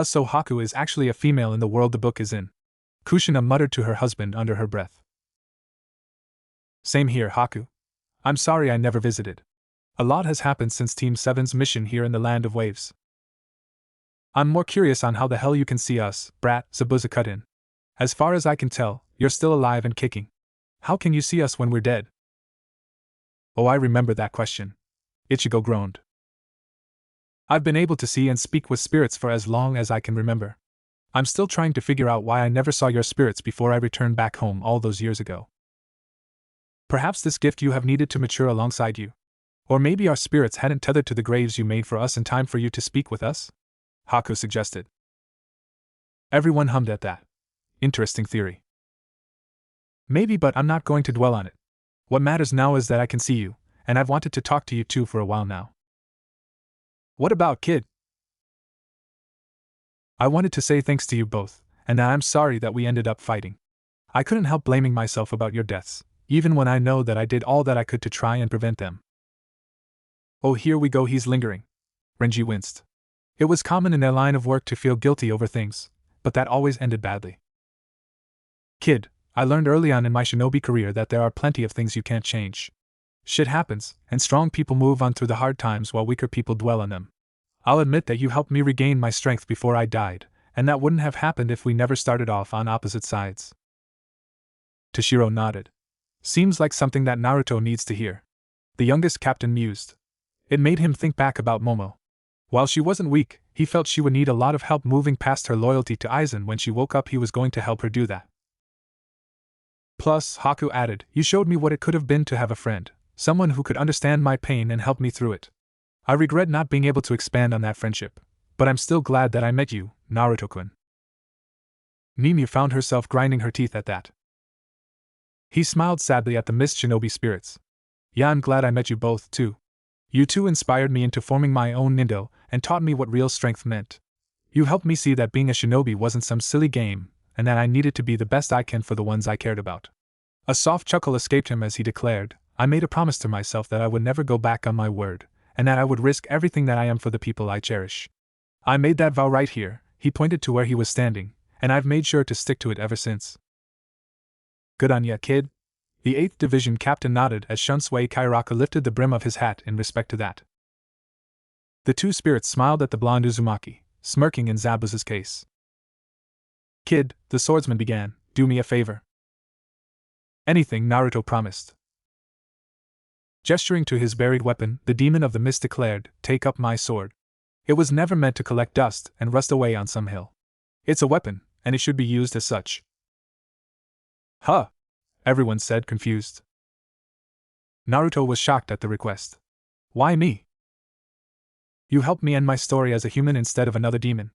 So Haku is actually a female in the world the book is in. Kushina muttered to her husband under her breath. Same here, Haku. I'm sorry I never visited. A lot has happened since Team 7's mission here in the Land of Waves. I'm more curious on how the hell you can see us, brat, Zabuza cut in. As far as I can tell, you're still alive and kicking. How can you see us when we're dead? Oh, I remember that question. Ichigo groaned. I've been able to see and speak with spirits for as long as I can remember. I'm still trying to figure out why I never saw your spirits before I returned back home all those years ago. Perhaps this gift you have needed to mature alongside you. Or maybe our spirits hadn't tethered to the graves you made for us in time for you to speak with us? Haku suggested. Everyone hummed at that. Interesting theory. Maybe, but I'm not going to dwell on it. What matters now is that I can see you, and I've wanted to talk to you too for a while now. What about, kid? I wanted to say thanks to you both, and I'm sorry that we ended up fighting. I couldn't help blaming myself about your deaths, even when I know that I did all that I could to try and prevent them. Oh, here we go, he's lingering. Renji winced. It was common in their line of work to feel guilty over things, but that always ended badly. Kid, I learned early on in my shinobi career that there are plenty of things you can't change. Shit happens, and strong people move on through the hard times while weaker people dwell on them. I'll admit that you helped me regain my strength before I died, and that wouldn't have happened if we never started off on opposite sides. Toshiro nodded. Seems like something that Naruto needs to hear. The youngest captain mused. It made him think back about Momo. While she wasn't weak, he felt she would need a lot of help moving past her loyalty to Aizen. When she woke up, he was going to help her do that. Plus, Haku added, you showed me what it could have been to have a friend. Someone who could understand my pain and help me through it. I regret not being able to expand on that friendship, but I'm still glad that I met you, Naruto-kun. Ninu found herself grinding her teeth at that. He smiled sadly at the missed shinobi spirits. Yeah, I'm glad I met you both, too. You two inspired me into forming my own nindo, and taught me what real strength meant. You helped me see that being a shinobi wasn't some silly game, and that I needed to be the best I can for the ones I cared about. A soft chuckle escaped him as he declared, I made a promise to myself that I would never go back on my word, and that I would risk everything that I am for the people I cherish. I made that vow right here, he pointed to where he was standing, and I've made sure to stick to it ever since. Good on ya, kid. The 8th Division captain nodded as Shunsui Kairaka lifted the brim of his hat in respect to that. The two spirits smiled at the blonde Uzumaki, smirking in Zabuza's case. Kid, the swordsman began, do me a favor. Anything, Naruto promised. Gesturing to his buried weapon, the demon of the mist declared, take up my sword. It was never meant to collect dust and rust away on some hill. It's a weapon, and it should be used as such. Huh? Everyone said, confused. Naruto was shocked at the request. Why me? You helped me end my story as a human instead of another demon.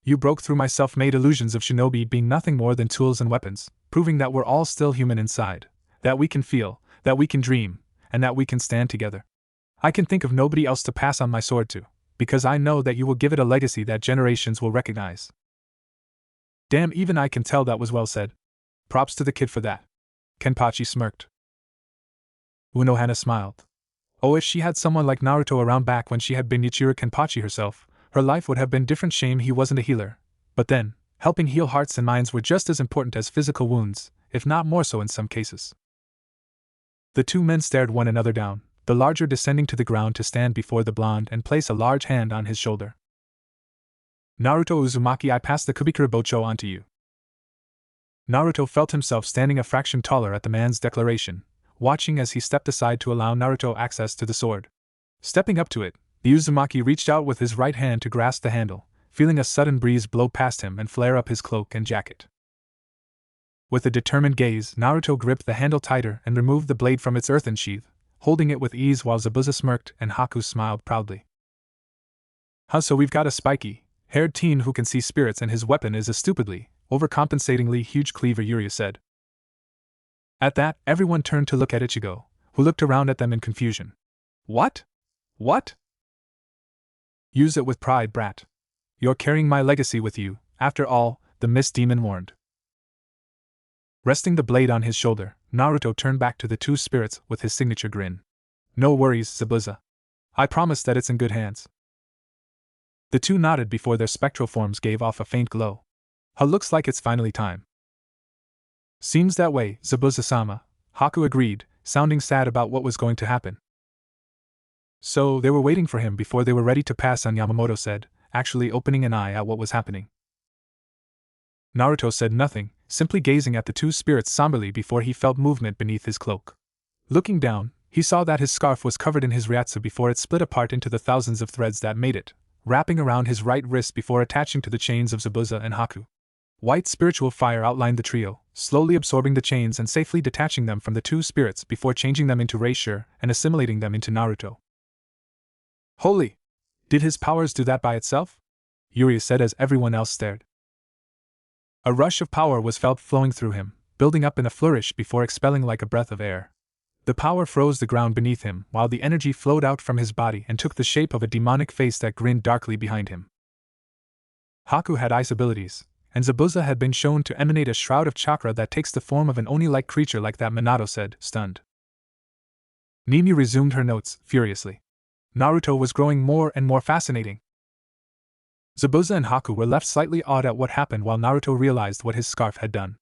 You broke through my self-made illusions of shinobi being nothing more than tools and weapons, proving that we're all still human inside, that we can feel, that we can dream, and that we can stand together. I can think of nobody else to pass on my sword to, because I know that you will give it a legacy that generations will recognize. Damn, even I can tell that was well said. Props to the kid for that. Kenpachi smirked. Unohana smiled. Oh, if she had someone like Naruto around back when she had been Yuichiro Kenpachi herself, her life would have been different. Shame he wasn't a healer. But then, helping heal hearts and minds were just as important as physical wounds, if not more so in some cases. The two men stared one another down, the larger descending to the ground to stand before the blonde and place a large hand on his shoulder. Naruto Uzumaki, I pass the Kubikura Bocho on to you. Naruto felt himself standing a fraction taller at the man's declaration, watching as he stepped aside to allow Naruto access to the sword. Stepping up to it, the Uzumaki reached out with his right hand to grasp the handle, feeling a sudden breeze blow past him and flare up his cloak and jacket. With a determined gaze, Naruto gripped the handle tighter and removed the blade from its earthen sheath, holding it with ease while Zabuza smirked and Haku smiled proudly. So we've got a spiky, haired teen who can see spirits and his weapon is a stupidly, overcompensatingly huge cleaver, Yuria said. At that, everyone turned to look at Ichigo, who looked around at them in confusion. What? What? Use it with pride, brat. You're carrying my legacy with you, after all, the Mist Demon warned. Resting the blade on his shoulder, Naruto turned back to the two spirits with his signature grin. No worries, Zabuza. I promise that it's in good hands. The two nodded before their spectral forms gave off a faint glow. Looks like it's finally time. Seems that way, Zabuza-sama, Haku agreed, sounding sad about what was going to happen. So, they were waiting for him before they were ready to pass on, Yamamoto said, actually opening an eye at what was happening. Naruto said nothing, simply gazing at the two spirits somberly before he felt movement beneath his cloak. Looking down, he saw that his scarf was covered in his ryatsu before it split apart into the thousands of threads that made it, wrapping around his right wrist before attaching to the chains of Zabuza and Haku. White spiritual fire outlined the trio, slowly absorbing the chains and safely detaching them from the two spirits before changing them into Reisure and assimilating them into Naruto. Holy! Did his powers do that by itself? Yuri said as everyone else stared. A rush of power was felt flowing through him, building up in a flourish before expelling like a breath of air. The power froze the ground beneath him while the energy flowed out from his body and took the shape of a demonic face that grinned darkly behind him. Haku had ice abilities, and Zabuza had been shown to emanate a shroud of chakra that takes the form of an Oni-like creature like that, Minato said, stunned. Nimi resumed her notes, furiously. Naruto was growing more and more fascinating. Zabuza and Haku were left slightly awed at what happened while Naruto realized what his scarf had done.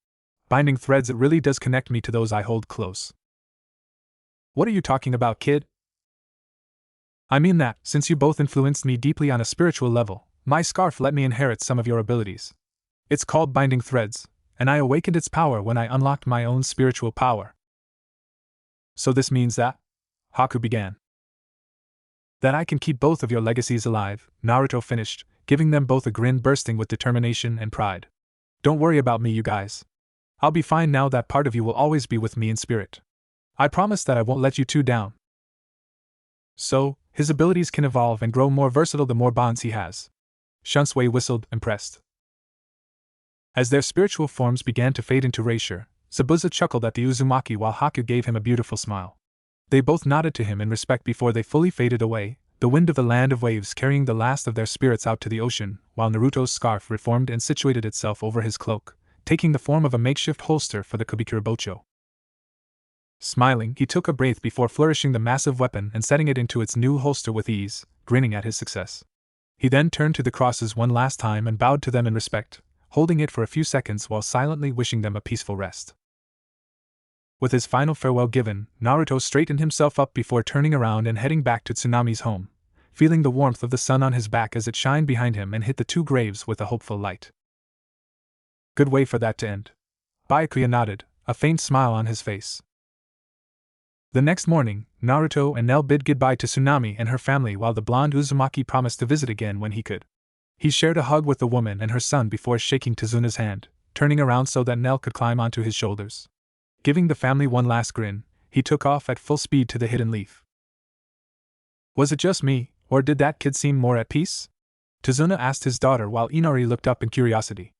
Binding threads, it really does connect me to those I hold close. What are you talking about, kid? I mean that, since you both influenced me deeply on a spiritual level, my scarf let me inherit some of your abilities. It's called Binding Threads, and I awakened its power when I unlocked my own spiritual power. So this means that? Haku began. That I can keep both of your legacies alive, Naruto finished, giving them both a grin bursting with determination and pride. Don't worry about me, you guys. I'll be fine now. That part of you will always be with me in spirit. I promise that I won't let you two down. So, his abilities can evolve and grow more versatile the more bonds he has. Shunsui whistled, impressed. As their spiritual forms began to fade into Reisure, Zabuza chuckled at the Uzumaki while Haku gave him a beautiful smile. They both nodded to him in respect before they fully faded away, the wind of the land of waves carrying the last of their spirits out to the ocean, while Naruto's scarf reformed and situated itself over his cloak, taking the form of a makeshift holster for the Kubikurabocho. Smiling, he took a breath before flourishing the massive weapon and setting it into its new holster with ease, grinning at his success. He then turned to the crosses one last time and bowed to them in respect, holding it for a few seconds while silently wishing them a peaceful rest. With his final farewell given, Naruto straightened himself up before turning around and heading back to Tsunami's home, feeling the warmth of the sun on his back as it shined behind him and hit the two graves with a hopeful light. Good way for that to end. Byakuya nodded, a faint smile on his face. The next morning, Naruto and Nel bid goodbye to Tsunami and her family while the blonde Uzumaki promised to visit again when he could. He shared a hug with the woman and her son before shaking Tezuna's hand, turning around so that Nel could climb onto his shoulders. Giving the family one last grin, he took off at full speed to the Hidden Leaf. Was it just me, or did that kid seem more at peace? Tezuna asked his daughter while Inari looked up in curiosity.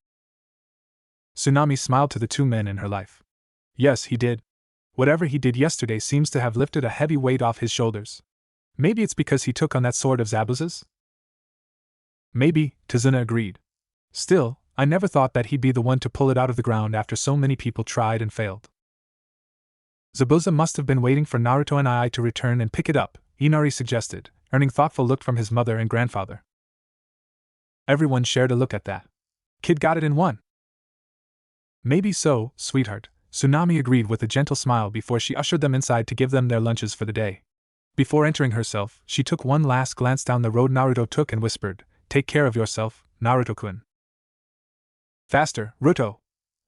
Tsunami smiled to the two men in her life. Yes, he did. Whatever he did yesterday seems to have lifted a heavy weight off his shoulders. Maybe it's because he took on that sword of Zabuza's? Maybe, Tezuna agreed. Still, I never thought that he'd be the one to pull it out of the ground after so many people tried and failed. Zabuza must have been waiting for Naruto and I to return and pick it up, Inari suggested, earning thoughtful look from his mother and grandfather. Everyone shared a look at that. Kid got it in one. Maybe so, sweetheart, Tsunami agreed with a gentle smile before she ushered them inside to give them their lunches for the day. Before entering herself, she took one last glance down the road Naruto took and whispered, "Take care of yourself, Naruto-kun." Faster, Ruto!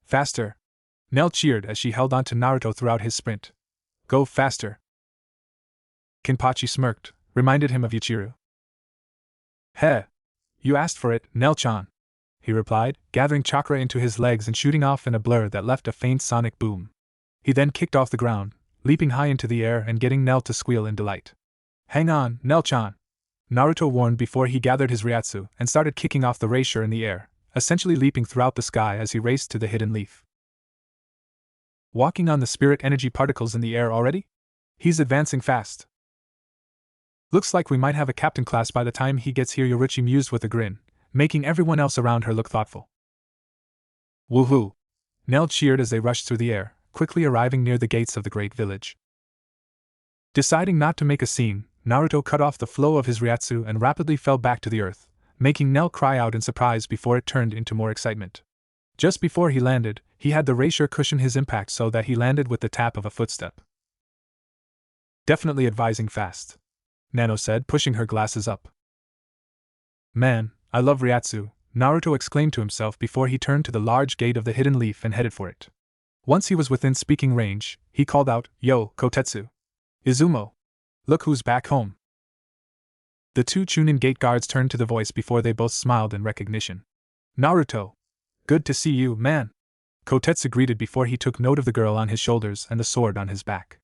Faster! Nel cheered as she held on to Naruto throughout his sprint. Go faster! Kenpachi smirked, reminded him of Yuichiro. Heh! You asked for it, Nel-chan, he replied, gathering chakra into his legs and shooting off in a blur that left a faint sonic boom. He then kicked off the ground, leaping high into the air and getting Nel to squeal in delight. Hang on, Nel-chan! Naruto warned before he gathered his ryatsu and started kicking off the Reisure in the air, essentially leaping throughout the sky as he raced to the Hidden Leaf. Walking on the spirit energy particles in the air already? He's advancing fast. Looks like we might have a captain class by the time he gets here, Yoruichi mused with a grin, making everyone else around her look thoughtful. Woohoo! Nel cheered as they rushed through the air, quickly arriving near the gates of the great village. Deciding not to make a scene, Naruto cut off the flow of his Ryatsu and rapidly fell back to the earth, making Nell cry out in surprise before it turned into more excitement. Just before he landed, he had the racer cushion his impact so that he landed with the tap of a footstep. Definitely advising fast, Nano said, pushing her glasses up. Man, I love Ryatsu, Naruto exclaimed to himself before he turned to the large gate of the hidden leaf and headed for it. Once he was within speaking range, he called out, "Yo, Kotetsu! Izumo! Look who's back home!" The two Chunin gate guards turned to the voice before they both smiled in recognition. "Naruto! Good to see you, man!" Kotetsu greeted before he took note of the girl on his shoulders and the sword on his back.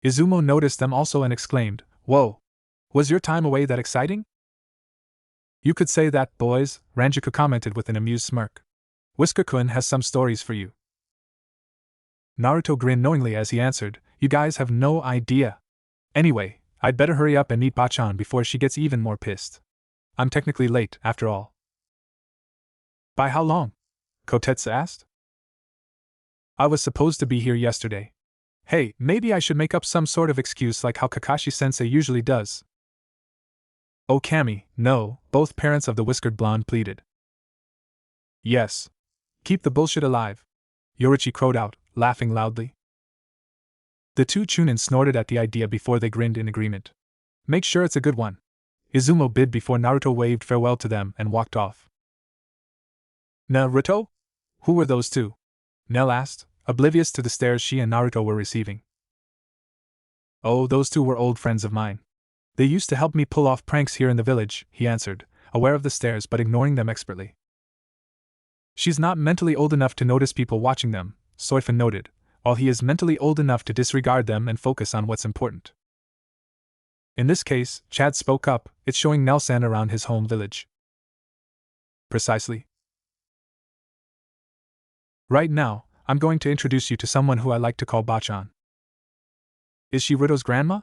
Izumo noticed them also and exclaimed, "Whoa! Was your time away that exciting?" "You could say that, boys," Ranjiku commented with an amused smirk. "Whisker-kun has some stories for you." Naruto grinned knowingly as he answered, "You guys have no idea. Anyway, I'd better hurry up and meet Bachan before she gets even more pissed. I'm technically late, after all." "By how long?" Kotetsu asked. "I was supposed to be here yesterday. Hey, maybe I should make up some sort of excuse like how Kakashi-sensei usually does." "Oh Kami, no," both parents of the whiskered blonde pleaded. "Yes. Keep the bullshit alive," Yorichi crowed out, laughing loudly. The two Chunin snorted at the idea before they grinned in agreement. "Make sure it's a good one," Izumo bid before Naruto waved farewell to them and walked off. "Naruto? Who were those two?" Nell asked, oblivious to the stares she and Naruto were receiving. "Oh, those two were old friends of mine. They used to help me pull off pranks here in the village," he answered, aware of the stares but ignoring them expertly. "She's not mentally old enough to notice people watching them," Soifun noted, while he is mentally old enough to disregard them and focus on what's important. In this case, Chad spoke up, it's showing Nelsan around his home village. "Precisely. Right now, I'm going to introduce you to someone who I like to call Bachan." "Is she Rito's grandma?"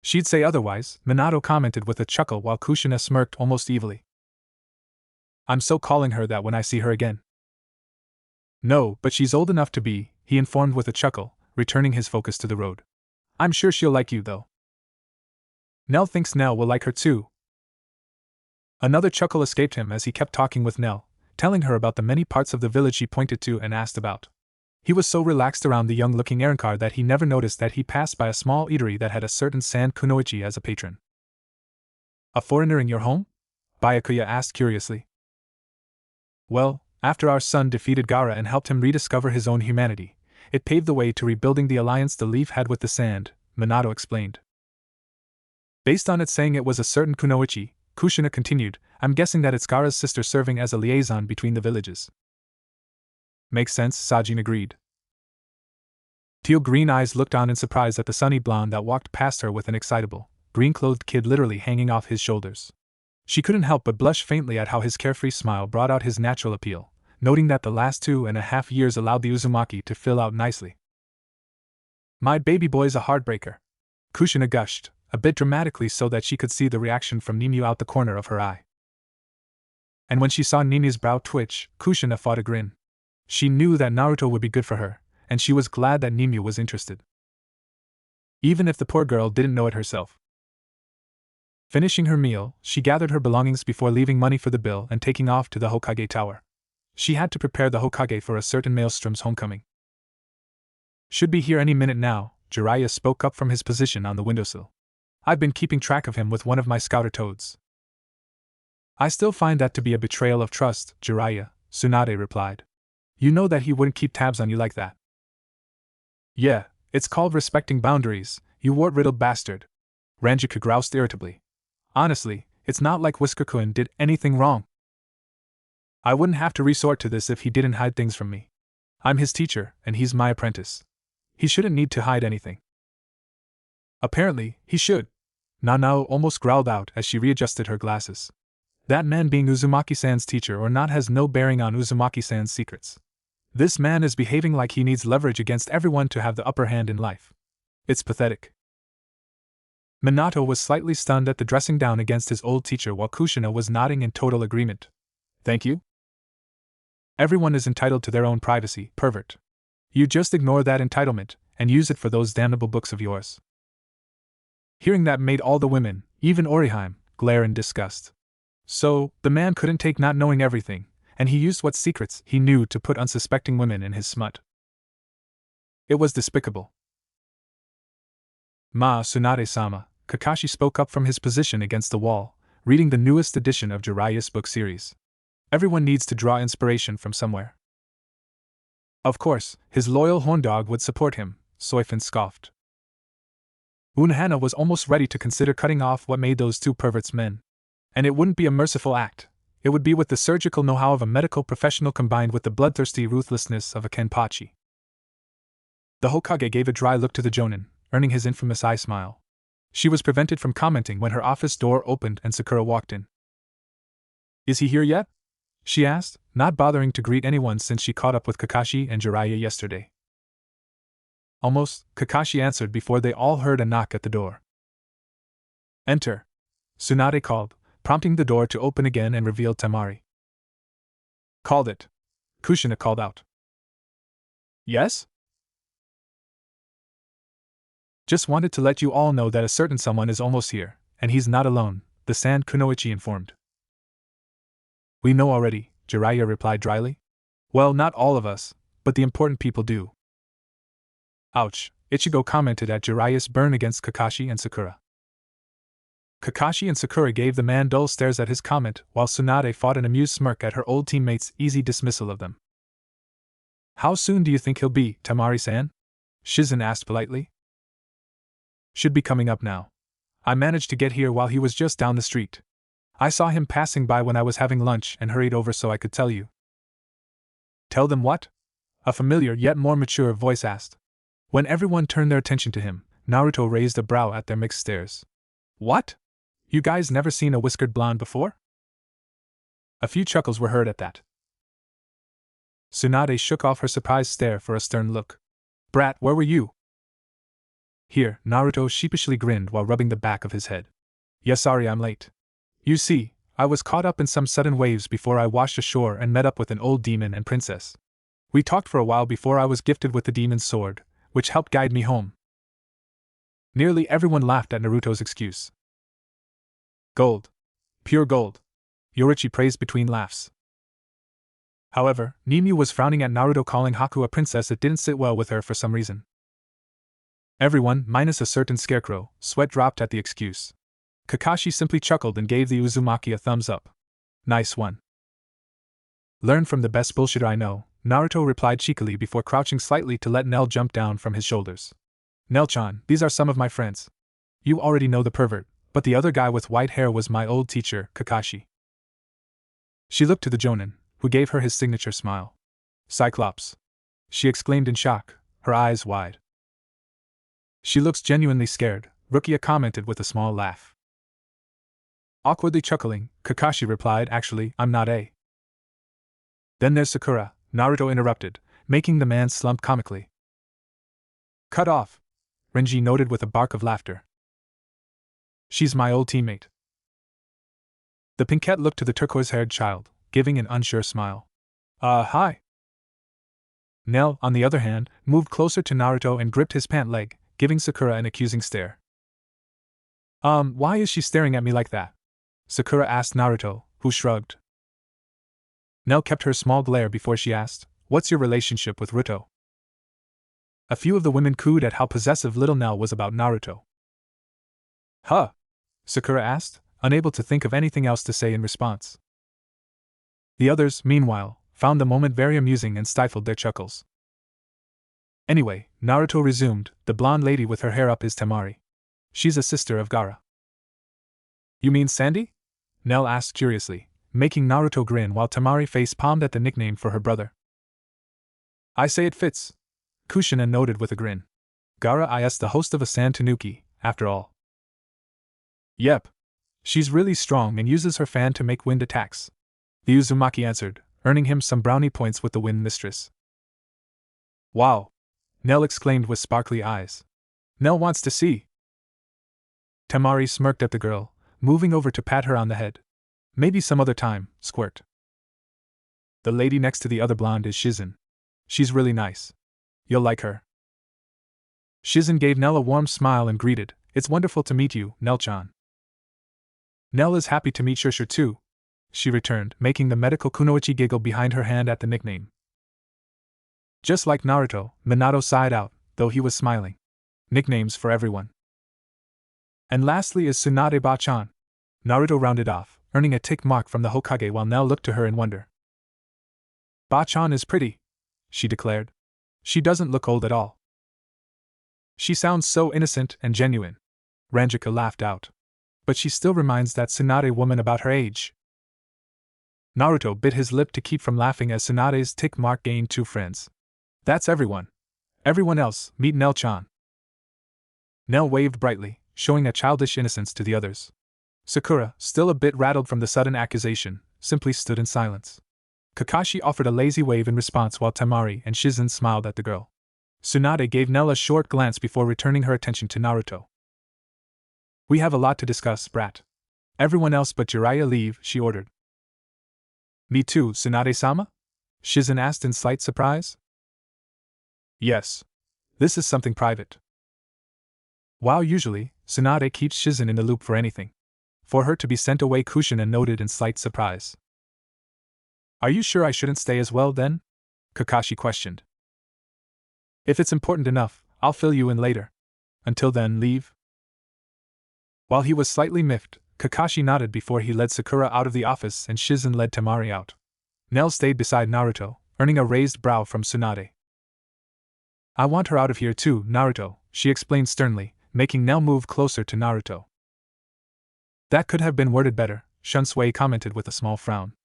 "She'd say otherwise," Minato commented with a chuckle while Kushina smirked almost evilly. "I'm so calling her that when I see her again." "No, but she's old enough to be," he informed with a chuckle, returning his focus to the road. "I'm sure she'll like you, though." "Nell thinks Nell will like her too." Another chuckle escaped him as he kept talking with Nell, telling her about the many parts of the village he pointed to and asked about. He was so relaxed around the young-looking errand that he never noticed that he passed by a small eatery that had a certain Sand Kunoichi as a patron. "A foreigner in your home?" Byakuya asked curiously. "Well, after our son defeated Gaara and helped him rediscover his own humanity, it paved the way to rebuilding the alliance the Leaf had with the Sand," Minato explained. "Based on it saying it was a certain Kunoichi," Kushina continued, "I'm guessing that it's Gaara's sister serving as a liaison between the villages." "Makes sense," Sajin agreed. Teal green eyes looked on in surprise at the sunny blonde that walked past her with an excitable, green-clothed kid literally hanging off his shoulders. She couldn't help but blush faintly at how his carefree smile brought out his natural appeal, noting that the last 2.5 years allowed the Uzumaki to fill out nicely. "My baby boy's a heartbreaker," Kushina gushed, a bit dramatically so that she could see the reaction from Nimue out the corner of her eye. And when she saw Nini's brow twitch, Kushina fought a grin. She knew that Naruto would be good for her, and she was glad that Nimue was interested. Even if the poor girl didn't know it herself. Finishing her meal, she gathered her belongings before leaving money for the bill and taking off to the Hokage Tower. She had to prepare the Hokage for a certain Maelstrom's homecoming. "Should be here any minute now," Jiraiya spoke up from his position on the windowsill. "I've been keeping track of him with one of my scouter toads." "I still find that to be a betrayal of trust, Jiraiya," Tsunade replied. "You know that he wouldn't keep tabs on you like that." "Yeah, it's called respecting boundaries, you wart-riddled bastard," Ranjiku groused irritably. "Honestly, it's not like Whisker-kun did anything wrong. I wouldn't have to resort to this if he didn't hide things from me. I'm his teacher, and he's my apprentice. He shouldn't need to hide anything." "Apparently, he should," Nanao almost growled out as she readjusted her glasses. "That man being Uzumaki-san's teacher or not has no bearing on Uzumaki-san's secrets. This man is behaving like he needs leverage against everyone to have the upper hand in life. It's pathetic." Minato was slightly stunned at the dressing down against his old teacher while Kushina was nodding in total agreement. "Thank you?" Everyone is entitled to their own privacy, pervert. You just ignore that entitlement, and use it for those damnable books of yours. Hearing that made all the women, even Oriheim, glare in disgust. So, the man couldn't take not knowing everything, and he used what secrets he knew to put unsuspecting women in his smut. It was despicable. Ma Tsunade-sama, Kakashi spoke up from his position against the wall, reading the newest edition of Jiraiya's book series. Everyone needs to draw inspiration from somewhere. Of course, his loyal horn dog would support him, Soifin scoffed. Unohana was almost ready to consider cutting off what made those two perverts men. And it wouldn't be a merciful act. It would be with the surgical know-how of a medical professional combined with the bloodthirsty ruthlessness of a Kenpachi. The Hokage gave a dry look to the Jonin, earning his infamous eye smile. She was prevented from commenting when her office door opened and Sakura walked in. Is he here yet? She asked, not bothering to greet anyone since she caught up with Kakashi and Jiraiya yesterday. Almost, Kakashi answered before they all heard a knock at the door. Enter, Tsunade called, prompting the door to open again and revealed Temari. Called it, Kushina called out. Yes? Just wanted to let you all know that a certain someone is almost here, and he's not alone, the Sand Kunoichi informed. We know already, Jiraiya replied dryly. Well, not all of us, but the important people do. Ouch, Ichigo commented at Jiraiya's burn against Kakashi and Sakura. Kakashi and Sakura gave the man dull stares at his comment, while Tsunade fought an amused smirk at her old teammate's easy dismissal of them. How soon do you think he'll be, Temari-san? Shizen asked politely. Should be coming up now. I managed to get here while he was just down the street. I saw him passing by when I was having lunch and hurried over so I could tell you. Tell them what? A familiar yet more mature voice asked. When everyone turned their attention to him, Naruto raised a brow at their mixed stares. What? You guys never seen a whiskered blonde before? A few chuckles were heard at that. Tsunade shook off her surprised stare for a stern look. Brat, where were you? Here, Naruto sheepishly grinned while rubbing the back of his head. Yeah, sorry I'm late. You see, I was caught up in some sudden waves before I washed ashore and met up with an old demon and princess. We talked for a while before I was gifted with the demon's sword, which helped guide me home. Nearly everyone laughed at Naruto's excuse. Gold. Pure gold. Yorichi praised between laughs. However, Nimue was frowning at Naruto calling Haku a princess. It didn't sit well with her for some reason. Everyone, minus a certain scarecrow, sweat dropped at the excuse. Kakashi simply chuckled and gave the Uzumaki a thumbs up. Nice one. Learn from the best bullshitter I know, Naruto replied cheekily before crouching slightly to let Nel jump down from his shoulders. Nel-chan, these are some of my friends. You already know the pervert, but the other guy with white hair was my old teacher, Kakashi. She looked to the Jonin, who gave her his signature smile. Cyclops. She exclaimed in shock, her eyes wide. She looks genuinely scared, Rukia commented with a small laugh. Awkwardly chuckling, Kakashi replied, actually, I'm not a. Then there's Sakura, Naruto interrupted, making the man slump comically. Cut off, Renji noted with a bark of laughter. She's my old teammate. The pinkette looked to the turquoise-haired child, giving an unsure smile. Hi. Nel, on the other hand, moved closer to Naruto and gripped his pant leg, giving Sakura an accusing stare. Why is she staring at me like that? Sakura asked Naruto, who shrugged. Nel kept her small glare before she asked, what's your relationship with Ruto? A few of the women cooed at how possessive little Nel was about Naruto. Huh? Sakura asked, unable to think of anything else to say in response. The others, meanwhile, found the moment very amusing and stifled their chuckles. Anyway, Naruto resumed, the blonde lady with her hair up is Temari. She's a sister of Gaara. You mean Sandy? Nel asked curiously, making Naruto grin while Temari face-palmed at the nickname for her brother. I say it fits, Kushina noted with a grin. Gaara is the host of a Sand Tanuki, after all. Yep. She's really strong and uses her fan to make wind attacks, the Uzumaki answered, earning him some brownie points with the wind mistress. Wow! Nel exclaimed with sparkly eyes. Nel wants to see. Temari smirked at the girl, moving over to pat her on the head. Maybe some other time, squirt. The lady next to the other blonde is Shizen. She's really nice. You'll like her. Shizen gave Nell a warm smile and greeted, "It's wonderful to meet you, Nell-chan." "Nell is happy to meet Shusher too," she returned, making the medical kunoichi giggle behind her hand at the nickname. Just like Naruto, Minato sighed out, though he was smiling. Nicknames for everyone. "And lastly is Tsunade Ba-chan." Naruto rounded off, earning a tick mark from the Hokage while Nell looked to her in wonder. "Ba-chan is pretty," she declared. "She doesn't look old at all. She sounds so innocent and genuine." Ranjika laughed out. "But she still reminds that Tsunade woman about her age." Naruto bit his lip to keep from laughing as Tsunade's tick mark gained 2 friends. "That's everyone. Everyone else, meet Nell-chan." Nell waved brightly, showing a childish innocence to the others. Sakura, still a bit rattled from the sudden accusation, simply stood in silence. Kakashi offered a lazy wave in response while Temari and Shizen smiled at the girl. Tsunade gave Nell a short glance before returning her attention to Naruto. "We have a lot to discuss, brat. Everyone else but Jiraiya leave," she ordered. "Me too, Tsunade-sama?" Shizen asked in slight surprise. "Yes. This is something private." While usually, Tsunade keeps Shizen in the loop for anything. For her to be sent away, Kushina noted in slight surprise. "Are you sure I shouldn't stay as well then?" Kakashi questioned. "If it's important enough, I'll fill you in later. Until then, leave." While he was slightly miffed, Kakashi nodded before he led Sakura out of the office and Shizen led Temari out. Nell stayed beside Naruto, earning a raised brow from Tsunade. "I want her out of here too, Naruto," she explained sternly, making Nell move closer to Naruto. "That could have been worded better," Shunsui commented with a small frown.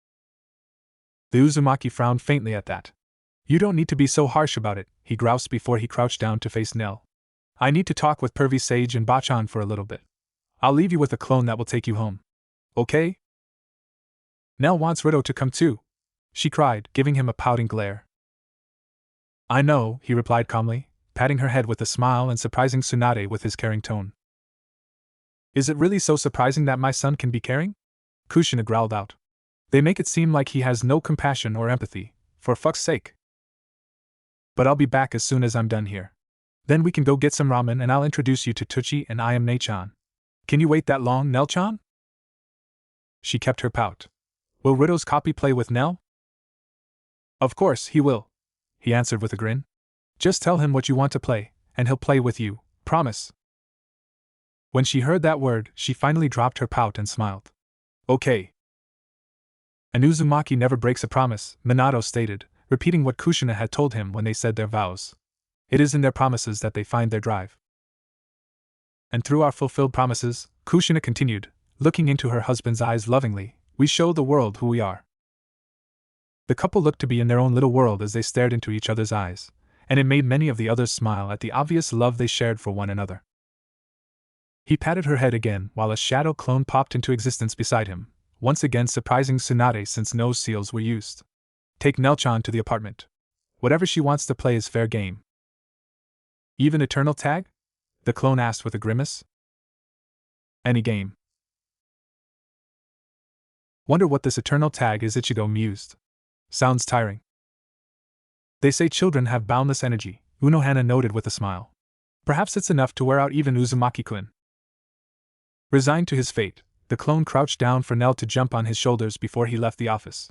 The Uzumaki frowned faintly at that. "You don't need to be so harsh about it," he groused before he crouched down to face Nell. "I need to talk with Pervy Sage and Bachan for a little bit. I'll leave you with a clone that will take you home. Okay?" "Nell wants Rito to come too," she cried, giving him a pouting glare. "I know," he replied calmly, patting her head with a smile and surprising Tsunade with his caring tone. "Is it really so surprising that my son can be caring?" Kushina growled out. "They make it seem like he has no compassion or empathy, for fuck's sake." "But I'll be back as soon as I'm done here. Then we can go get some ramen and I'll introduce you to Tucci and I am Nei-chan. Can you wait that long, Nell-chan?" She kept her pout. "Will Rito's copy play with Nell?" "Of course he will," he answered with a grin. "Just tell him what you want to play, and he'll play with you, promise." When she heard that word, she finally dropped her pout and smiled. "Okay." "An Uzumaki never breaks a promise," Minato stated, repeating what Kushina had told him when they said their vows. "It is in their promises that they find their drive." "And through our fulfilled promises," Kushina continued, looking into her husband's eyes lovingly, "we show the world who we are." The couple looked to be in their own little world as they stared into each other's eyes, and it made many of the others smile at the obvious love they shared for one another. He patted her head again while a shadow clone popped into existence beside him, once again surprising Tsunade since no seals were used. "Take Nell-chan to the apartment. Whatever she wants to play is fair game." "Even Eternal Tag?" the clone asked with a grimace. "Any game." "Wonder what this Eternal Tag is," Ichigo mused. "Sounds tiring." "They say children have boundless energy," Unohana noted with a smile. "Perhaps it's enough to wear out even Uzumaki-kun." Resigned to his fate, the clone crouched down for Nell to jump on his shoulders before he left the office.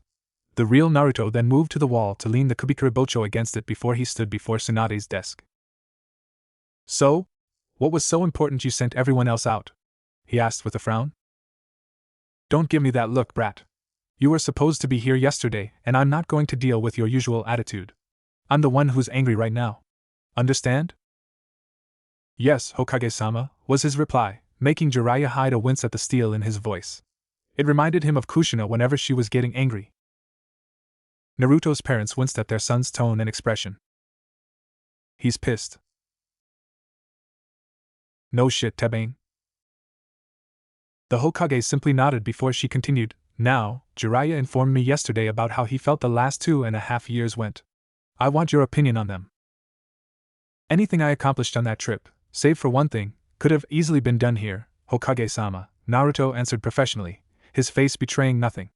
The real Naruto then moved to the wall to lean the Kubikuribocho against it before he stood before Tsunade's desk. "So? What was so important you sent everyone else out?" he asked with a frown. "Don't give me that look, brat. You were supposed to be here yesterday, and I'm not going to deal with your usual attitude. I'm the one who's angry right now. Understand?" "Yes, Hokage-sama," was his reply, making Jiraiya hide a wince at the steel in his voice. It reminded him of Kushina whenever she was getting angry. Naruto's parents winced at their son's tone and expression. "He's pissed." "No shit, Tebane." The Hokage simply nodded before she continued, "Now, Jiraiya informed me yesterday about how he felt the last 2.5 years went. I want your opinion on them." "Anything I accomplished on that trip, save for one thing, could have easily been done here, Hokage-sama," Naruto answered professionally, his face betraying nothing.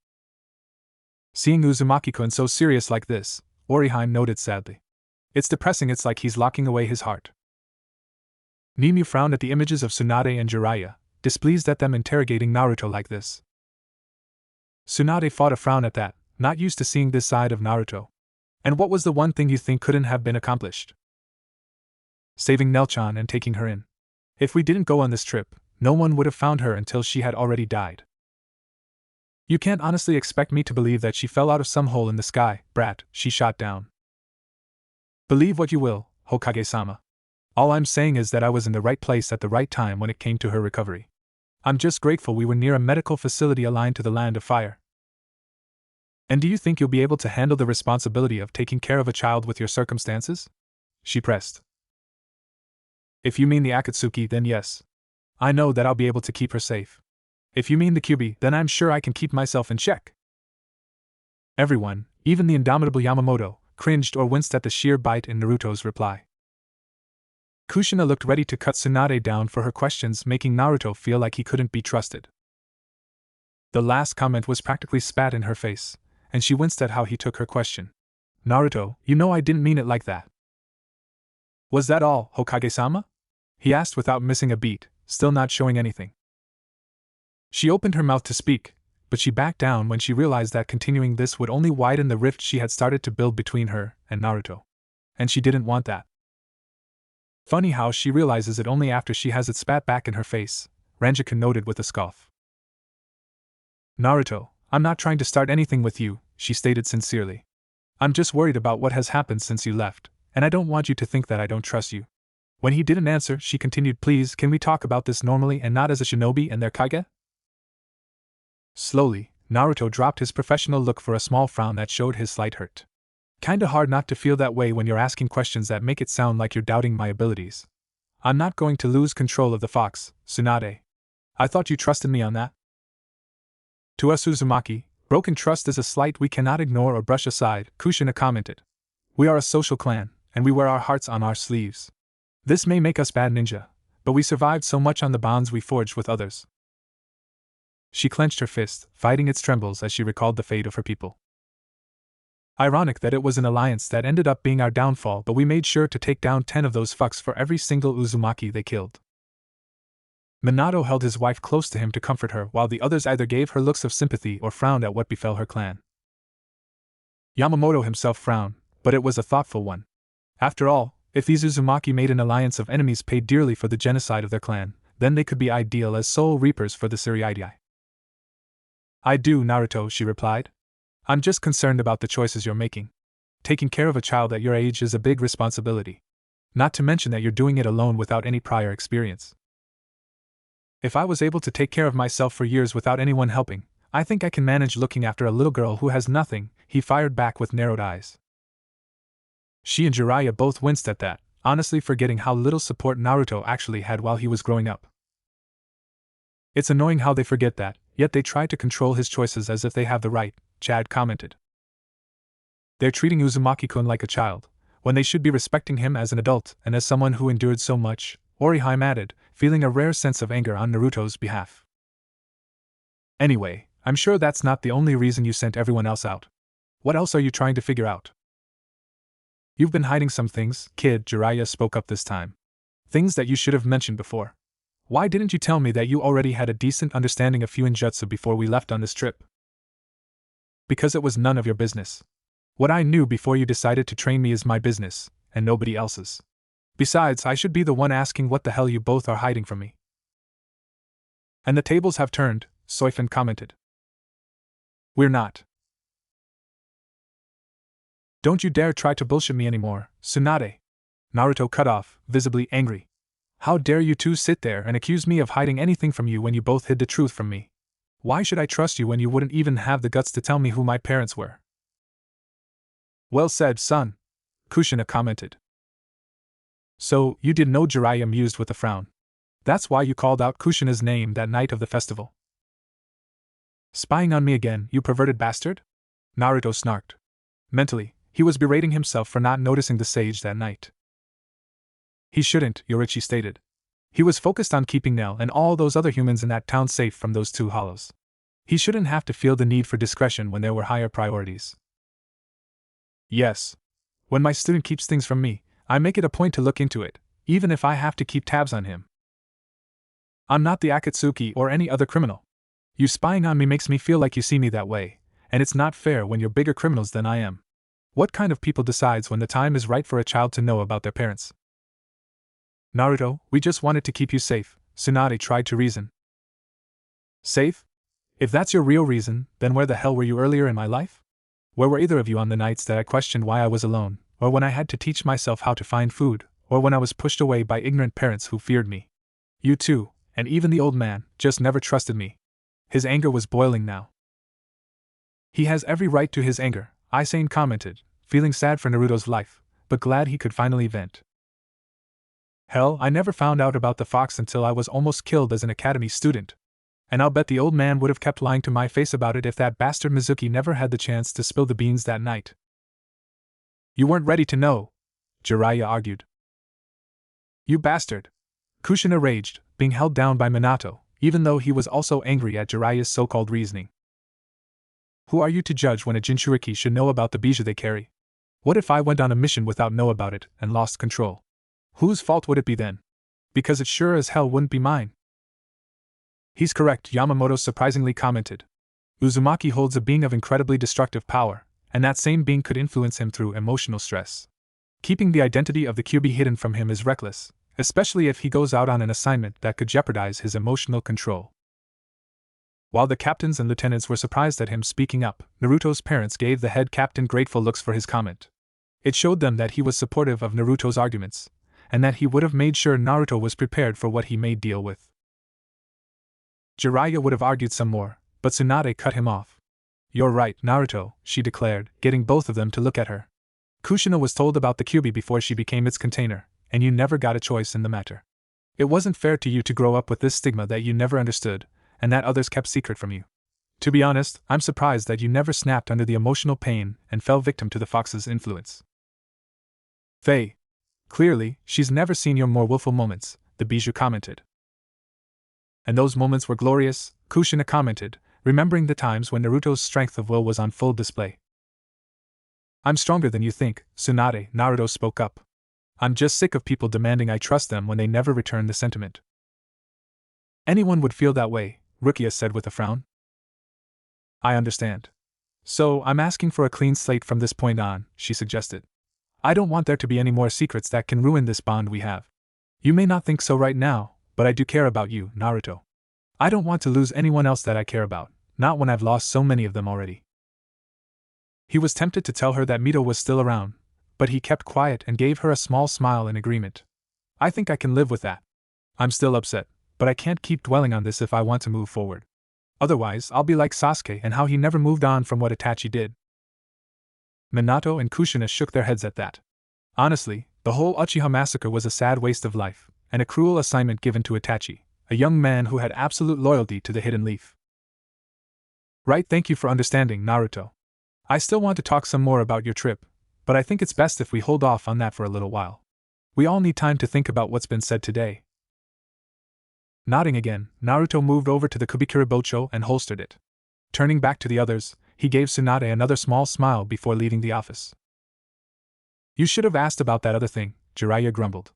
Seeing Uzumaki-kun so serious like this, Orihime noted sadly. It's depressing, it's like he's locking away his heart. Nimue frowned at the images of Tsunade and Jiraiya, displeased at them interrogating Naruto like this. Tsunade fought a frown at that, not used to seeing this side of Naruto. And what was the one thing you think couldn't have been accomplished? Saving Nelchan and taking her in. If we didn't go on this trip, no one would have found her until she had already died. You can't honestly expect me to believe that she fell out of some hole in the sky, brat, she shot down. Believe what you will, Hokage-sama. All I'm saying is that I was in the right place at the right time when it came to her recovery. I'm just grateful we were near a medical facility aligned to the Land of Fire. And do you think you'll be able to handle the responsibility of taking care of a child with your circumstances? She pressed. If you mean the Akatsuki, then yes. I know that I'll be able to keep her safe. If you mean the Kyuubi, then I'm sure I can keep myself in check. Everyone, even the indomitable Yamamoto, cringed or winced at the sheer bite in Naruto's reply. Kushina looked ready to cut Tsunade down for her questions, making Naruto feel like he couldn't be trusted. The last comment was practically spat in her face, and she winced at how he took her question. Naruto, you know I didn't mean it like that. Was that all, Hokage-sama? He asked without missing a beat, still not showing anything. She opened her mouth to speak, but she backed down when she realized that continuing this would only widen the rift she had started to build between her and Naruto. And she didn't want that. Funny how she realizes it only after she has it spat back in her face, Ranjikin noted with a scoff. Naruto, I'm not trying to start anything with you, she stated sincerely. I'm just worried about what has happened since you left, and I don't want you to think that I don't trust you. When he didn't answer, she continued, please, can we talk about this normally and not as a shinobi and their kage? Slowly, Naruto dropped his professional look for a small frown that showed his slight hurt. Kinda hard not to feel that way when you're asking questions that make it sound like you're doubting my abilities. I'm not going to lose control of the fox, Tsunade. I thought you trusted me on that. To us Uzumaki, broken trust is a slight we cannot ignore or brush aside, Kushina commented. We are a social clan, and we wear our hearts on our sleeves. This may make us bad ninja, but we survived so much on the bonds we forged with others. She clenched her fist, fighting its trembles as she recalled the fate of her people. Ironic that it was an alliance that ended up being our downfall, but we made sure to take down 10 of those fucks for every single Uzumaki they killed. Minato held his wife close to him to comfort her, while the others either gave her looks of sympathy or frowned at what befell her clan. Yamamoto himself frowned, but it was a thoughtful one. After all, if these Uzumaki made an alliance of enemies paid dearly for the genocide of their clan, then they could be ideal as soul reapers for the Tsurugi. I do, Naruto, she replied. I'm just concerned about the choices you're making. Taking care of a child at your age is a big responsibility. Not to mention that you're doing it alone without any prior experience. If I was able to take care of myself for years without anyone helping, I think I can manage looking after a little girl who has nothing, he fired back with narrowed eyes. She and Jiraiya both winced at that, honestly forgetting how little support Naruto actually had while he was growing up. It's annoying how they forget that, yet they try to control his choices as if they have the right, Chad commented. They're treating Uzumaki-kun like a child, when they should be respecting him as an adult and as someone who endured so much, Orihime added, feeling a rare sense of anger on Naruto's behalf. Anyway, I'm sure that's not the only reason you sent everyone else out. What else are you trying to figure out? You've been hiding some things, kid, Jiraiya spoke up this time. Things that you should have mentioned before. Why didn't you tell me that you already had a decent understanding of Fuinjutsu before we left on this trip? Because it was none of your business. What I knew before you decided to train me is my business, and nobody else's. Besides, I should be the one asking what the hell you both are hiding from me. And the tables have turned, Soifin commented. We're not. Don't you dare try to bullshit me anymore, Tsunade. Naruto cut off, visibly angry. How dare you two sit there and accuse me of hiding anything from you when you both hid the truth from me? Why should I trust you when you wouldn't even have the guts to tell me who my parents were? Well said, son, Kushina commented. So, you did know, Jiraiya mused with a frown. That's why you called out Kushina's name that night of the festival. Spying on me again, you perverted bastard? Naruto snarked. Mentally, he was berating himself for not noticing the sage that night. He shouldn't, Yorichi stated. He was focused on keeping Nell and all those other humans in that town safe from those two hollows. He shouldn't have to feel the need for discretion when there were higher priorities. Yes. When my student keeps things from me, I make it a point to look into it, even if I have to keep tabs on him. I'm not the Akatsuki or any other criminal. You spying on me makes me feel like you see me that way, and it's not fair when you're bigger criminals than I am. What kind of people decides when the time is right for a child to know about their parents? Naruto, we just wanted to keep you safe, Tsunade tried to reason. Safe? If that's your real reason, then where the hell were you earlier in my life? Where were either of you on the nights that I questioned why I was alone, or when I had to teach myself how to find food, or when I was pushed away by ignorant parents who feared me? You too, and even the old man, just never trusted me. His anger was boiling now. He has every right to his anger, Isane commented, feeling sad for Naruto's life, but glad he could finally vent. Hell, I never found out about the fox until I was almost killed as an academy student. And I'll bet the old man would have kept lying to my face about it if that bastard Mizuki never had the chance to spill the beans that night. You weren't ready to know, Jiraiya argued. You bastard! Kushina raged, being held down by Minato, even though he was also angry at Jiraiya's so-called reasoning. Who are you to judge when a Jinchuriki should know about the bijou they carry? What if I went on a mission without know about it and lost control? Whose fault would it be then? Because it sure as hell wouldn't be mine. He's correct, Yamamoto surprisingly commented. Uzumaki holds a being of incredibly destructive power, and that same being could influence him through emotional stress. Keeping the identity of the Kyuubi hidden from him is reckless, especially if he goes out on an assignment that could jeopardize his emotional control. While the captains and lieutenants were surprised at him speaking up, Naruto's parents gave the head captain grateful looks for his comment. It showed them that he was supportive of Naruto's arguments, and that he would have made sure Naruto was prepared for what he may deal with. Jiraiya would have argued some more, but Tsunade cut him off. You're right, Naruto, she declared, getting both of them to look at her. Kushina was told about the Kyuubi before she became its container, and you never got a choice in the matter. It wasn't fair to you to grow up with this stigma that you never understood, and that others kept secret from you. To be honest, I'm surprised that you never snapped under the emotional pain and fell victim to the fox's influence. Faye. Clearly, she's never seen your more willful moments, the bijou commented. And those moments were glorious, Kushina commented, remembering the times when Naruto's strength of will was on full display. I'm stronger than you think, Tsunade, Naruto spoke up. I'm just sick of people demanding I trust them when they never return the sentiment. Anyone would feel that way, Rukia said with a frown. I understand. So, I'm asking for a clean slate from this point on, she suggested. I don't want there to be any more secrets that can ruin this bond we have. You may not think so right now, but I do care about you, Naruto. I don't want to lose anyone else that I care about, not when I've lost so many of them already. He was tempted to tell her that Mito was still around, but he kept quiet and gave her a small smile in agreement. I think I can live with that. I'm still upset, but I can't keep dwelling on this if I want to move forward. Otherwise, I'll be like Sasuke and how he never moved on from what Itachi did. Minato and Kushina shook their heads at that. Honestly, the whole Uchiha massacre was a sad waste of life, and a cruel assignment given to Itachi, a young man who had absolute loyalty to the Hidden Leaf. Right, thank you for understanding, Naruto. I still want to talk some more about your trip, but I think it's best if we hold off on that for a little while. We all need time to think about what's been said today. Nodding again, Naruto moved over to the Kubikuribocho and holstered it. Turning back to the others, he gave Tsunade another small smile before leaving the office. You should have asked about that other thing, Jiraiya grumbled.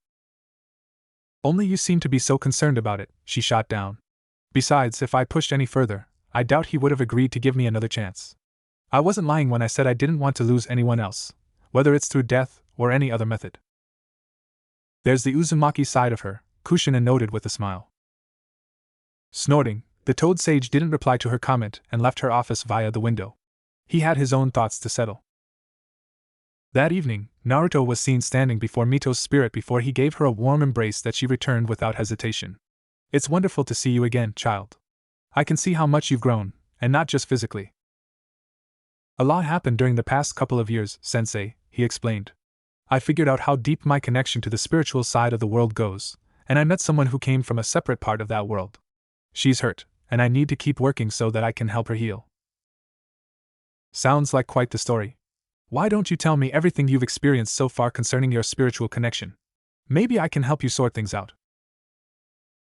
Only you seem to be so concerned about it, she shot down. Besides, if I pushed any further, I doubt he would have agreed to give me another chance. I wasn't lying when I said I didn't want to lose anyone else, whether it's through death or any other method. There's the Uzumaki side of her, Kushina noted with a smile. Snorting, the Toad Sage didn't reply to her comment and left her office via the window. He had his own thoughts to settle. That evening, Naruto was seen standing before Mito's spirit before he gave her a warm embrace that she returned without hesitation. It's wonderful to see you again, child. I can see how much you've grown, and not just physically. A lot happened during the past couple of years, Sensei, he explained. I figured out how deep my connection to the spiritual side of the world goes, and I met someone who came from a separate part of that world. She's hurt, and I need to keep working so that I can help her heal. Sounds like quite the story. Why don't you tell me everything you've experienced so far concerning your spiritual connection? Maybe I can help you sort things out.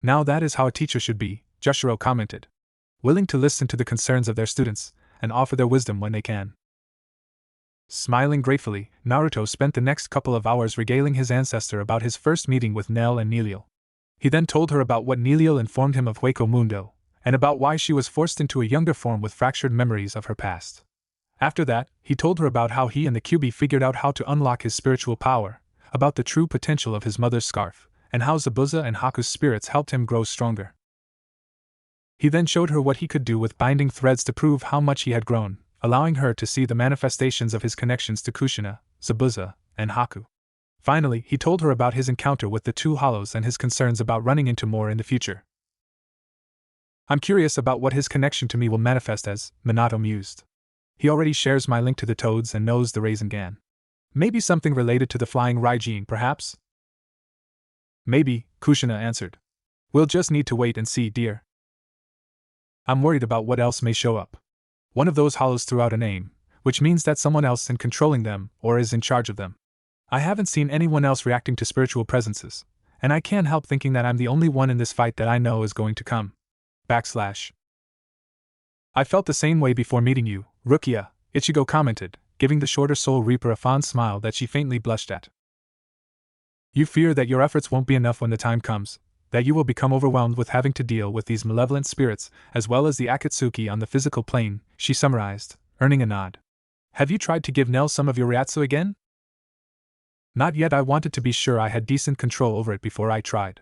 Now that is how a teacher should be, Joshiro commented. willing to listen to the concerns of their students and offer their wisdom when they can. Smiling gratefully, Naruto spent the next couple of hours regaling his ancestor about his first meeting with Nell and Neliel. He then told her about what Neliel informed him of Hueco Mundo, and about why she was forced into a younger form with fractured memories of her past. After that, he told her about how he and the QB figured out how to unlock his spiritual power, about the true potential of his mother's scarf, and how Zabuza and Haku's spirits helped him grow stronger. He then showed her what he could do with binding threads to prove how much he had grown, allowing her to see the manifestations of his connections to Kushina, Zabuza, and Haku. Finally, he told her about his encounter with the two hollows and his concerns about running into more in the future. I'm curious about what his connection to me will manifest as, Minato mused. He already shares my link to the toads and knows the Rasengan. Maybe something related to the flying Raijin, perhaps? Maybe, Kushina answered. We'll just need to wait and see, dear. I'm worried about what else may show up. One of those hollows threw out a name, which means that someone else is controlling them or is in charge of them. I haven't seen anyone else reacting to spiritual presences, and I can't help thinking that I'm the only one in this fight that I know is going to come. I felt the same way before meeting you, Rukia, Ichigo commented, giving the shorter Soul Reaper a fond smile that she faintly blushed at. You fear that your efforts won't be enough when the time comes, that you will become overwhelmed with having to deal with these malevolent spirits, as well as the Akatsuki on the physical plane, she summarized, earning a nod. Have you tried to give Nell some of your Ryatsu again? Not yet. I wanted to be sure I had decent control over it before I tried.